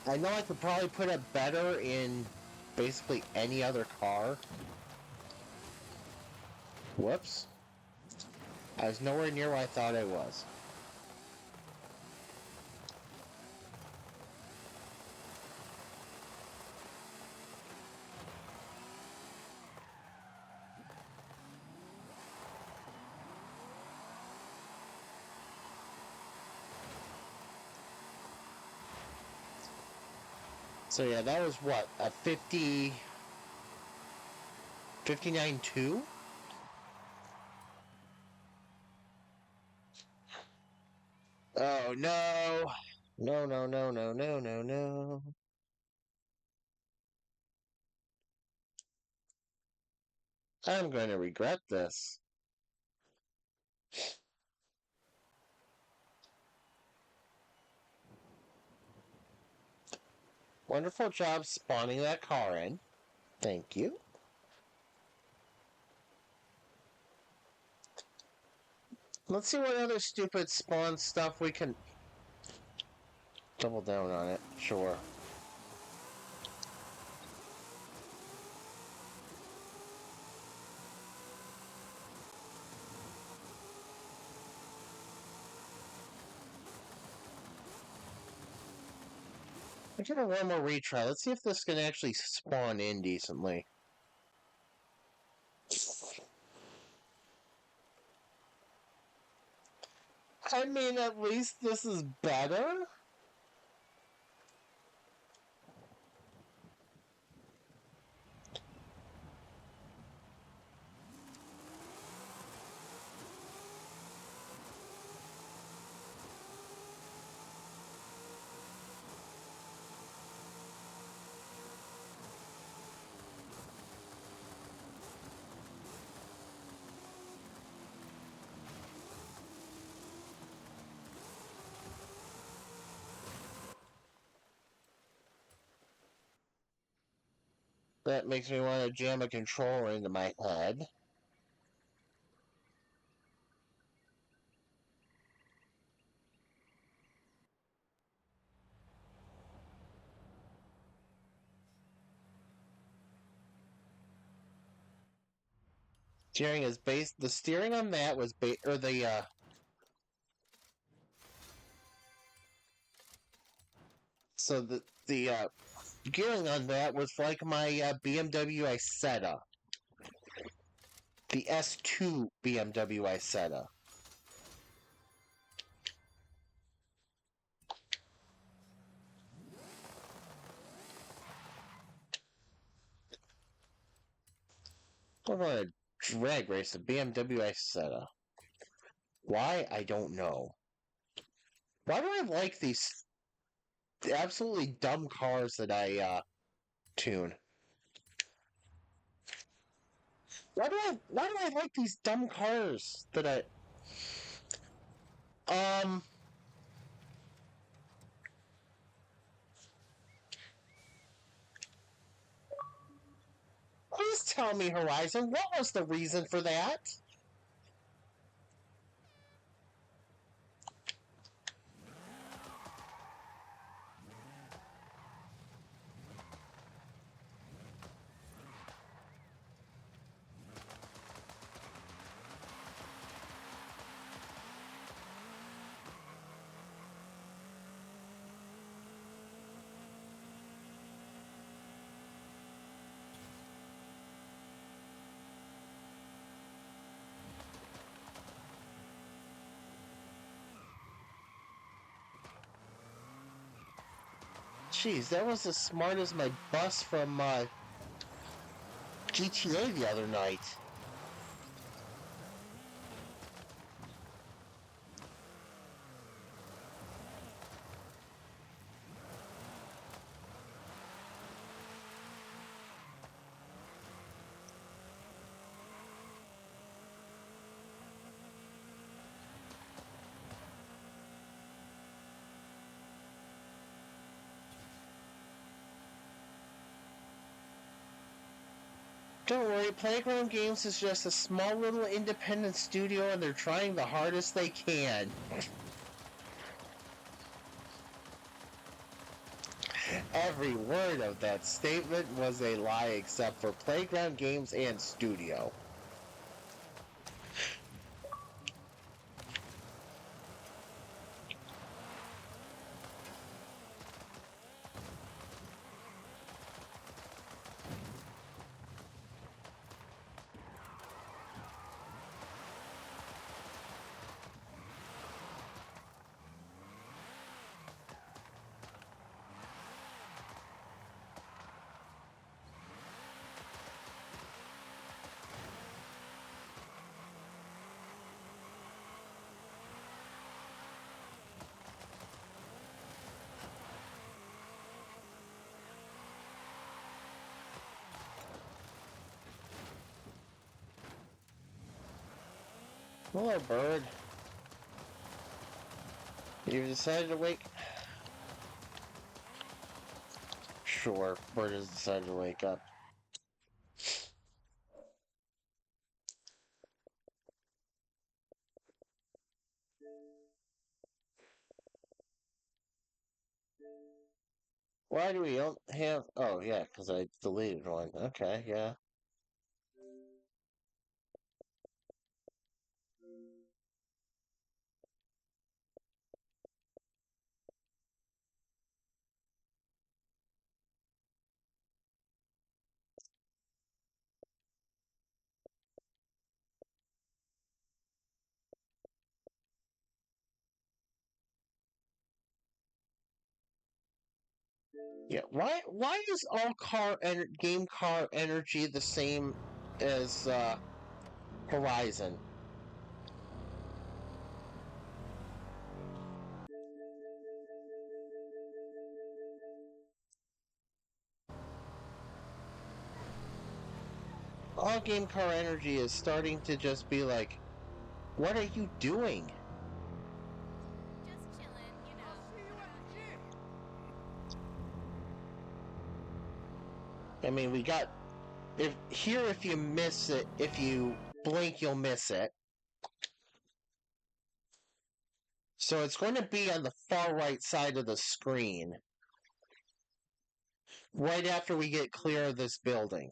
I know I could probably put it better in basically any other car. Whoops. I was nowhere near where I thought I was. So yeah, that was what? A 59.2? Oh no. No, no, no, no, no, no, no. I'm going to regret this. Wonderful job spawning that car in. Thank you. Let's see what other stupid spawn stuff we can double down on it. Sure. I'll give it one more retry. Let's see if this can actually spawn in decently. I mean, at least this is better? That makes me want to jam a controller into my head. Steering is based. The steering on that was or the so the gearing on that was like my BMW Isetta, the S2 BMW Isetta. I'm going to drag race a BMW Isetta. Why? I don't know. Why do I like these absolutely dumb cars that I tune? Why do I like these dumb cars that I please tell me, Horizon, what was the reason for that? Jeez, that was as smart as my bus from GTA the other night. Don't worry, Playground Games is just a small little independent studio and they're trying the hardest they can. Every word of that statement was a lie except for playground games and studio. Hello, bird. You decided to wake... Sure, bird has decided to wake up. Why do we don't have... Oh, yeah, because I deleted one. Okay, yeah. Yeah, why is all game car energy the same as Horizon? All game car energy is starting to just be like, what are you doing? Just chilling, you know. I'll see you at the gym. I mean, we got if you miss it, if you blink, you'll miss it. So it's going to be on the far right side of the screen, right after we get clear of this building.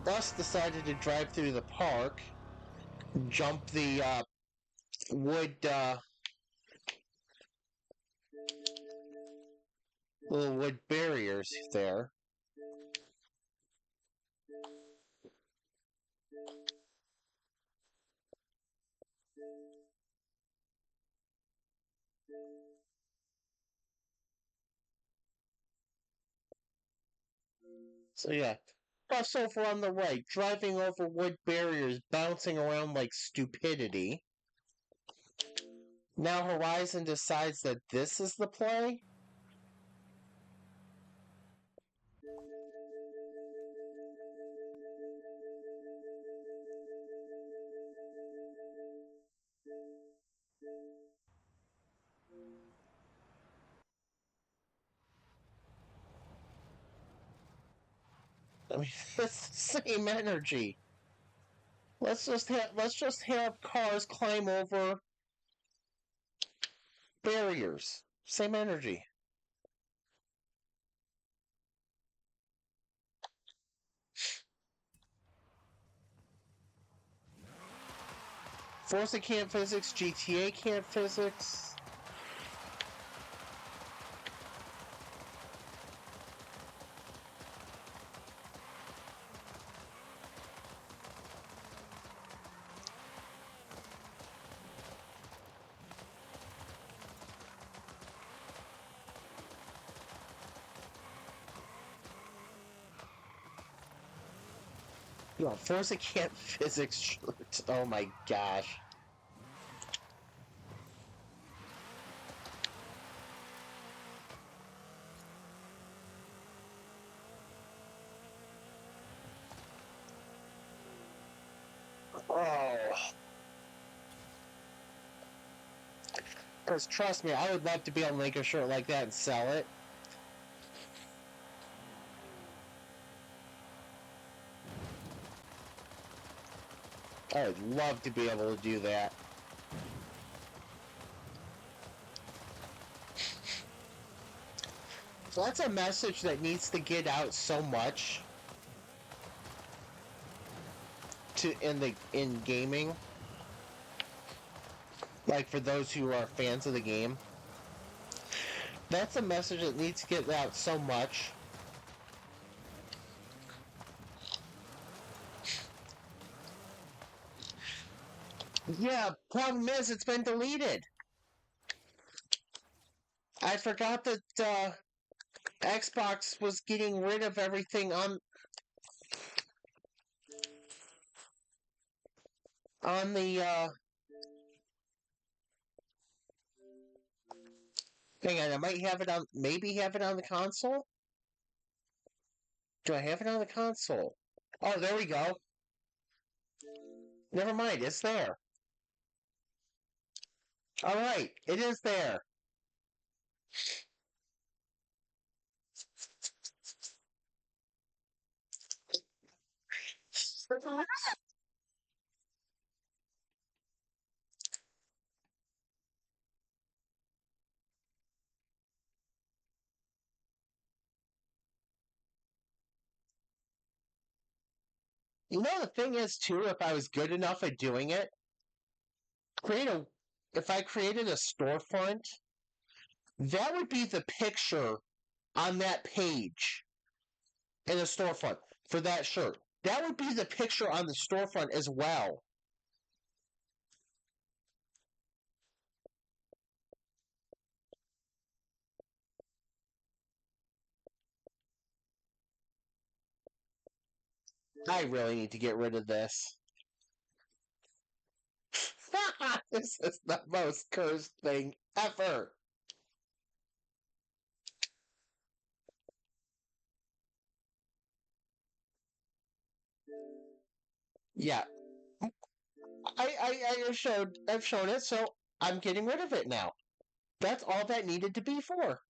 Thus decided to drive through the park, jump the wood little wood barriers there. So yeah. Crossover on the right, driving over wood barriers, bouncing around like stupidity. Now Horizon decides that this is the play? I mean, it's the same energy. Let's just have cars climb over barriers. Same energy. Forza can't physics, GTA can't physics. No, Forza can't physics. Oh my gosh. Oh. Because trust me, I would love to be able to make a shirt like that and sell it. I would love to be able to do that. So that's a message that needs to get out so much to in gaming. Like for those who are fans of the game. That's a message that needs to get out so much. Yeah, problem is it's been deleted. I forgot that Xbox was getting rid of everything on the hang on, I might have it on maybe have it on the console? Do I have it on the console? Oh, there we go. Never mind, it's there. Alright, it is there. You know the thing is too, if I was good enough at doing it, create a if I created a storefront, that would be the picture on that page in a storefront for that shirt. That would be the picture on the storefront as well. I really need to get rid of this. This is the most cursed thing ever. Yeah, I've shown it, so I'm getting rid of it now. That's all that needed to be for.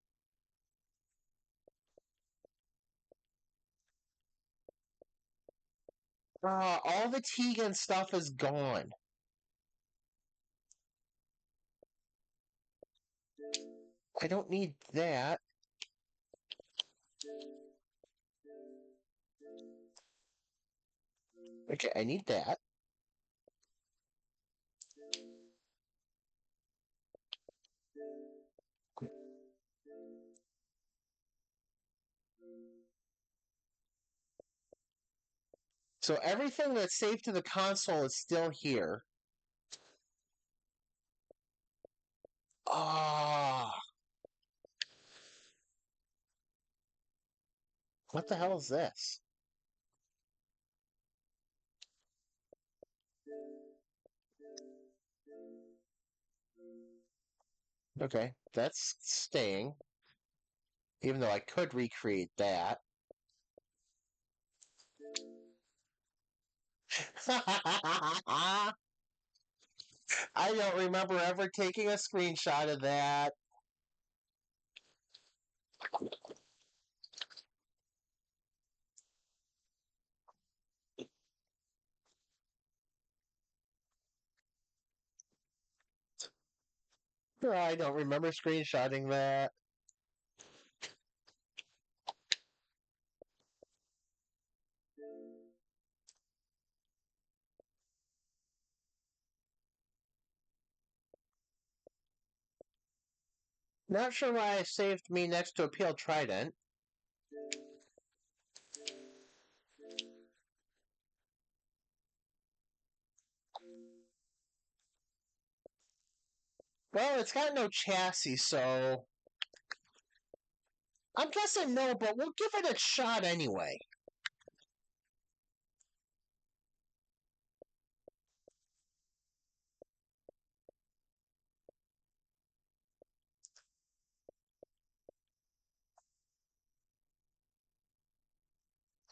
All the Tegan stuff is gone. I don't need that. Okay, I need that. So everything that's saved to the console is still here. Ah, what the hell is this? Okay, that's staying. Even though I could recreate that. I don't remember ever taking a screenshot of that. I don't remember screenshotting that. Not sure why I saved me next to a peeled trident. Well, it's got no chassis, so I'm guessing no, but we'll give it a shot anyway.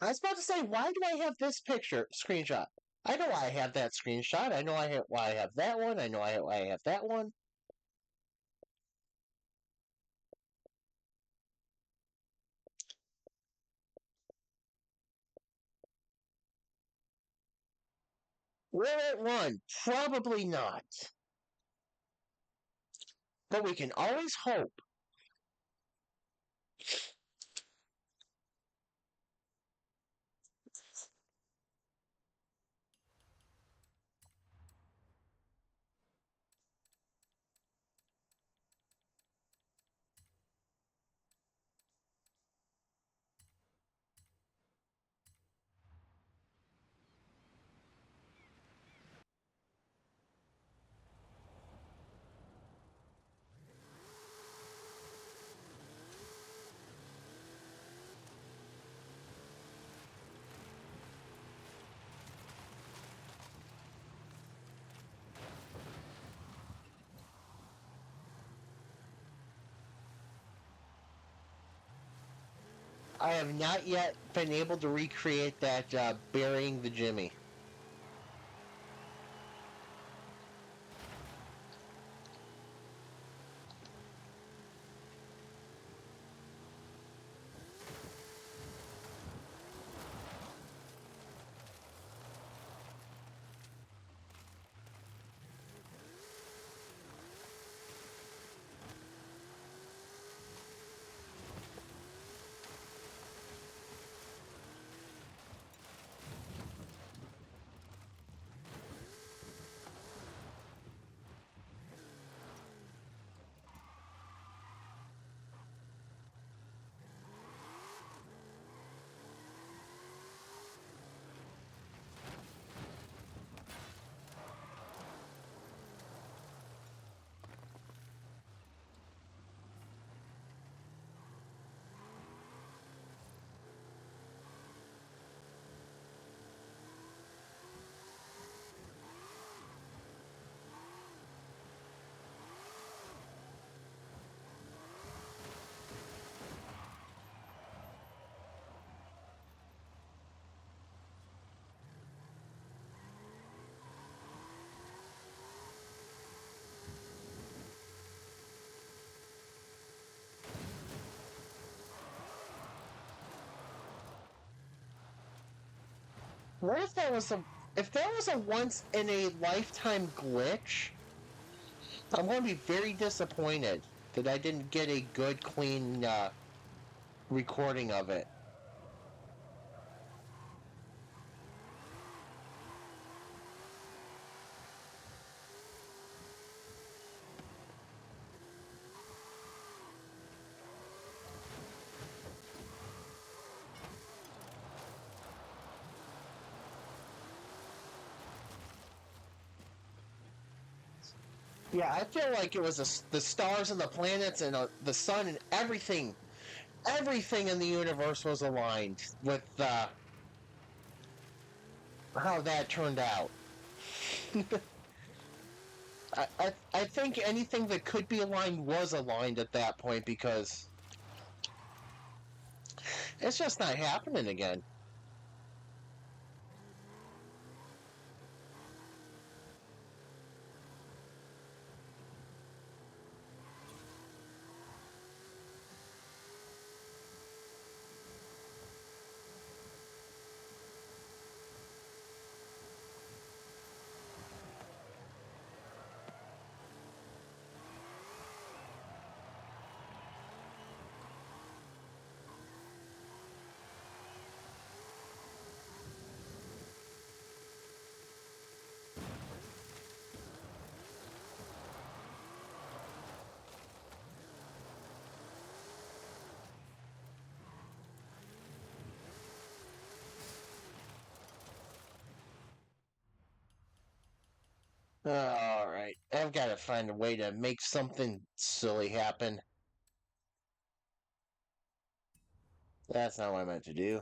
I was about to say, why do I have this picture screenshot? I know why I have that screenshot. I know why I have that one. I know why I have that one. Will it run? Probably not. But we can always hope. I have not yet been able to recreate that burying the Jimmy. What if that was a once in a lifetime glitch? I'm going to be very disappointed that I didn't get a good, clean recording of it. Yeah, I feel like it was the stars and the planets and the sun and everything in the universe was aligned with how that turned out. I think anything that could be aligned was aligned at that point because it's just not happening again. Alright, I've got to find a way to make something silly happen. That's not what I meant to do.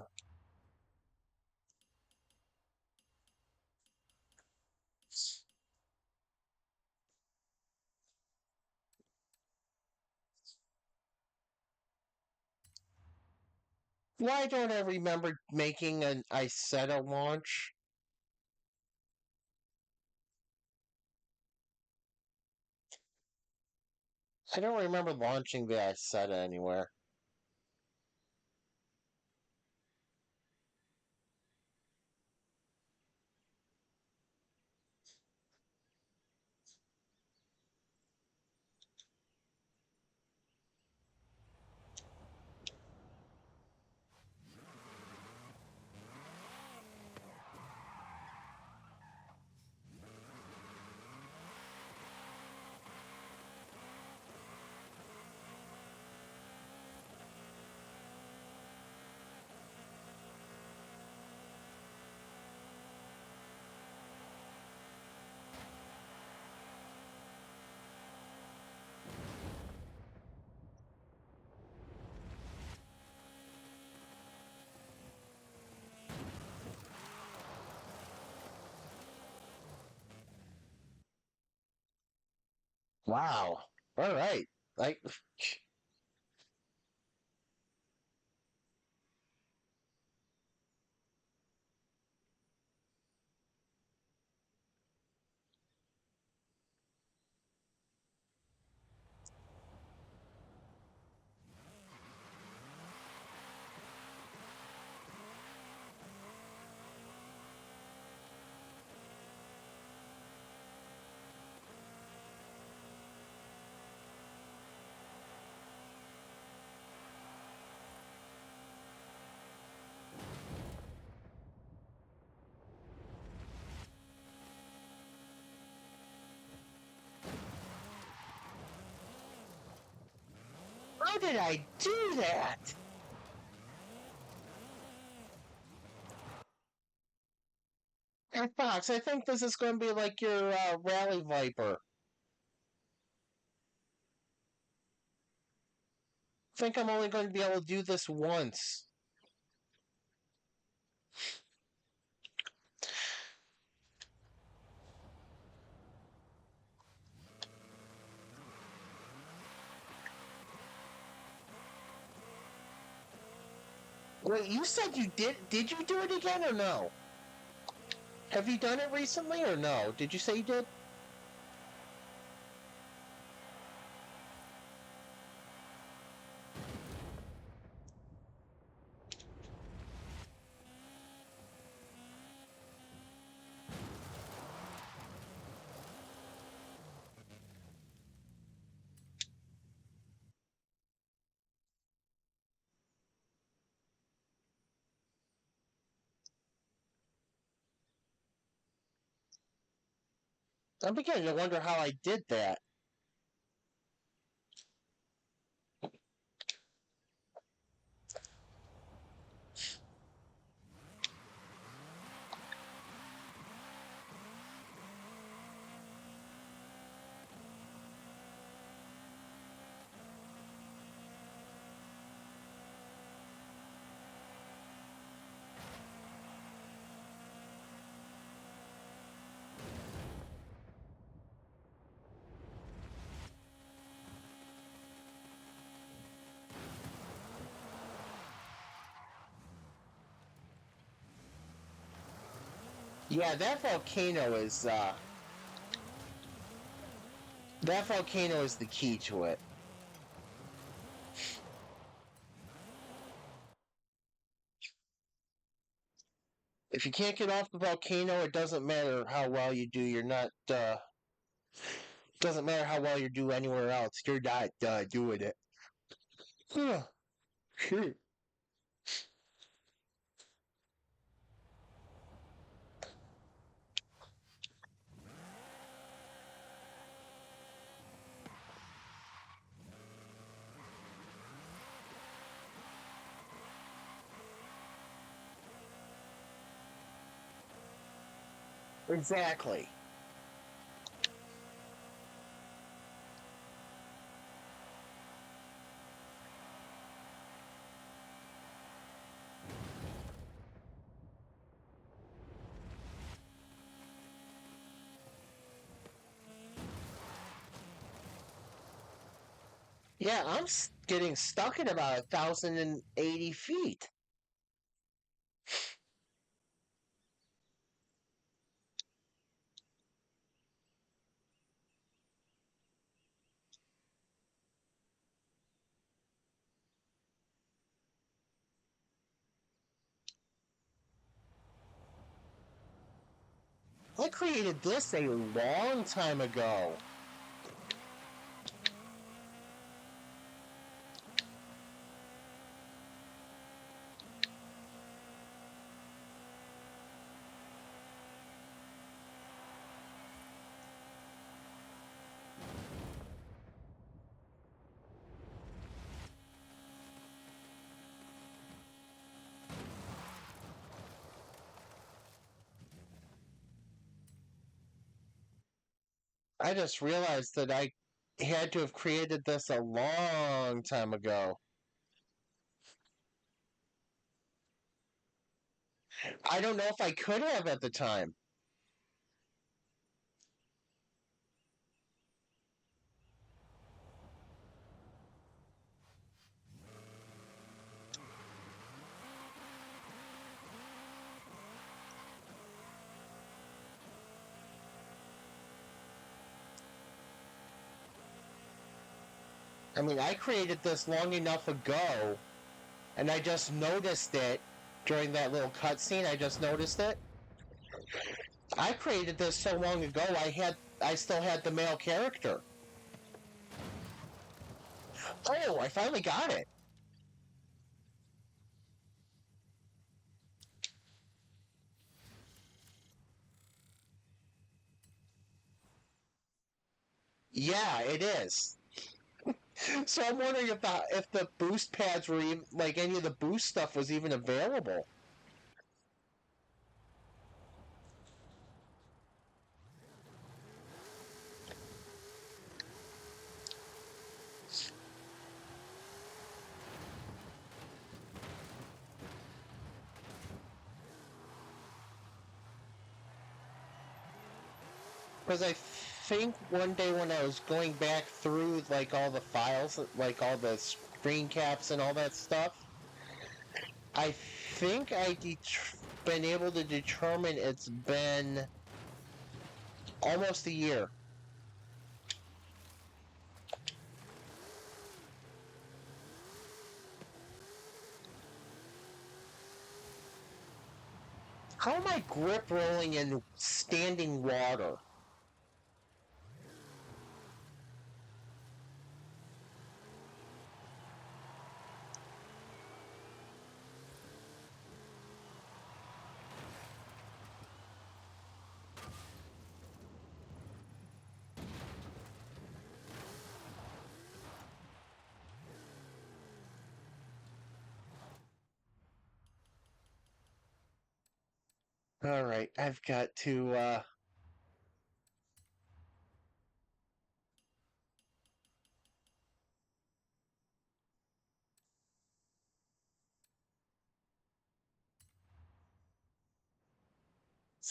Why don't I remember making an Isetta launch? I don't remember launching the Isetta anywhere. Wow. All right. Like, how did I do that? Hey, Fox, I think this is going to be like your Rally Viper. I think I'm only going to be able to do this once. Wait, you said you did? Did you do it again or no? Have you done it recently or no? Did you say you did? I'm beginning to wonder how I did that. Yeah, that volcano is the key to it. If you can't get off the volcano, it doesn't matter how well you do. You're not. Doesn't matter how well you do anywhere else. You're not doing it. Shoot. Exactly. Yeah, I'm getting stuck at about 1,080 feet. I created this a long time ago. I just realized that I had to have created this a long time ago. I don't know if I could have at the time. I mean, I created this long enough ago, and I just noticed it during that little cutscene. I just noticed it. I created this so long ago. I still had the male character. Oh, I finally got it. Yeah, it is. So I'm wondering if the boost pads were even like any of the boost stuff was even available. Because I think one day when I was going back through like all the files, like all the screen caps and all that stuff, I think been able to determine it's been almost a year. How am I grip rolling in standing water? All right, I've got to.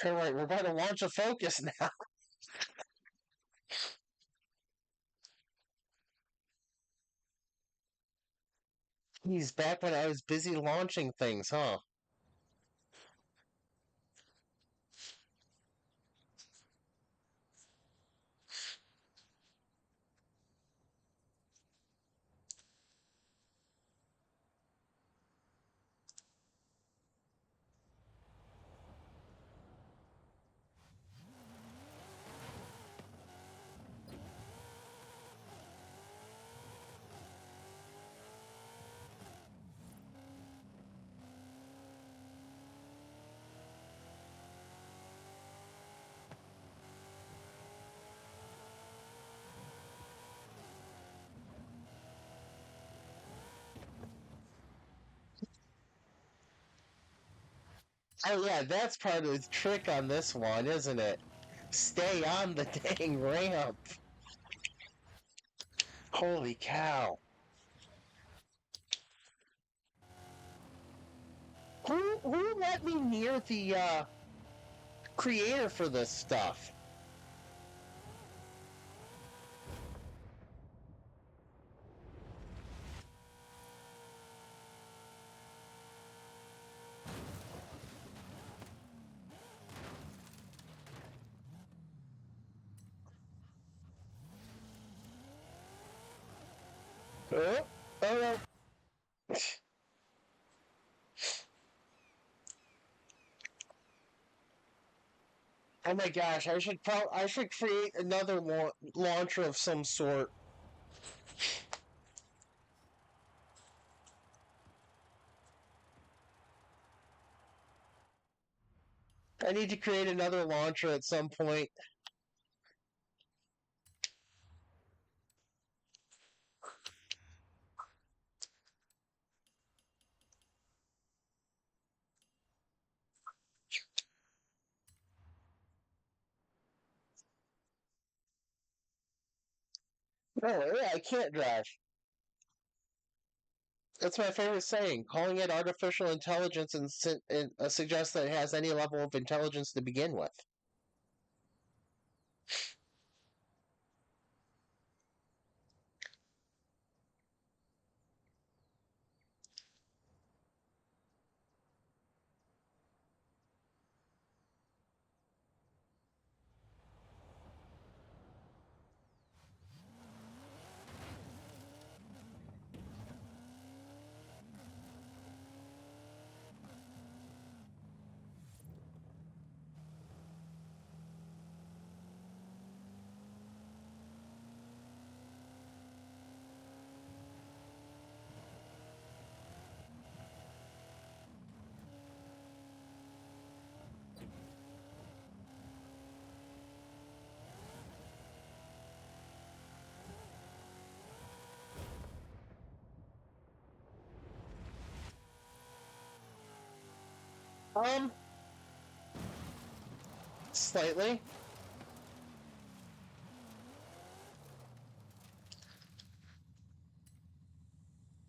All right, we're about to launch a focus now. He's back when I was busy launching things, huh? Oh yeah, that's part of the trick on this one, isn't it? Stay on the dang ramp. Holy cow. Who let me near the creator for this stuff? Oh, oh no. Oh my gosh, I should create another launcher of some sort. I need to create another launcher at some point. Oh yeah, I can't drive. That's my favorite saying. Calling it artificial intelligence and suggests that it has any level of intelligence to begin with. Slightly.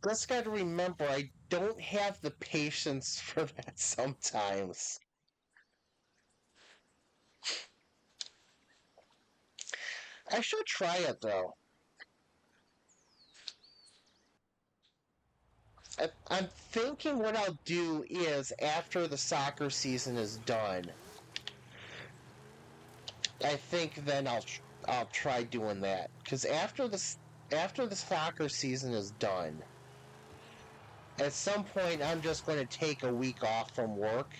Just gotta remember, I don't have the patience for that sometimes. I should try it, though. I'm thinking what I'll do is, after the soccer season is done, I think then I'll try doing that. Because after the soccer season is done, at some point I'm just going to take a week off from work.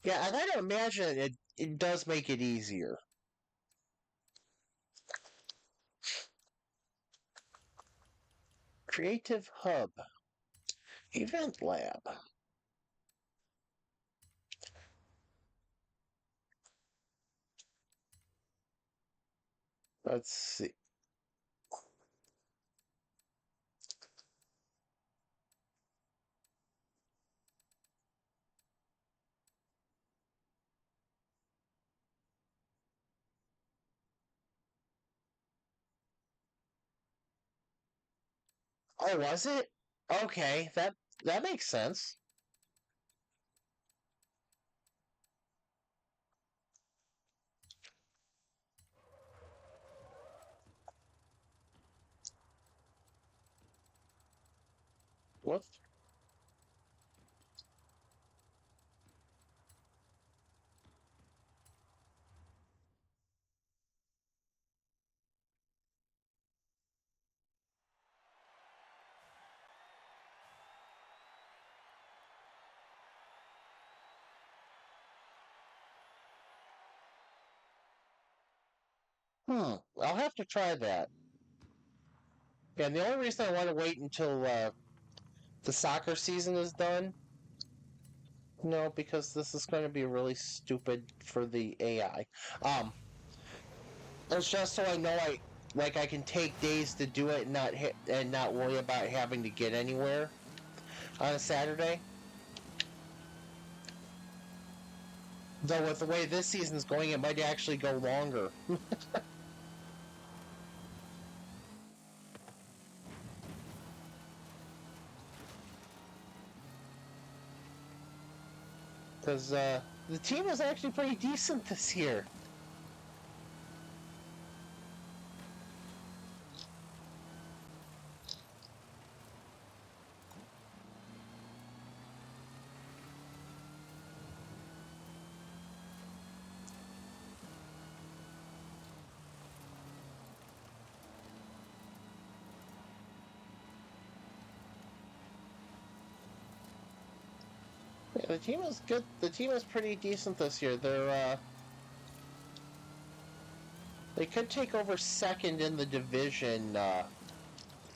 Yeah, I gotta imagine it does make it easier. Creative Hub. Event Lab. Let's see. Oh, was it? Okay, that makes sense. What? I'll have to try that. Yeah, and the only reason I want to wait until the soccer season is done, no, because this is going to be really stupid for the AI. It's just so I know I can take days to do it and not worry about having to get anywhere on a Saturday. Though with the way this season's going, it might actually go longer. Because the team is actually pretty decent this year. Yeah, the team is good. The team is pretty decent this year. They could take over second in the division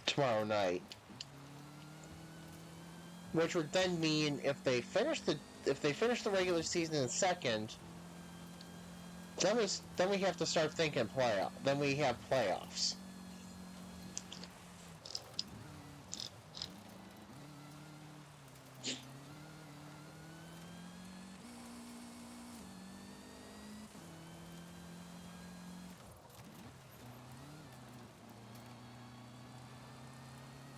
tomorrow night, which would then mean if they finish the regular season in second, then we have to start thinking playoff. Then we have playoffs.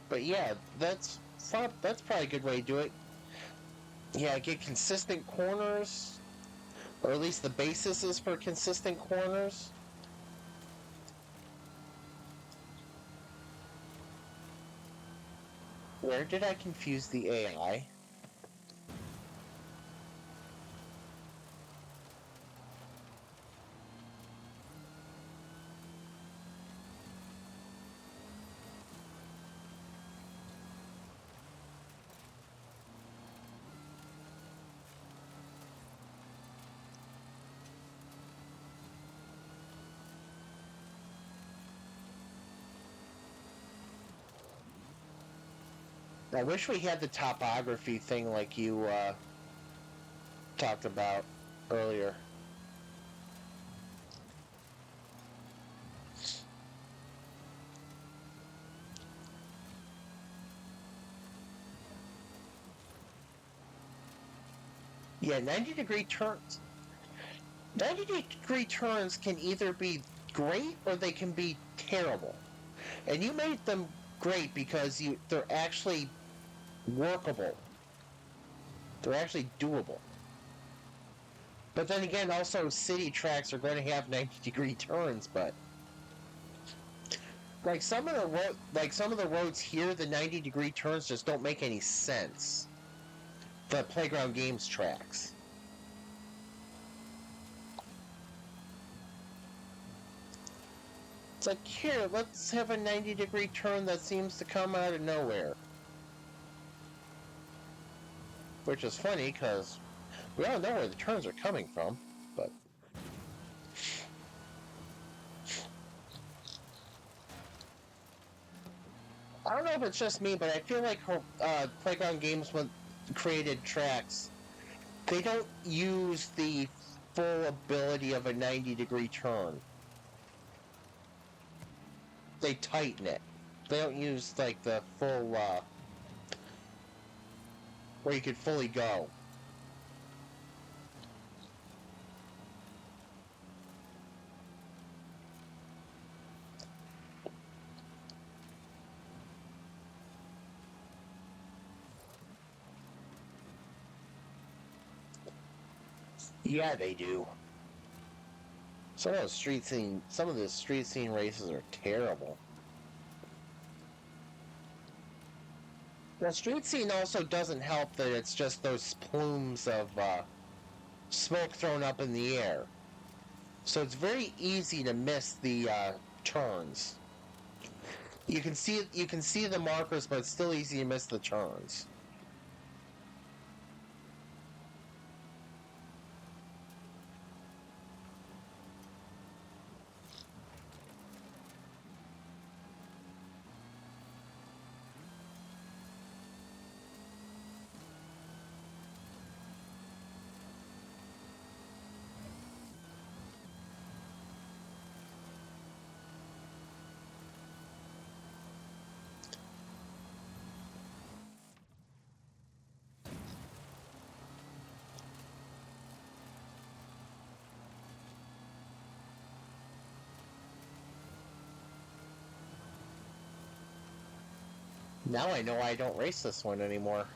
But yeah, that's probably a good way to do it. Yeah, get consistent corners, or at least the basis is for consistent corners. Where did I confuse the AI? I wish we had the topography thing like you talked about earlier. Yeah, 90-degree turns. 90-degree turns can either be great or they can be terrible. And you made them great because they're actually workable. They're actually doable. But then again, also city tracks are going to have 90-degree turns, but some of the roads here, the 90-degree turns just don't make any sense. The Playground Games tracks. It's like, here, let's have a 90-degree turn that seems to come out of nowhere. Which is funny, because we all know where the turns are coming from, but... I don't know if it's just me, but I feel like Playground Games, when created tracks, they don't use the full ability of a 90-degree turn. They tighten it. They don't use, like, the full, where you could fully go. Yeah, they do. Some of the street scene races are terrible. The street scene also doesn't help that it's just those plumes of smoke thrown up in the air. So it's very easy to miss the turns. You can see the markers, but it's still easy to miss the turns. Now I know I don't race this one anymore.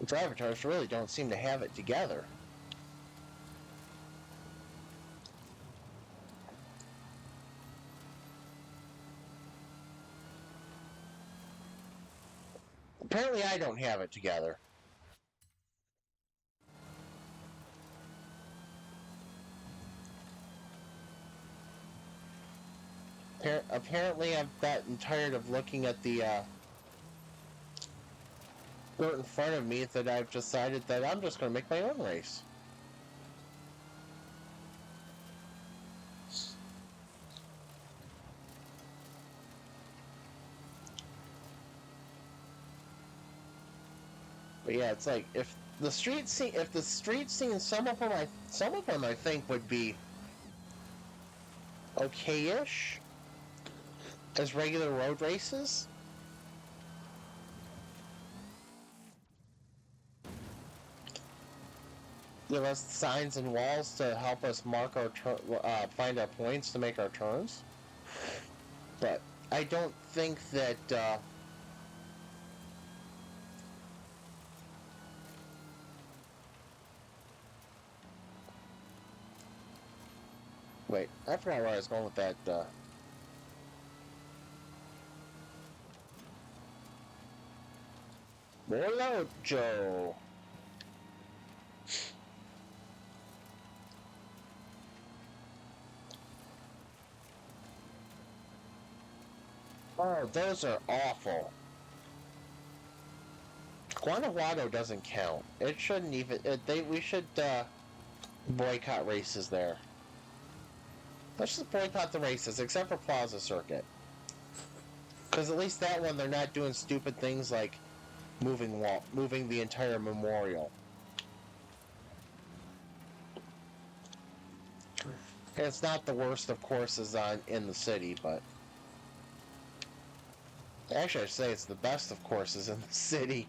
Driver cars really don't seem to have it together. Apparently I don't have it together. Apparently I've gotten tired of looking at the dirt in front of me that I've decided that I'm just going to make my own race. But yeah, it's like if the street scene, some of them I think would be okay-ish as regular road races. Give us signs and walls to help us mark our find our points to make our turns. But I don't think that wait, I forgot where I was going with that. Hello, Joe. Oh, those are awful. Guanajuato doesn't count. It shouldn't even. We should boycott races there. Let's just boycott the races, except for Plaza Circuit. Because at least that one, they're not doing stupid things like moving the entire memorial. It's not the worst of courses in the city, but actually, I'd say it's the best of courses in the city.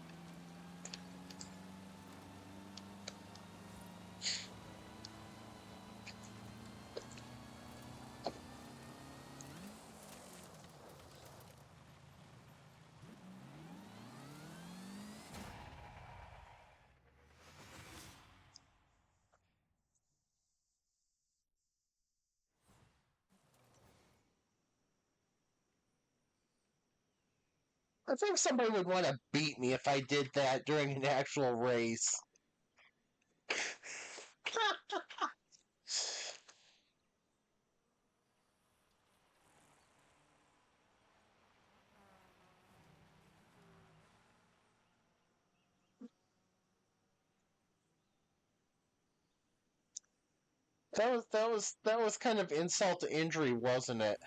I think somebody would want to beat me if I did that during an actual race. That was kind of insult to injury, wasn't it?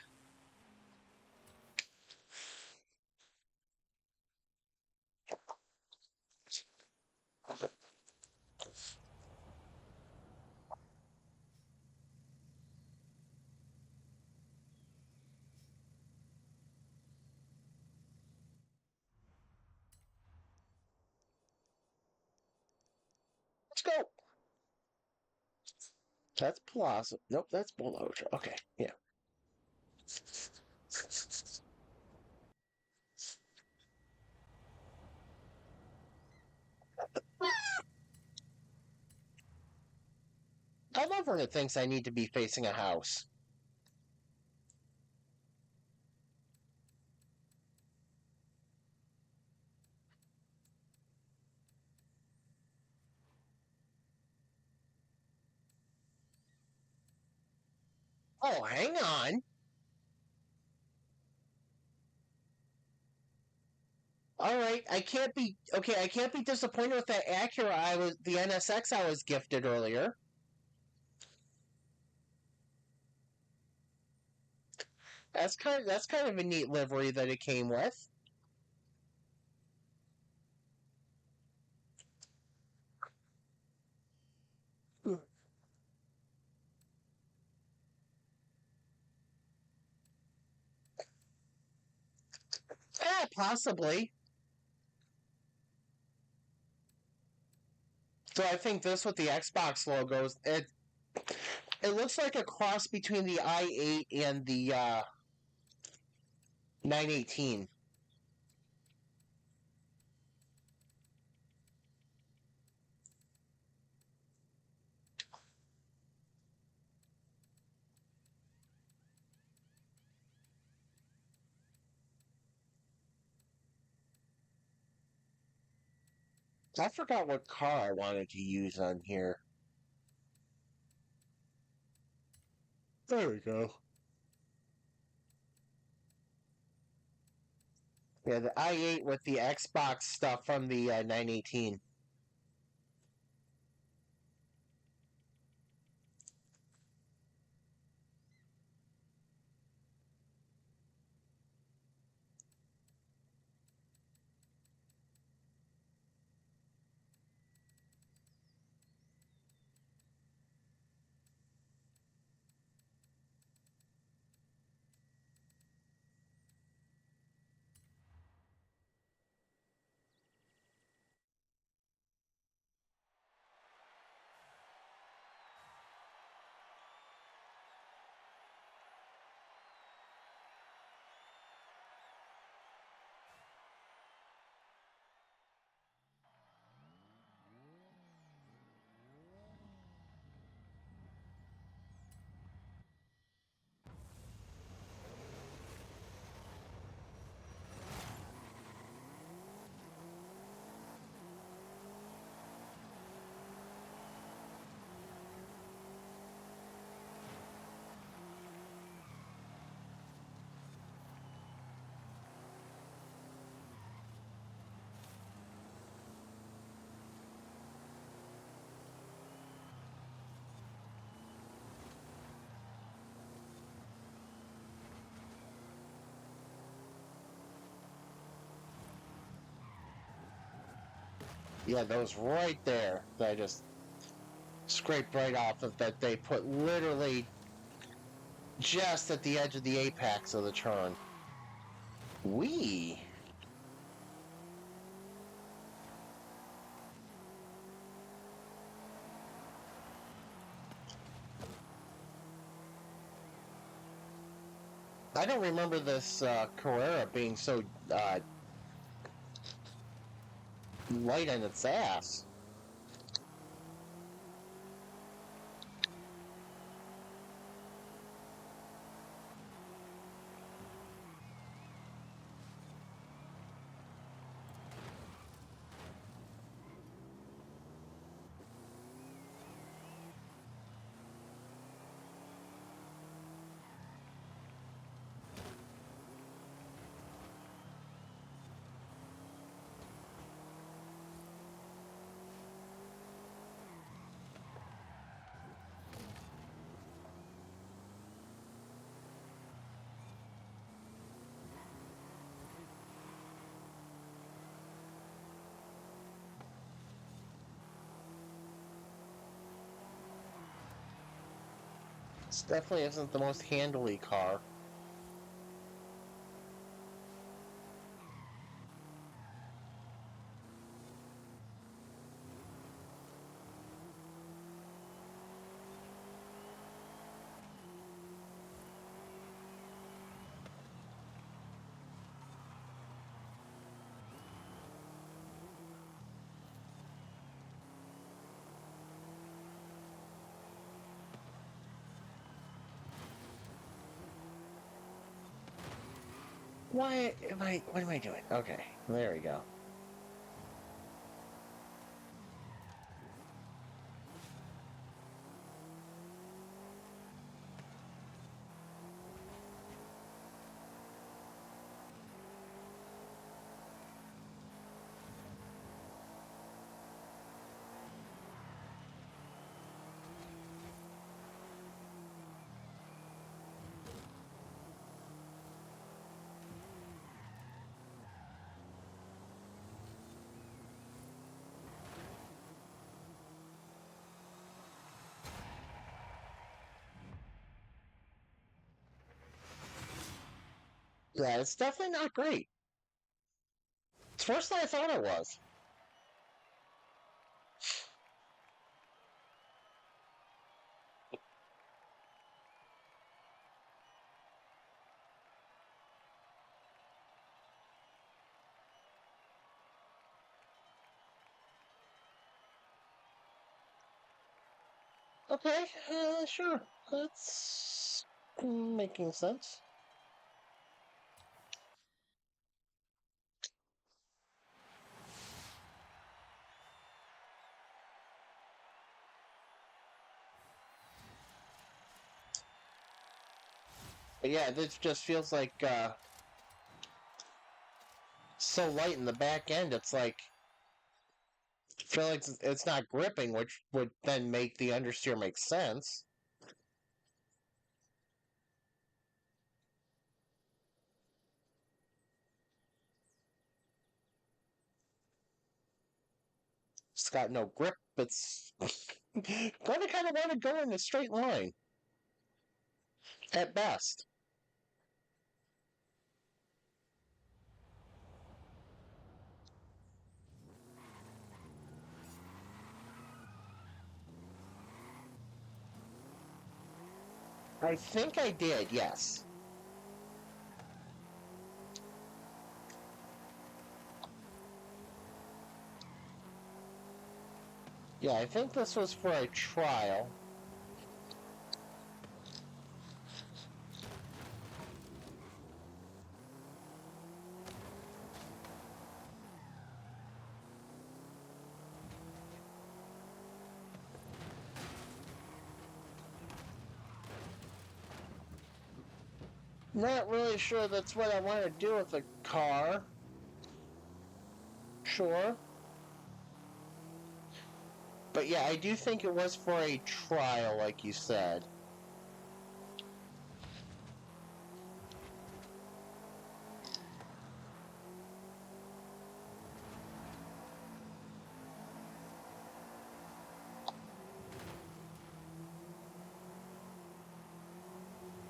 Let's go. That's Plaza. Nope, that's Boloja. Okay, yeah. I love when it thinks I need to be facing a house. Oh, hang on. All right, I can't be okay. I can't be disappointed with that Acura. The NSX I was gifted earlier. That's kind of a neat livery that it came with. Possibly. So I think this with the Xbox logos, it looks like a cross between the i8 and the 918. I forgot what car I wanted to use on here. There we go. Yeah, the i8 with the Xbox stuff from the 918. Yeah, those right there that I just scraped right off of that they put literally just at the edge of the apex of the turn. Wee. I don't remember this Carrera being so light on its ass. This definitely isn't the most handily car. Why am I? What am I doing? Okay, there we go. Yeah, it's definitely not great. It's worse than I thought it was. Okay, sure. That's making sense. But yeah, this just feels like so light in the back end. It's like I feel like it's not gripping, which would then make the understeer make sense. It's got no grip. It's gonna kind of want to go in a straight line at best. I think I did, yes. Yeah, I think this was for a trial. Not really sure that's what I want to do with a car. Sure. But yeah, I do think it was for a trial, like you said.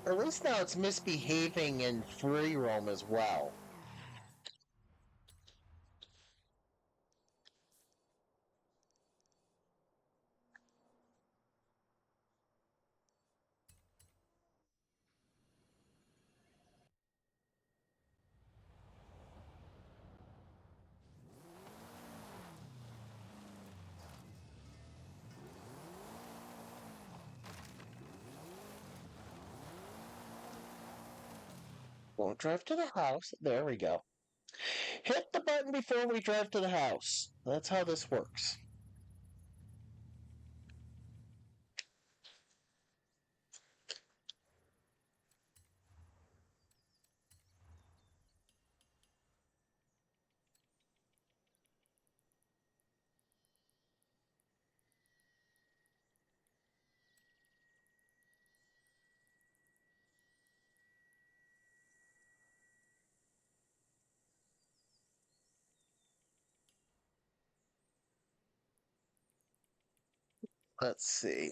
At least now it's misbehaving in free roam as well. Won't drive to the house. There we go. Hit the button before we drive to the house. That's how this works. Let's see.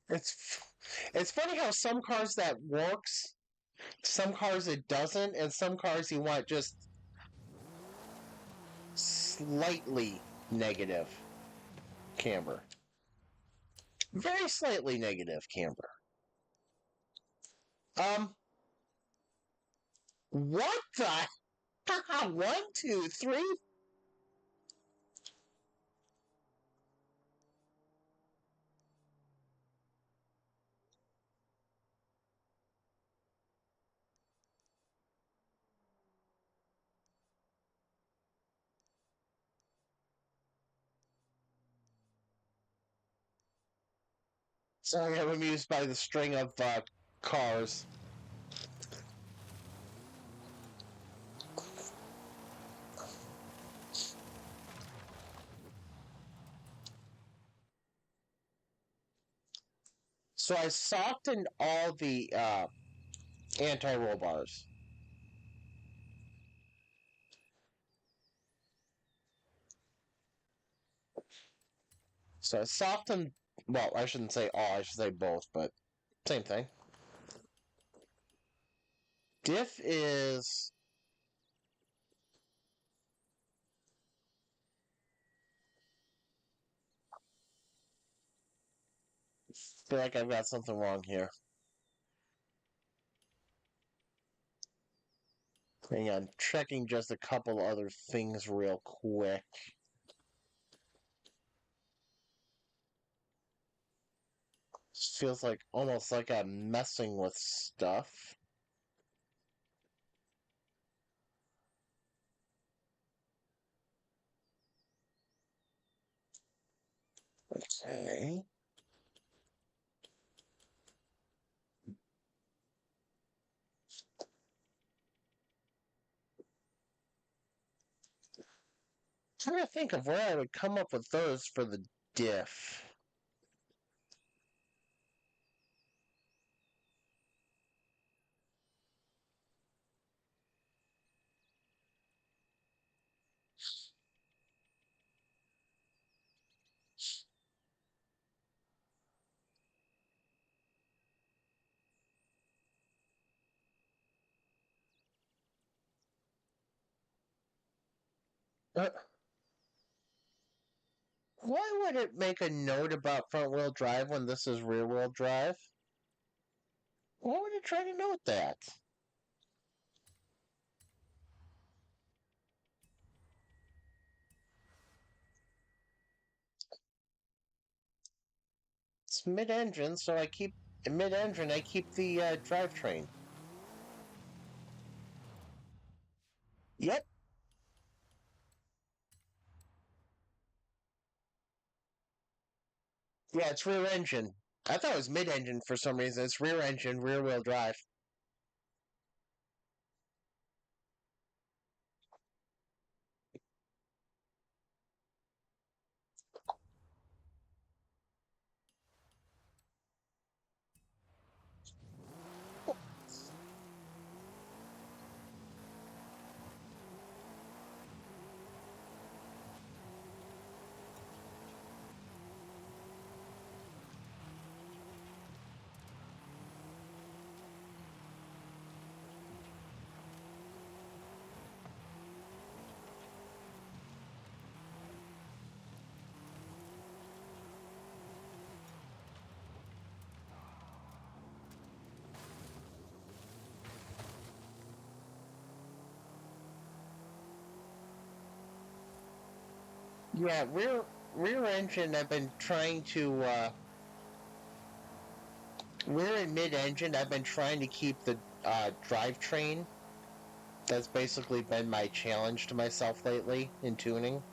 It's it's funny how some cars that works, some cars it doesn't, and some cars you want just slightly negative camber. Very slightly negative camber. What the? 1, 2, 3. Sorry, I'm amused by the string of cars. So I softened all the anti-roll bars. So I softened, well, I shouldn't say all, I should say both, but same thing. Diff is... I feel like I've got something wrong here. Hang on, checking just a couple other things real quick. Feels like almost like I'm messing with stuff. Okay. Trying to think of where I would come up with those for the diff. Uh, why would it make a note about front wheel drive when this is rear wheel drive? Why would it try to note that? It's mid-engine, so I keep mid-engine. I keep the drivetrain. Yep. Yeah, it's rear engine. I thought it was mid-engine for some reason. It's rear engine, rear wheel drive. Yeah, rear engine. I've been trying to rear and mid engine. I've been trying to keep the drivetrain. That's basically been my challenge to myself lately in tuning.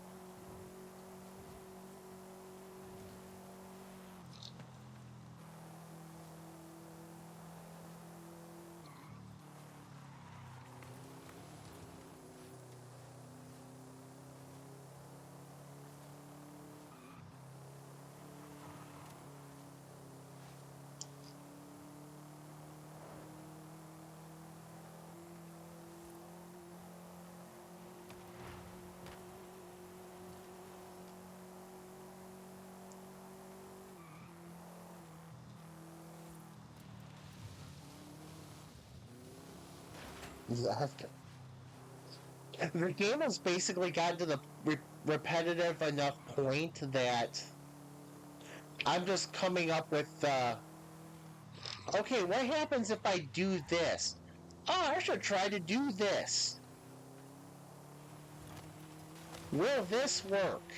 The game has basically gotten to the repetitive enough point that I'm just coming up with, okay, what happens if I do this? Oh, I should try to do this. Will this work?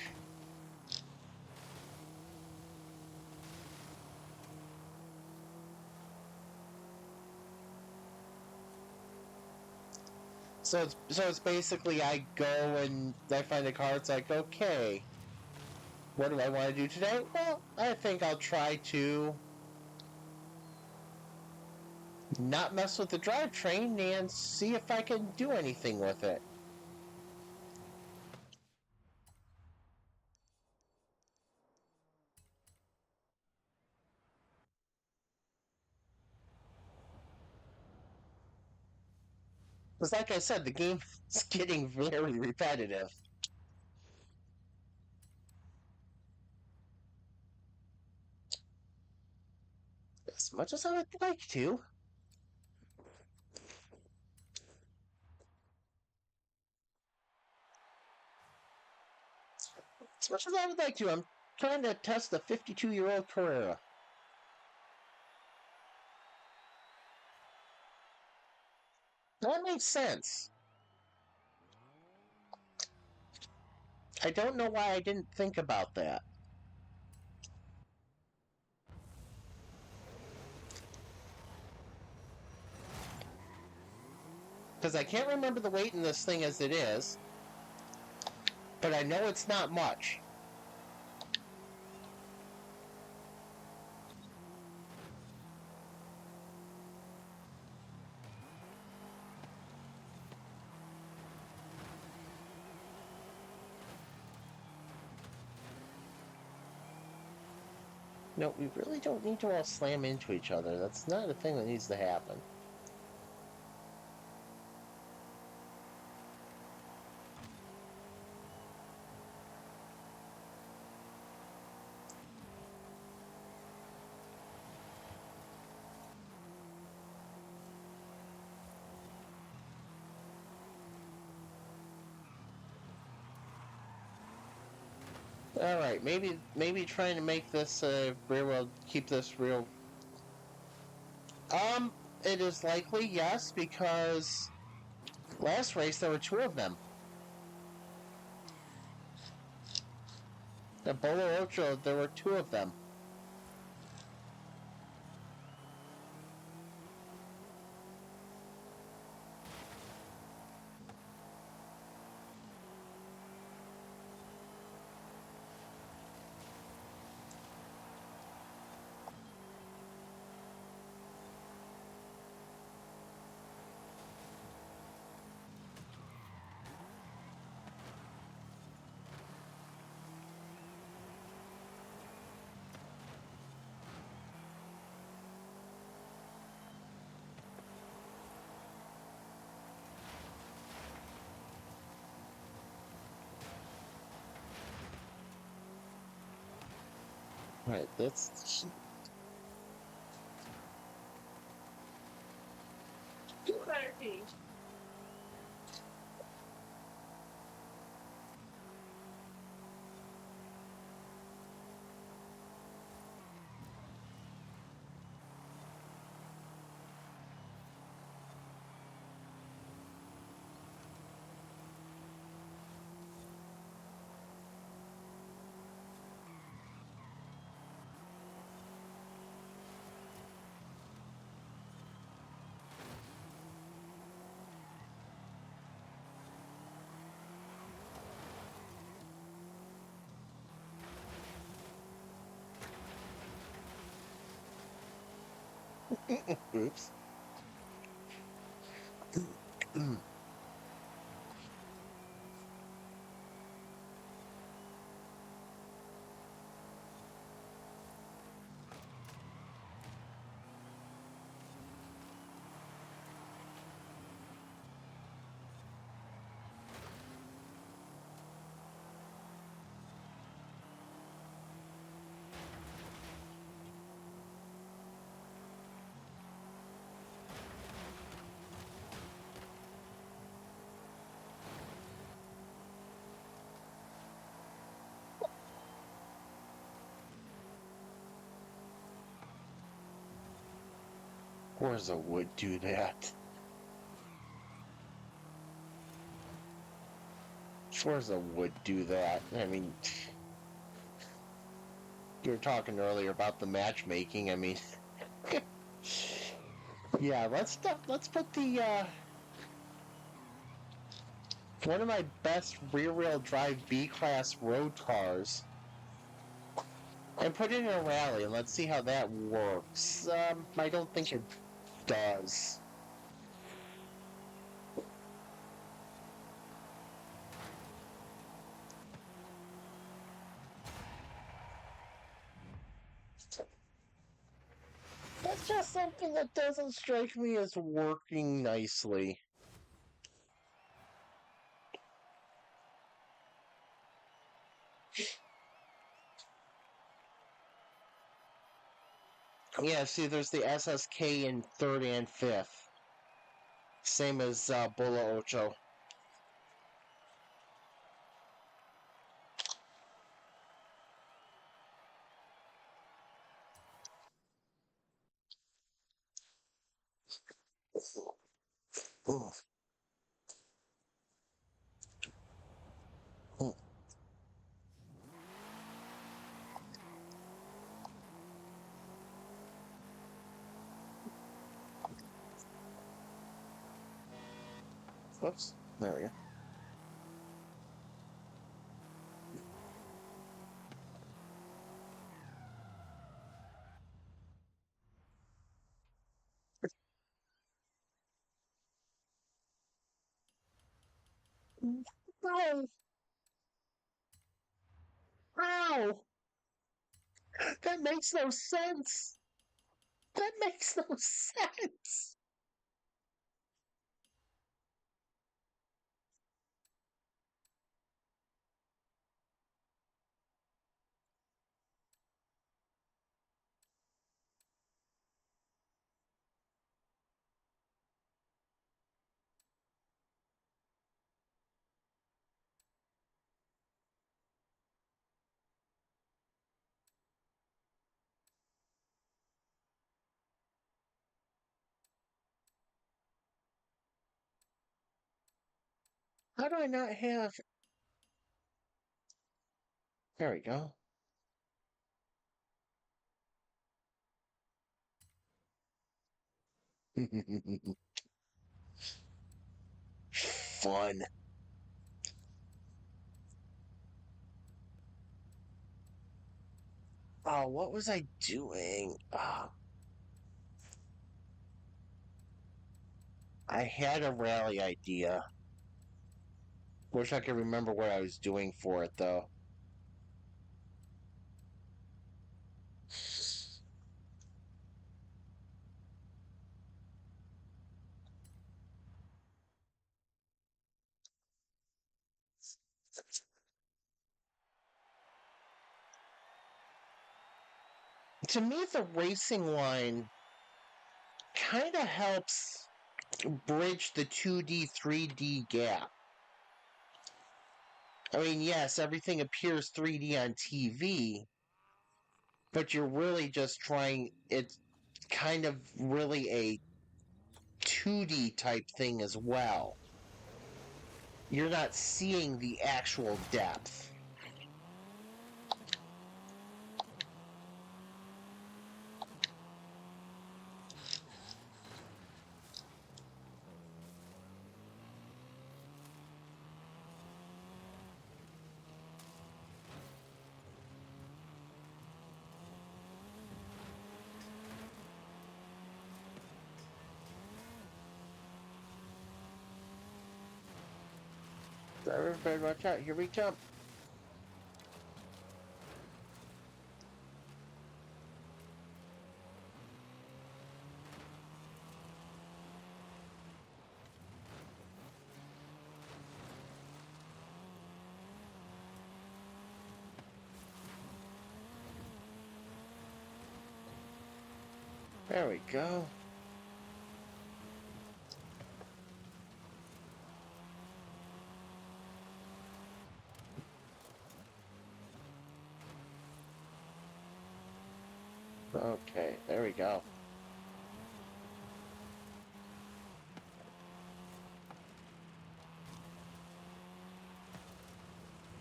So it's basically I go and I find a car. It's like, okay, what do I want to do today? Well, I think I'll try to not mess with the drivetrain and see if I can do anything with it. Because, like I said, the game is getting very repetitive. As much as I would like to. As much as I would like to, I'm trying to test the 52-year-old Carrera. That makes sense. I don't know why I didn't think about that. Because I can't remember the weight in this thing as it is, but I know it's not much. No, we really don't need to all slam into each other. That's not a thing that needs to happen. All right, maybe trying to make this rear wheel, keep this real. It is likely yes, because last race there were two of them. The Bolo Ocho, there were two of them. Right, that's. Oops. Forza would do that. Forza would do that. I mean, you were talking earlier about the matchmaking. I mean, yeah. Let's put the one of my best rear-wheel drive B-class road cars and put it in a rally and let's see how that works. I don't think it does. That's just something that doesn't strike me as working nicely. Yeah, see, there's the SSK in third and fifth. Same as Bola Ocho. Ooh. Ooh. Whoops. There we go. Ow! Ow! That makes no sense! That makes no sense! How do I not have... There we go. Fun. Oh, what was I doing? Oh, I had a rally idea. Wish I could remember what I was doing for it, though. To me, the racing line kind of helps bridge the 2D, 3D gap. I mean, yes, everything appears 3D on TV, but you're really just trying, it's kind of really a 2D type thing as well. You're not seeing the actual depth. Driver, better watch out. Here we come. There we go. Okay, there we go.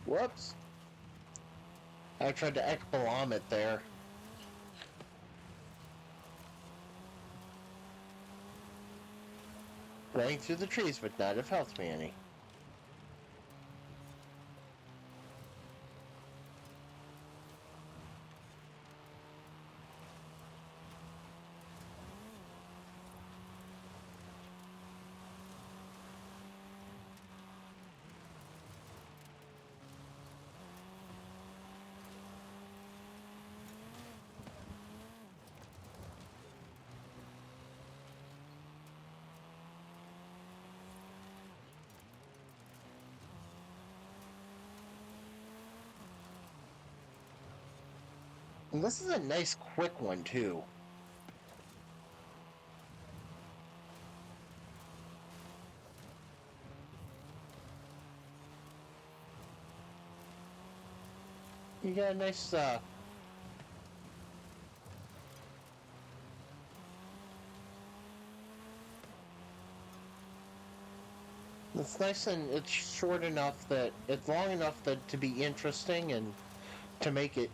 Whoops. I tried to ekbomb it there. Running through the trees would not have helped me any. And this is a nice quick one too. You got a nice it's nice and it's short enough that it's long enough that to be interesting and to make it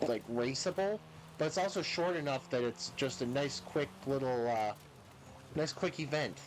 like raceable, but it's also short enough that it's just a nice quick little nice quick event.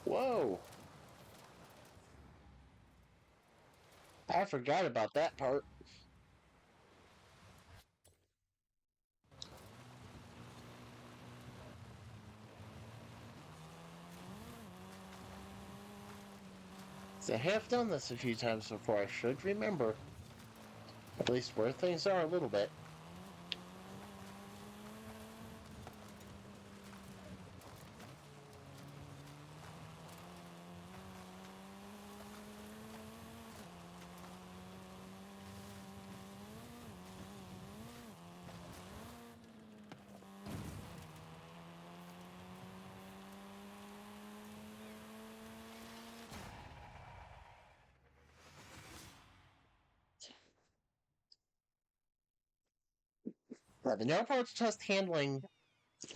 Whoa! I forgot about that part. So I have done this a few times before. I should remember at least where things are a little bit. But the now approach test handling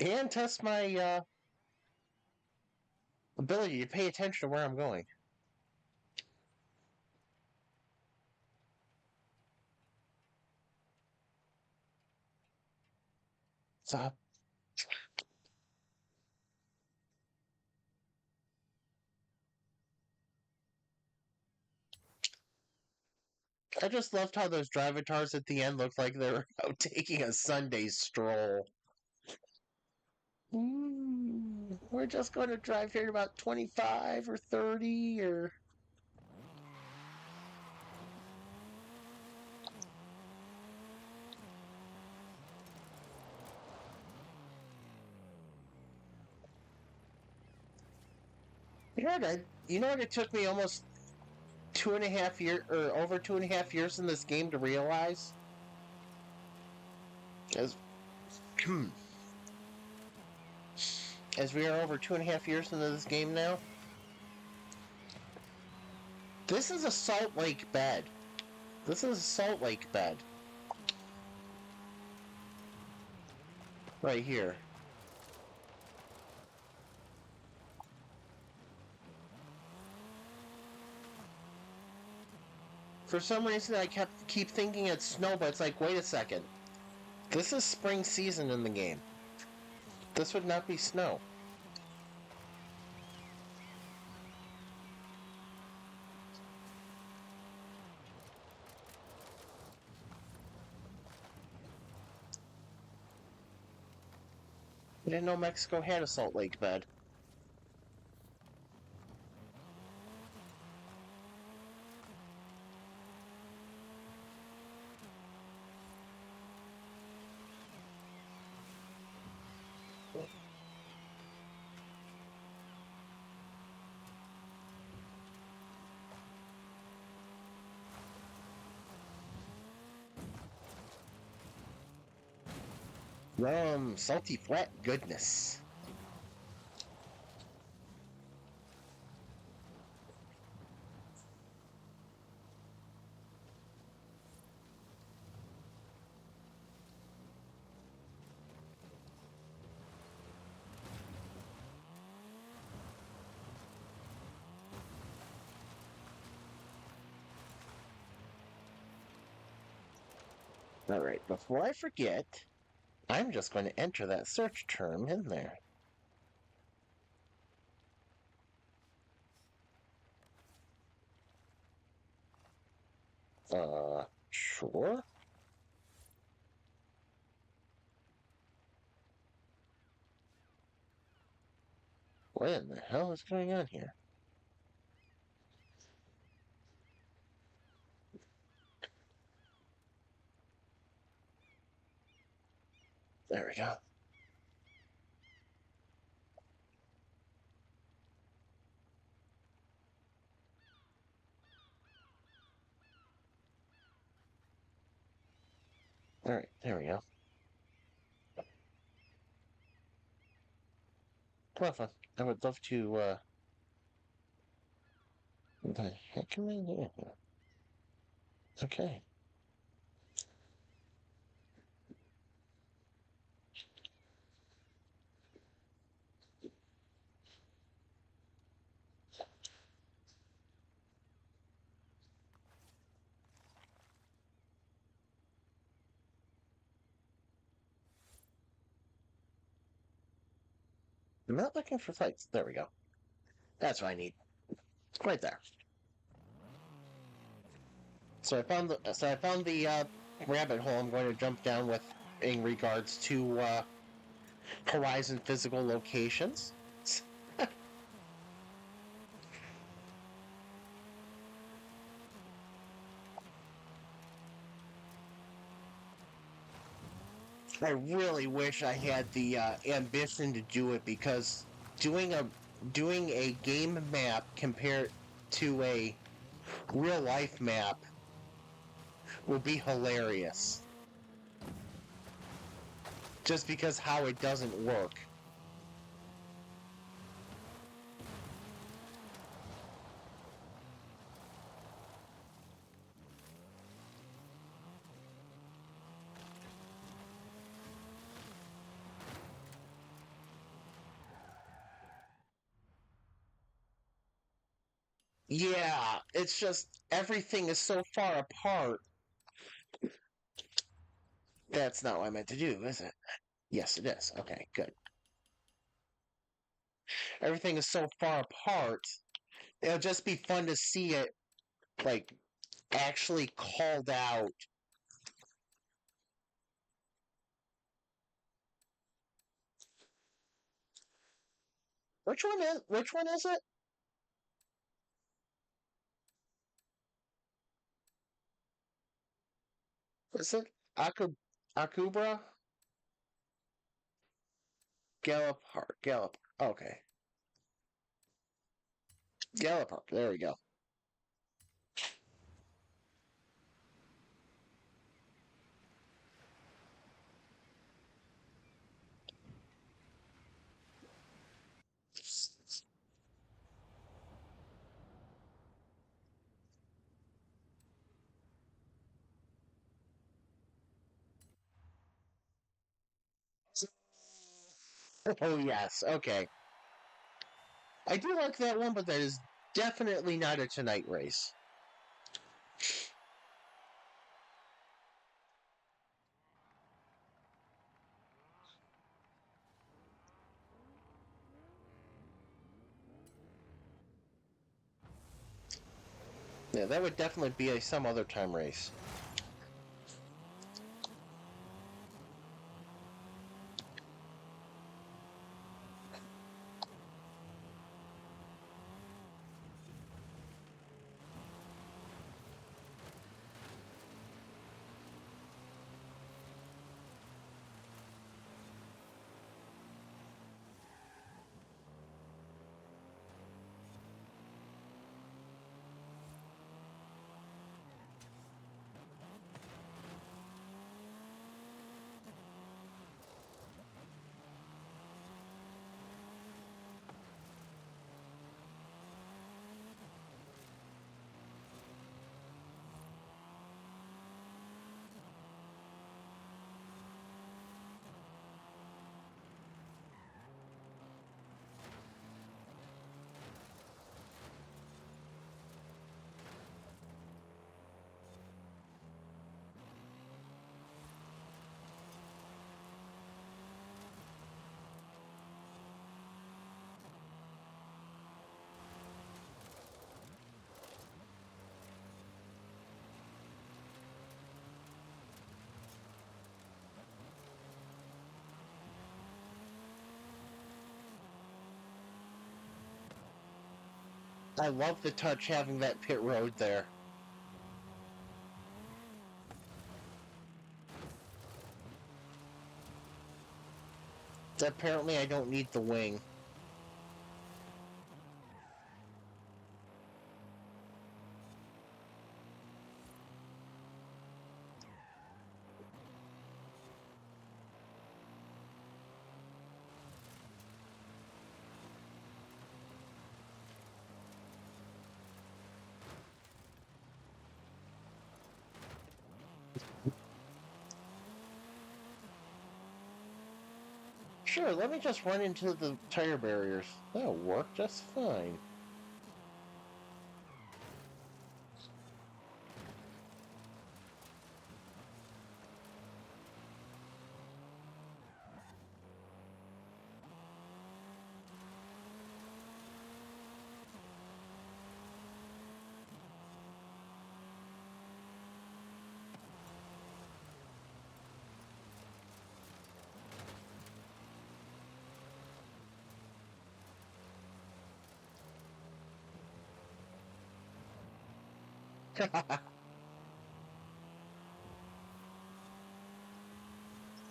and test my ability to pay attention to where I'm going. So I just loved how those drivatars at the end looked like they were out taking a Sunday stroll. We're just going to drive here at about 25 or 30 or... You know what? It took me almost 2.5 years, or over 2.5 years in this game to realize? As as we are over 2.5 years into this game now, this is a salt lake bed. This is a salt lake bed. Right here. For some reason, I keep thinking it's snow, but it's like, wait a second. This is spring season in the game. This would not be snow. I didn't know Mexico had a salt lake bed. Salty flat goodness. Alright, before I forget, I'm just going to enter that search term in there. Sure. What in the hell is going on here? There we go. Alright, there we go. Well, fun. I would love to, what the heck am I doing here? Okay. I'm not looking for flights. There we go. That's what I need. Right there. So I found the rabbit hole I'm going to jump down with in regards to Horizon physical locations. I really wish I had the ambition to do it, because doing a doing a game map compared to a real life map would be hilarious. Just because how it doesn't work. Yeah, it's just everything is so far apart. That's not what I meant to do, is it? Yes, it is. Okay, good. Everything is so far apart. It'll just be fun to see it, like, actually called out. Which one is it? Is it Akubra? Gallop. Okay. Gallop. There we go. Oh, yes. Okay. I do like that one, but that is definitely not a tonight race. Yeah, that would definitely be a some other time race. I love the touch having that pit road there. Apparently, I don't need the wing. Sure, let me just run into the tire barriers. That'll work just fine.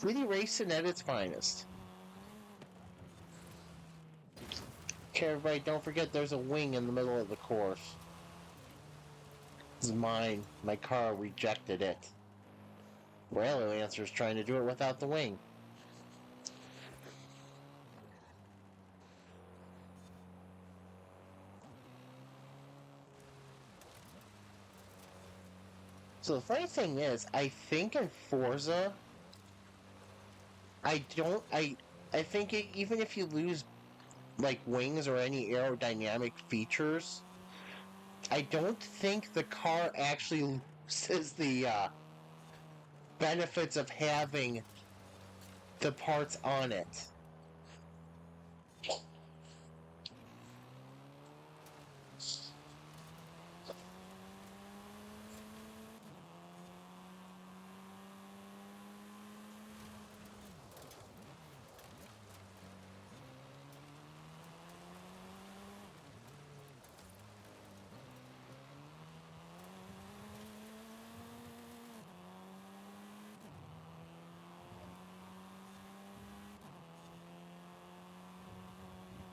Really racing at its finest. Okay, everybody, don't forget there's a wing in the middle of the course. It's mine. My car rejected it. Answer's trying to do it without the wing. So the funny thing is, I think in Forza, I don't. I think even if you lose like wings or any aerodynamic features, I don't think the car actually loses the benefits of having the parts on it.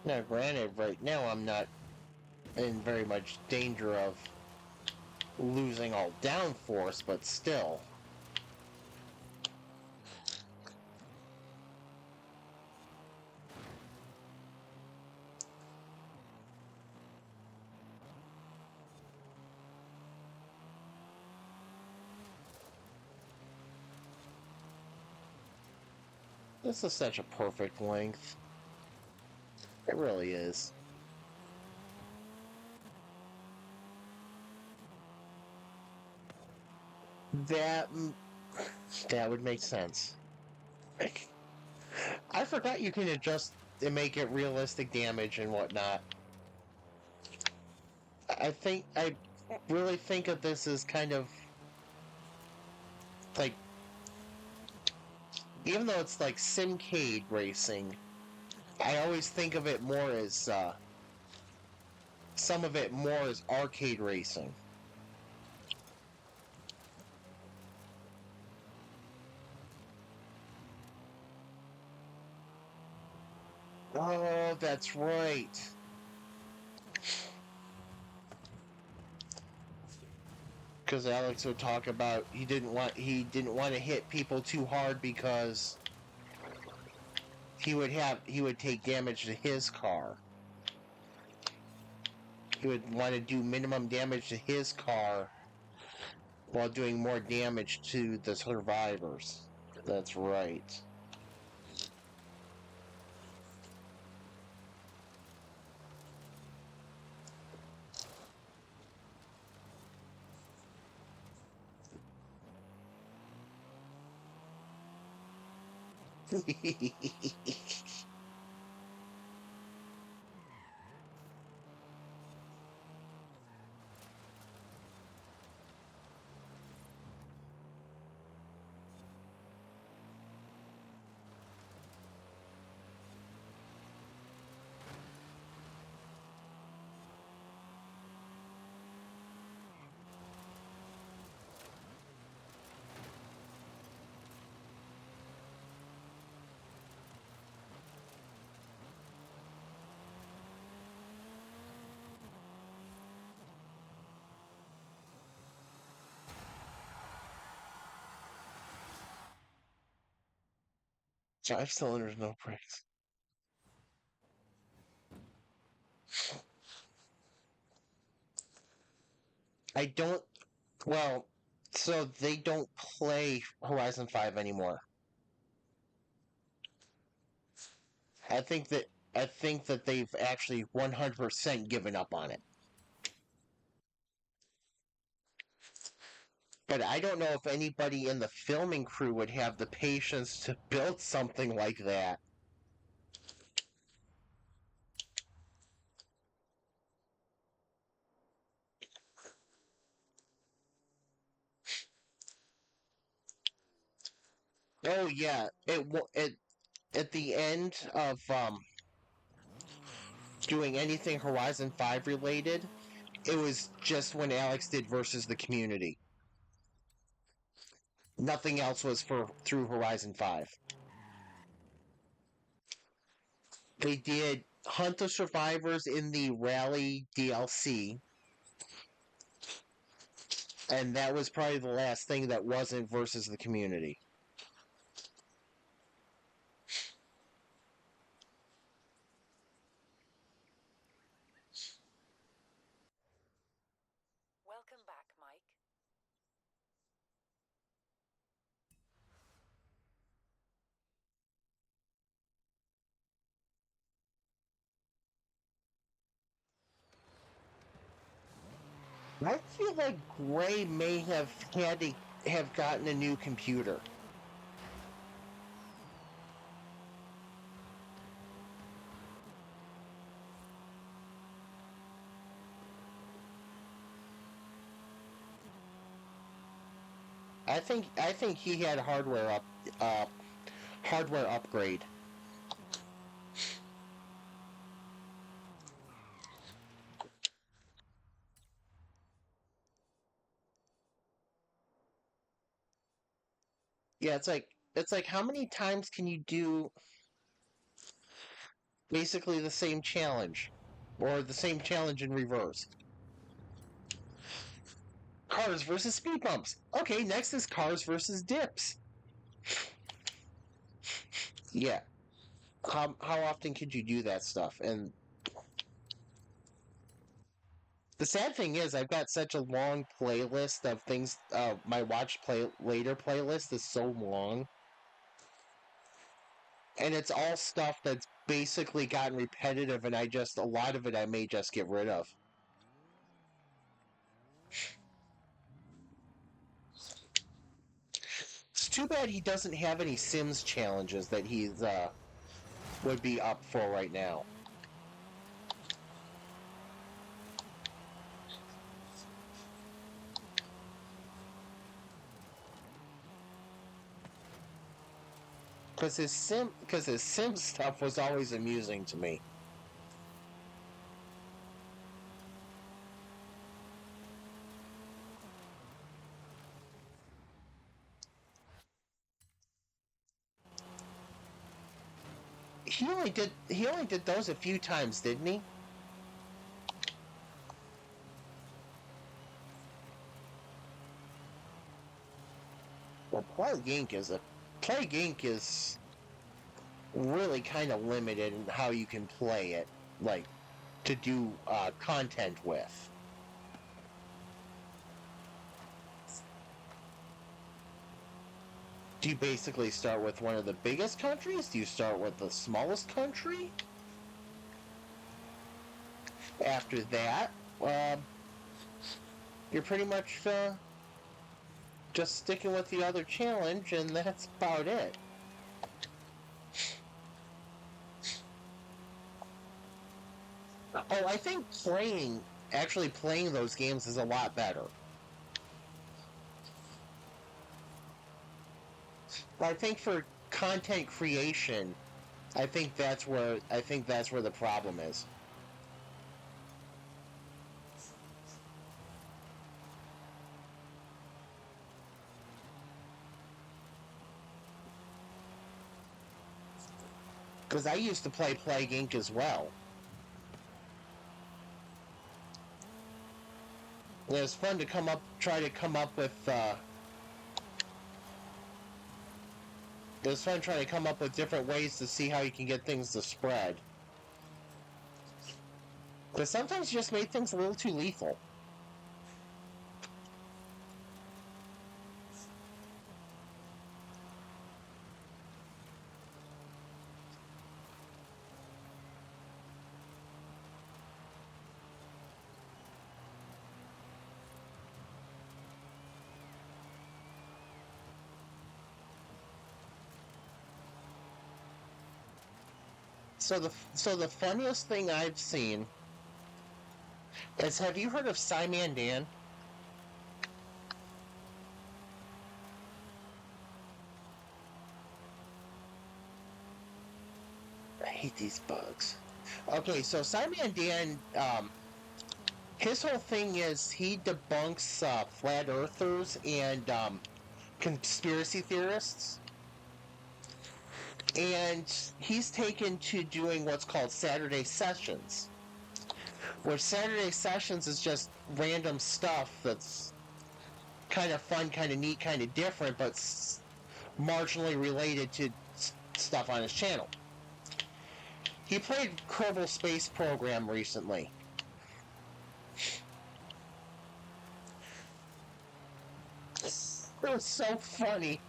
Now, granted, right now I'm not in very much danger of losing all downforce, but still. This is such a perfect length. It really is. That that would make sense. I forgot you can adjust and make it realistic damage and whatnot. I really think of this as kind of like, even though it's like simcade racing, I always think of it more as some of it more as arcade racing. Oh, that's right. Because Alex would talk about he didn't want to hit people too hard because he would take damage to his car. He would want to do minimum damage to his car while doing more damage to the survivors. That's right. Five cylinders, no brakes. I don't. Well, so they don't play Horizon 5 anymore. I think that I think that they've actually 100% given up on it. But I don't know if anybody in the filming crew would have the patience to build something like that. Oh yeah, it at the end of doing anything Horizon 5 related, it was just when Alex did versus the community. Nothing else was for through Horizon 5. They did Hunt the Survivors in the Rally DLC, and that was probably the last thing that wasn't versus the community. Welcome back, Mike. I feel like Gray may have gotten a new computer. I think he had hardware upgrade. Yeah, it's like how many times can you do basically the same challenge or the same challenge in reverse? Cars versus speed bumps. Okay, next is cars versus dips. Yeah. How often could you do that stuff? And the sad thing is, I've got such a long playlist of things. My watch play later playlist is so long. And it's all stuff that's basically gotten repetitive, and a lot of it I may just get rid of. It's too bad he doesn't have any Sims challenges that he's would be up for right now. Because his Sim stuff was always amusing to me. He only did those a few times, didn't he? Well, Plague Inc. is really kind of limited in how you can play it, like to do content with. Do you basically start with one of the biggest countries? Do you start with the smallest country? After that, you're pretty much just sticking with the other challenge, and that's about it. Oh, I think actually playing those games is a lot better. I think for content creation, I think that's where the problem is. Because I used to play Plague Inc. as well. It was fun to try to come up with. It was fun trying to come up with different ways to see how you can get things to spread. But sometimes you just made things a little too lethal. So the funniest thing I've seen is, have you heard of Simon Dan? I hate these bugs. Okay, so Simon Dan, his whole thing is he debunks flat earthers and conspiracy theorists. And he's taken to doing what's called Saturday Sessions, where Saturday Sessions is just random stuff that's kind of fun, kind of neat, kind of different, but marginally related to stuff on his channel. He played Kerbal Space Program recently. It was so funny.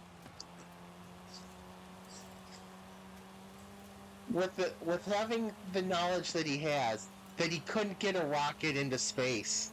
With having the knowledge that he has, that he couldn't get a rocket into space.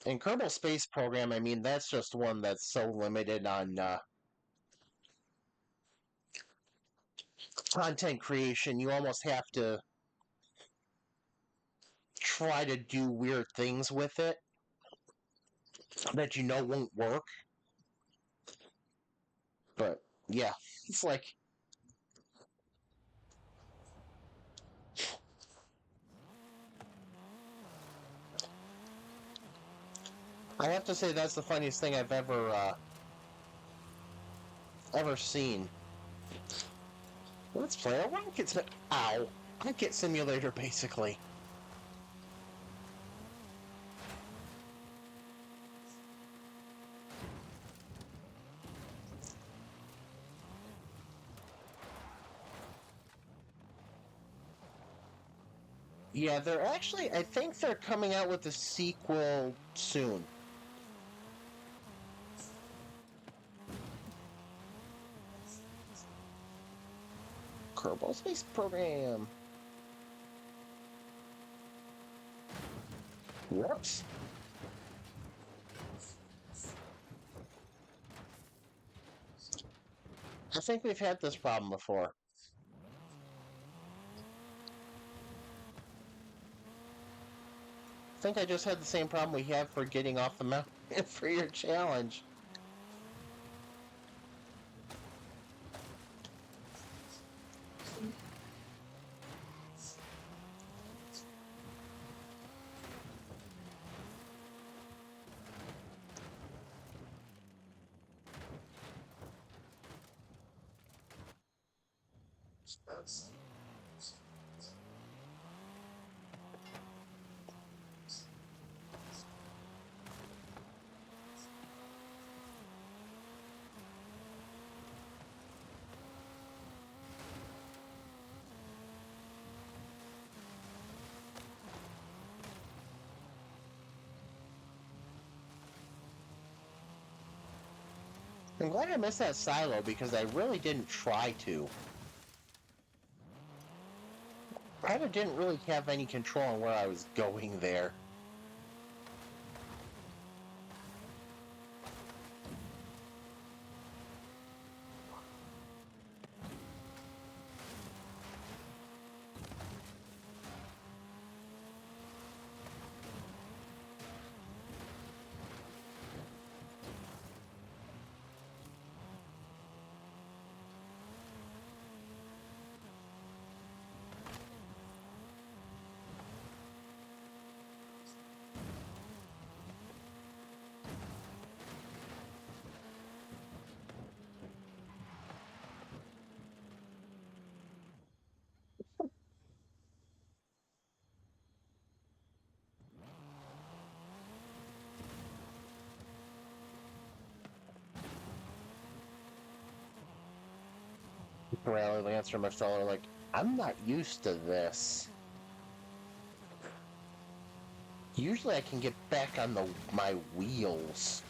In Kerbal Space Program, I mean, that's just one that's so limited on content creation. You almost have to try to do weird things with it that you know won't work. But yeah, it's like, I have to say that's the funniest thing I've ever seen. Let's play a rocket simulator, basically. Yeah, they're actually. I think they're coming out with a sequel soon. Kerbal Space Program. Whoops. I think we've had this problem before. I think I just had the same problem we have for getting off the mountain for your challenge. I'm glad I missed that silo because I really didn't try to. I didn't really have any control on where I was going there. Rally Lancer Marcel are like, I'm not used to this. Usually I can get back on my wheels.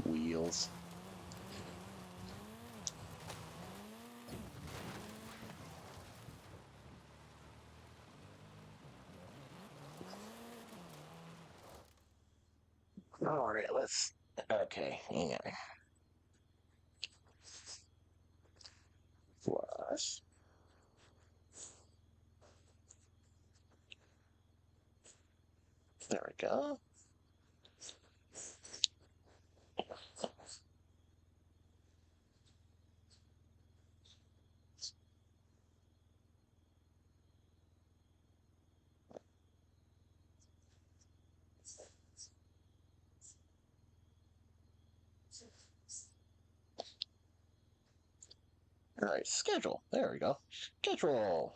Wheels. Alright, let's... Okay, hang on. Flush. There we go. Alright, schedule. There we go. Schedule.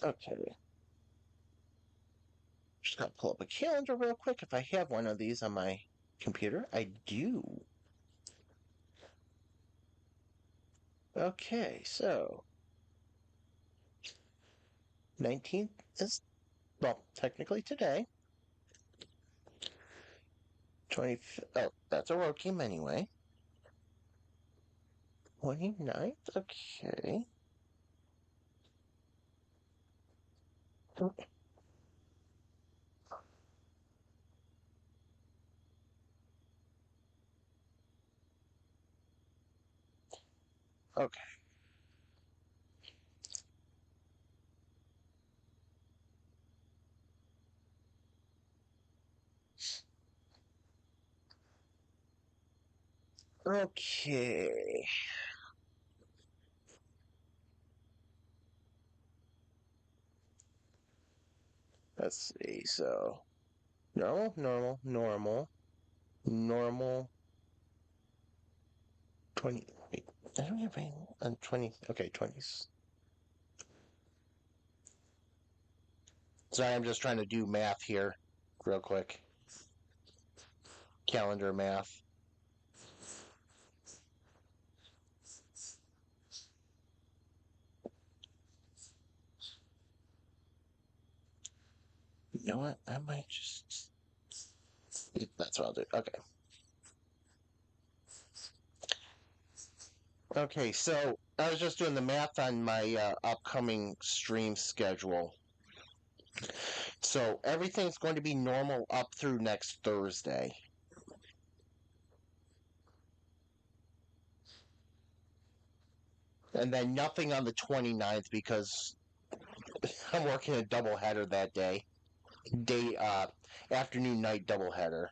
Okay. Just gotta pull up a calendar real quick if I have one of these on my computer. I do. Okay, so 19th is, well, technically today. 25th, oh, that's a road game anyway. 29th, okay. Okay. Okay. Let's see, so normal, 20, wait, I don't have any on 20, okay, 20s. Sorry, I'm just trying to do math here real quick. Calendar math. You know what? I might just... That's what I'll do. Okay. Okay, so I was just doing the math on my upcoming stream schedule. So everything's going to be normal up through next Thursday. And then nothing on the 29th because I'm working a doubleheader that day. Afternoon night doubleheader.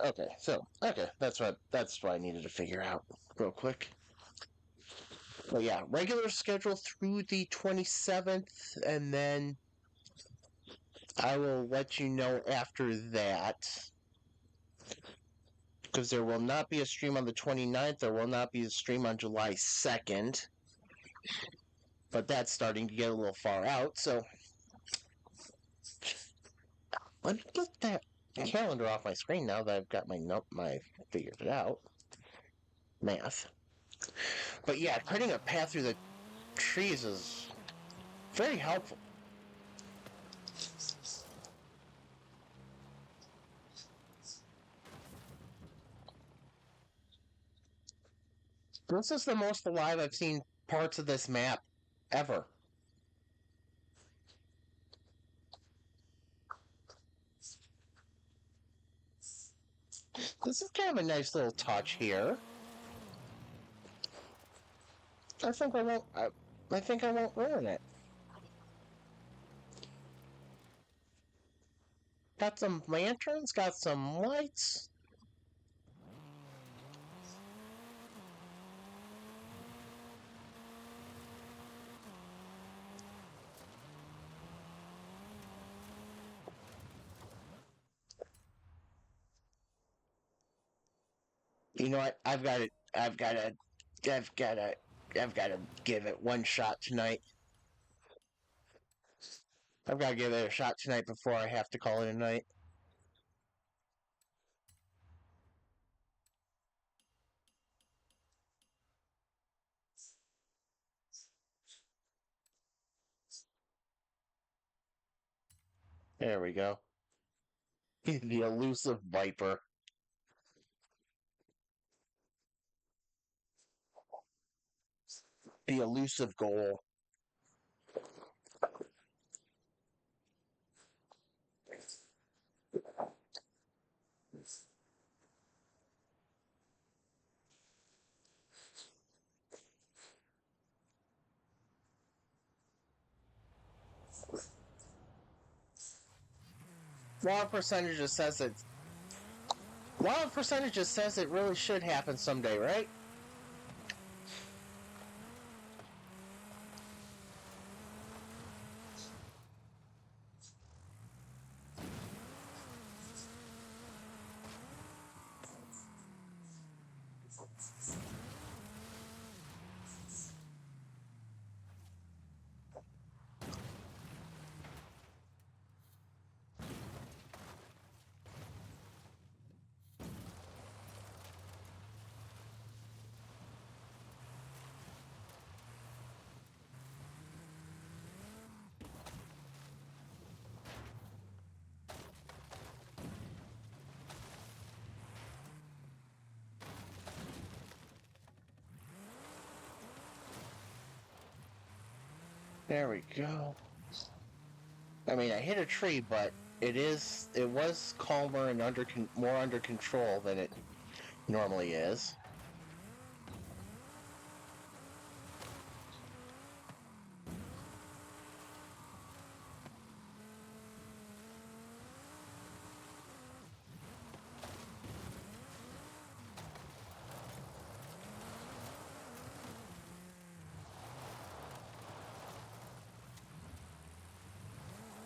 Okay, that's what I needed to figure out real quick. But yeah, regular schedule through the 27th, and then I will let you know after that. Because there will not be a stream on the 29th, there will not be a stream on July 2nd. But that's starting to get a little far out, so let me get that calendar off my screen now that I've got my figured it out. Math. But yeah, putting a path through the trees is very helpful. This is the most alive I've seen parts of this map ever. This is kind of a nice little touch here. I think I won't ruin it. Got some lanterns, got some lights. You know what? I've got to give it one shot tonight. I've got to give it a shot tonight before I have to call it a night. There we go. The elusive Viper. The elusive goal. Law of percentages says it. Law of percentages says it really should happen someday, right? There we go. I mean, I hit a tree, but it was calmer and more under control than it normally is.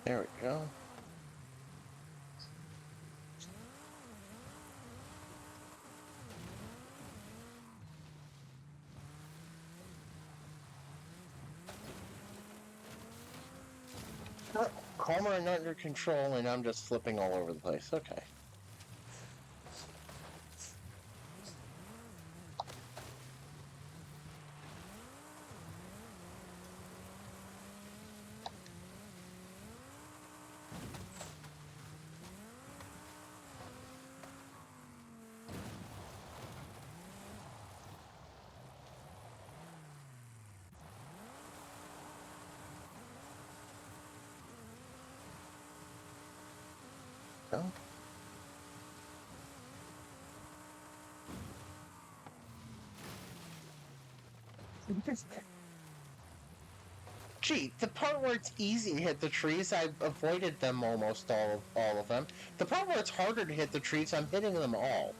There we go. calmer and under control, and I'm just flipping all over the place. Okay. No? Gee, the part where it's easy to hit the trees, I've avoided them almost all of them. The part where it's harder to hit the trees, I'm hitting them all.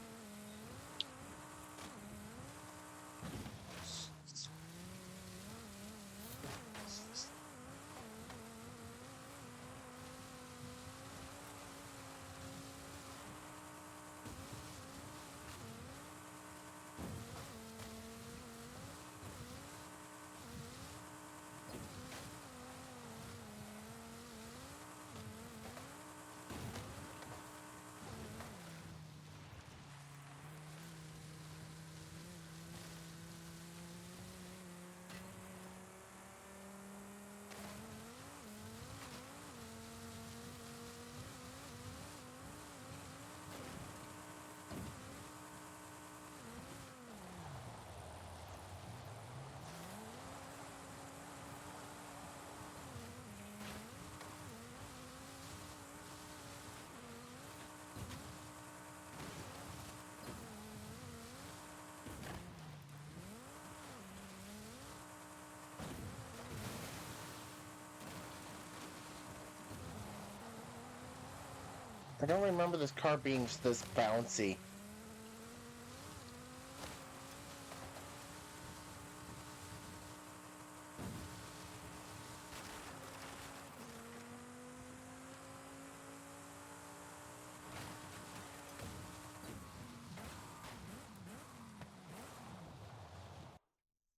I don't remember this car being this bouncy.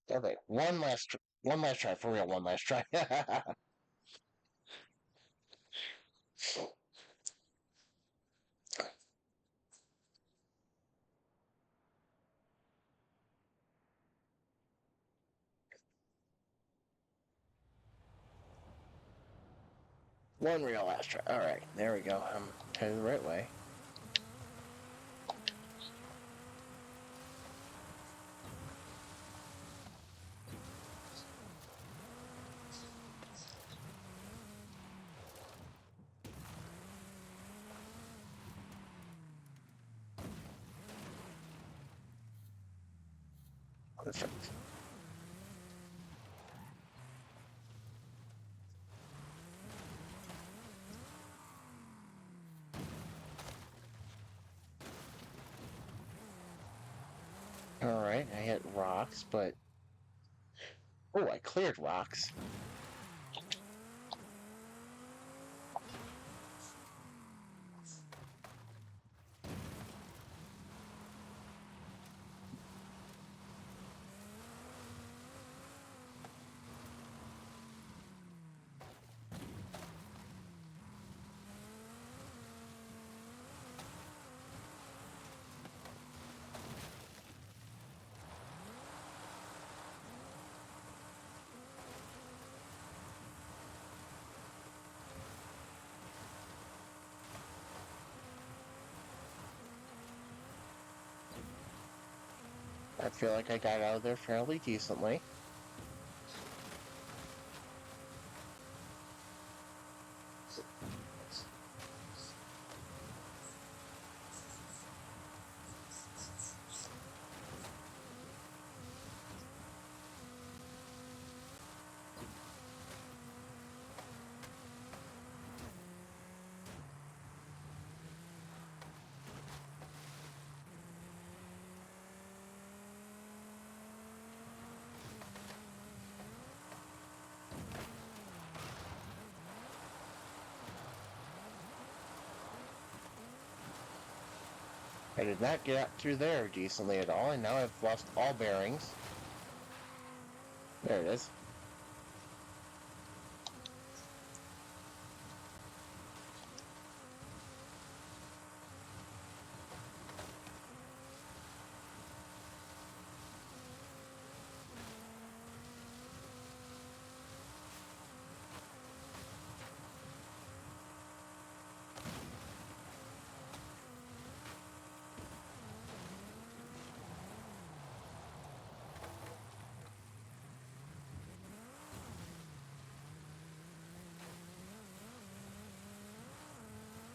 Okay, one last try for real. One last try. One real last try. All right, there we go. I'm headed the right way. Perfect. All right, I hit rocks, but oh, I cleared rocks. I feel like I got out of there fairly decently. I did not get through there decently at all, and now I've lost all bearings. There it is.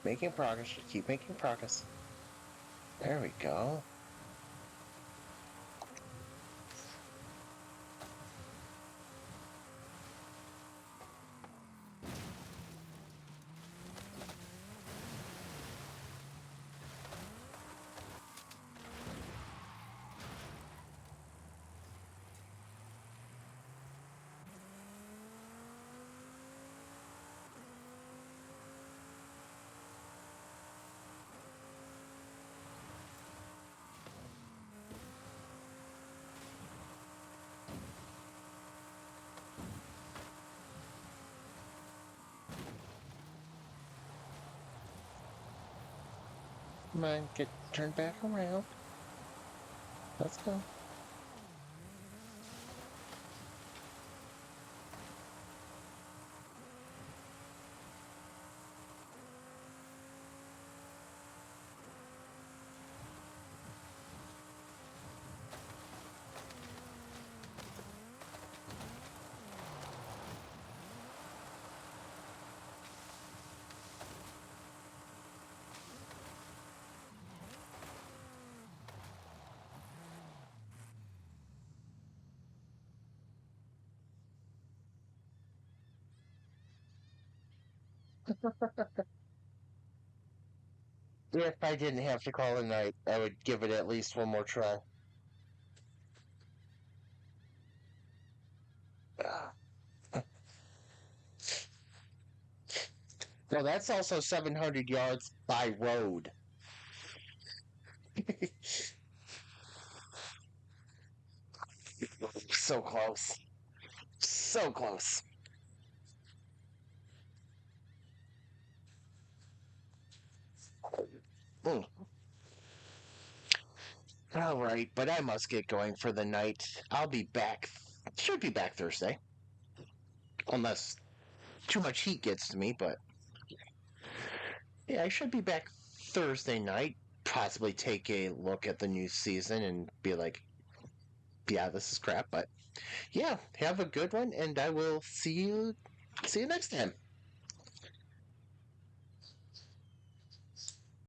Making progress. Just keep making progress. There we go. Come on, get turned back around. Let's go. If I didn't have to call it a night, I would give it at least one more try. Well, that's also 700 yards by road. So close. So close. Mm. All right, but I must get going for the night. I'll be back. Should be back Thursday. Unless too much heat gets to me, but yeah, I should be back Thursday night. Possibly take a look at the new season and be like, yeah, this is crap. But yeah, have a good one, and I will see you next time.